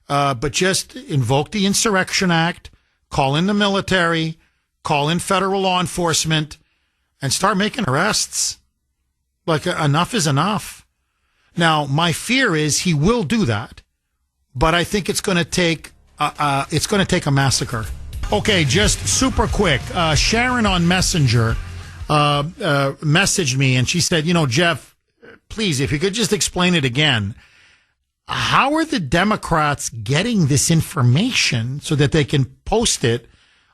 But just invoke the Insurrection Act, call in the military, call in federal law enforcement, and start making arrests. Like, enough is enough. Now, my fear is he will do that, but I think it's going to take a massacre. Okay, just super quick. Sharon on Messenger messaged me, and she said, Jeff, please, if you could just explain it again. How are the Democrats getting this information so that they can post it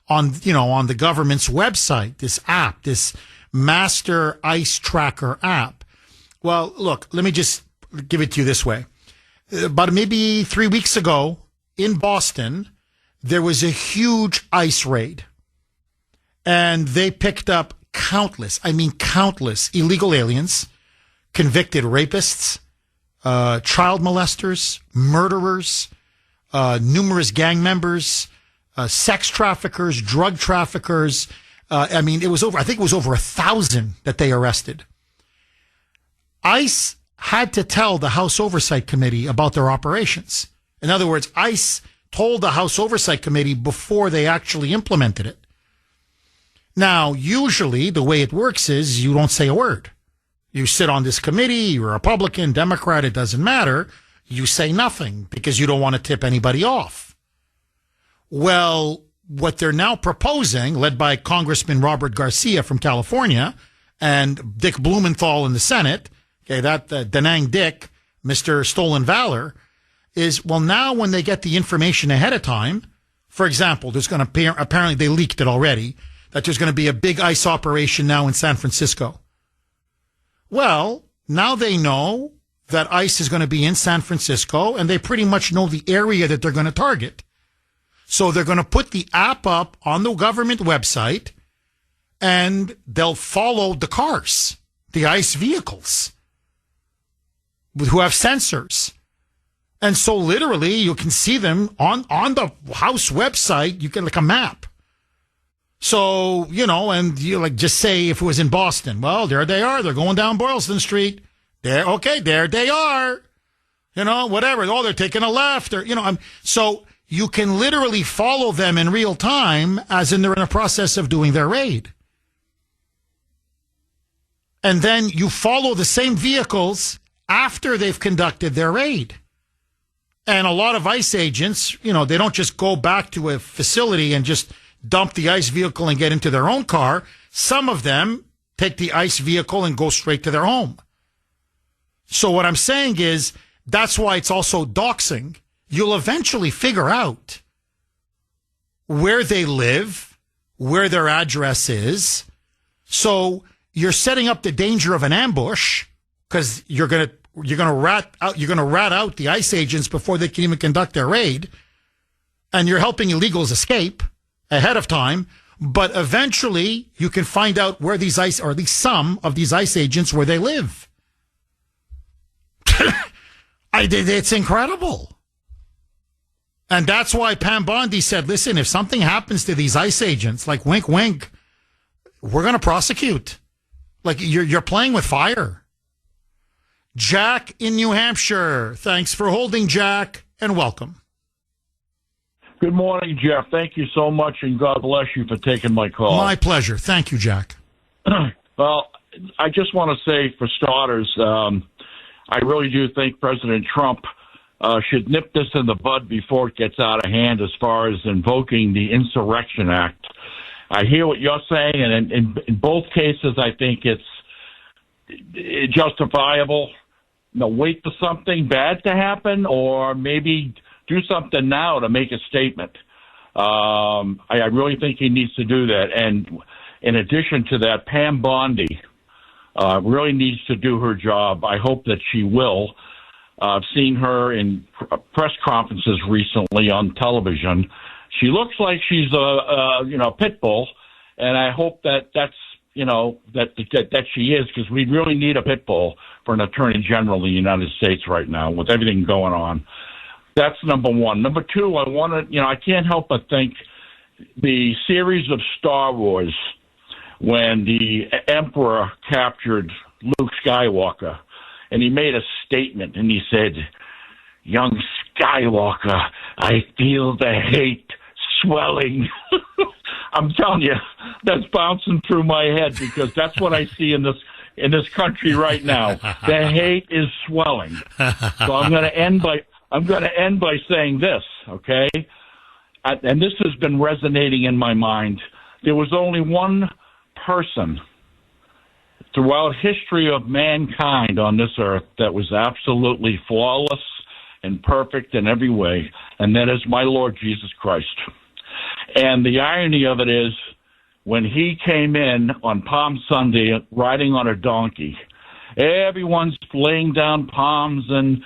on the government's website, this app, this Master ICE Tracker app? Well, look, let me just give it to you this way. About maybe 3 weeks ago in Boston, there was a huge ICE raid, and they picked up countless illegal aliens, convicted rapists, child molesters, murderers, numerous gang members, sex traffickers, drug traffickers. I think it was over 1,000 that they arrested. ICE had to tell the House Oversight Committee about their operations. In other words, ICE told the House Oversight Committee before they actually implemented it. Now, usually the way it works is you don't say a word. You sit on this committee, you're a Republican, Democrat, it doesn't matter. You say nothing because you don't want to tip anybody off. Well, what they're now proposing, led by Congressman Robert Garcia from California and Dick Blumenthal in the Senate, okay, that Da Nang Dick, Mr. Stolen Valor, is, well, now when they get the information ahead of time, for example, there's going to apparently they leaked it already, that there's going to be a big ICE operation now in San Francisco. Well, now they know that ICE is going to be in San Francisco, and they pretty much know the area that they're going to target. So they're going to put the app up on the government website, and they'll follow the cars, the ICE vehicles, who have sensors. And so literally you can see them on the House website. You can, like a map. So, and you just say if it was in Boston, well, there they are. They're going down Boylston Street. There they are. Whatever. Oh, they're taking a left or, so you can literally follow them in real time as in they're in a process of doing their raid. And then you follow the same vehicles after they've conducted their raid. And a lot of ICE agents, they don't just go back to a facility and just dump the ICE vehicle and get into their own car. Some of them take the ICE vehicle and go straight to their home. So what I'm saying is that's why it's also doxing. You'll eventually figure out where they live, where their address is. So you're setting up the danger of an ambush because you're gonna rat out the ICE agents before they can even conduct their raid, and you're helping illegals escape ahead of time. But eventually, you can find out where these ICE, or at least some of these ICE agents, where they live. It's incredible. And that's why Pam Bondi said, listen, if something happens to these ICE agents, like wink, wink, we're going to prosecute. Like you're playing with fire. Jack in New Hampshire. Thanks for holding, Jack, and welcome. Good morning, Jeff. Thank you so much, and God bless you for taking my call. My pleasure. Thank you, Jack. Well, I just want to say, for starters, I really do think President Trump should nip this in the bud before it gets out of hand as far as invoking the Insurrection Act. I hear what you're saying, and in both cases, I think it's justifiable. Wait for something bad to happen, or maybe do something now to make a statement. I really think he needs to do that. And in addition to that, Pam Bondi really needs to do her job. I hope that she will. I've seen her in press conferences recently on television. She looks like she's a pit bull, and I hope that's that she is, because we really need a pit bull for an attorney general in the United States right now with everything going on. That's number one. Number two, I can't help but think the series of Star Wars, when the Emperor captured Luke Skywalker, and he made a statement, and he said, "Young Skywalker, I feel the hate swelling." I'm telling you, that's bouncing through my head, because that's what I see in this country right now. The hate is swelling. So I'm going to end by saying this, okay? And this has been resonating in my mind. There was only one person throughout history of mankind on this earth that was absolutely flawless and perfect in every way, and that is my Lord Jesus Christ. And the irony of it is, when he came in on Palm Sunday riding on a donkey, everyone's laying down palms and,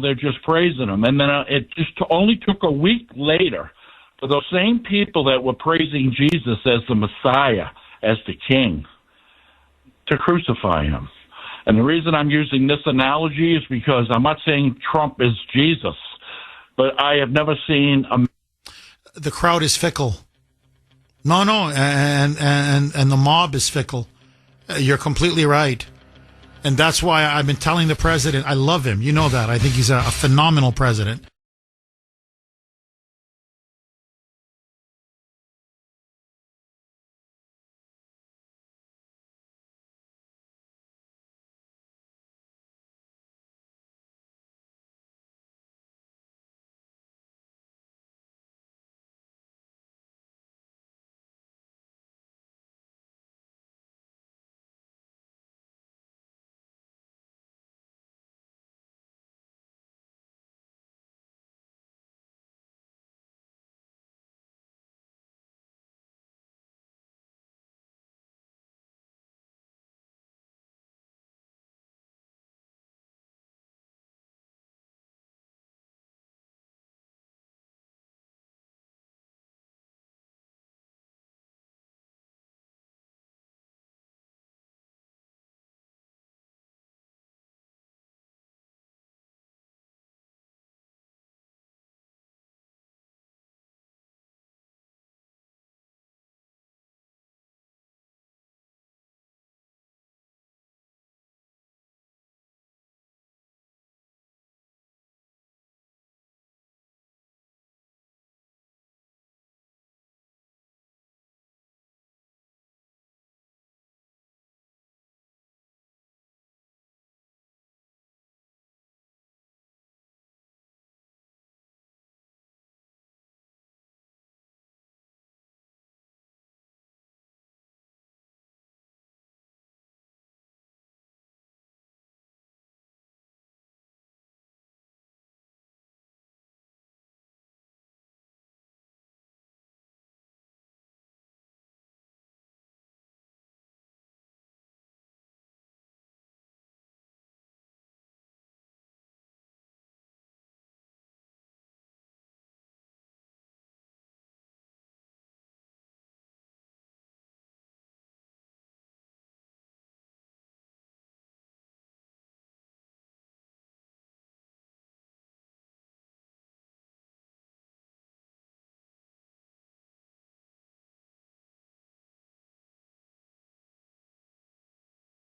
they're just praising him. And then it just only took a week later for those same people that were praising Jesus as the Messiah, as the King, to crucify him. And the reason I'm using this analogy is because I'm not saying Trump is Jesus, but I have never seen the crowd is fickle. No, and the mob is fickle. You're completely right. And that's why I've been telling the president, I love him. You know that. I think he's a phenomenal president.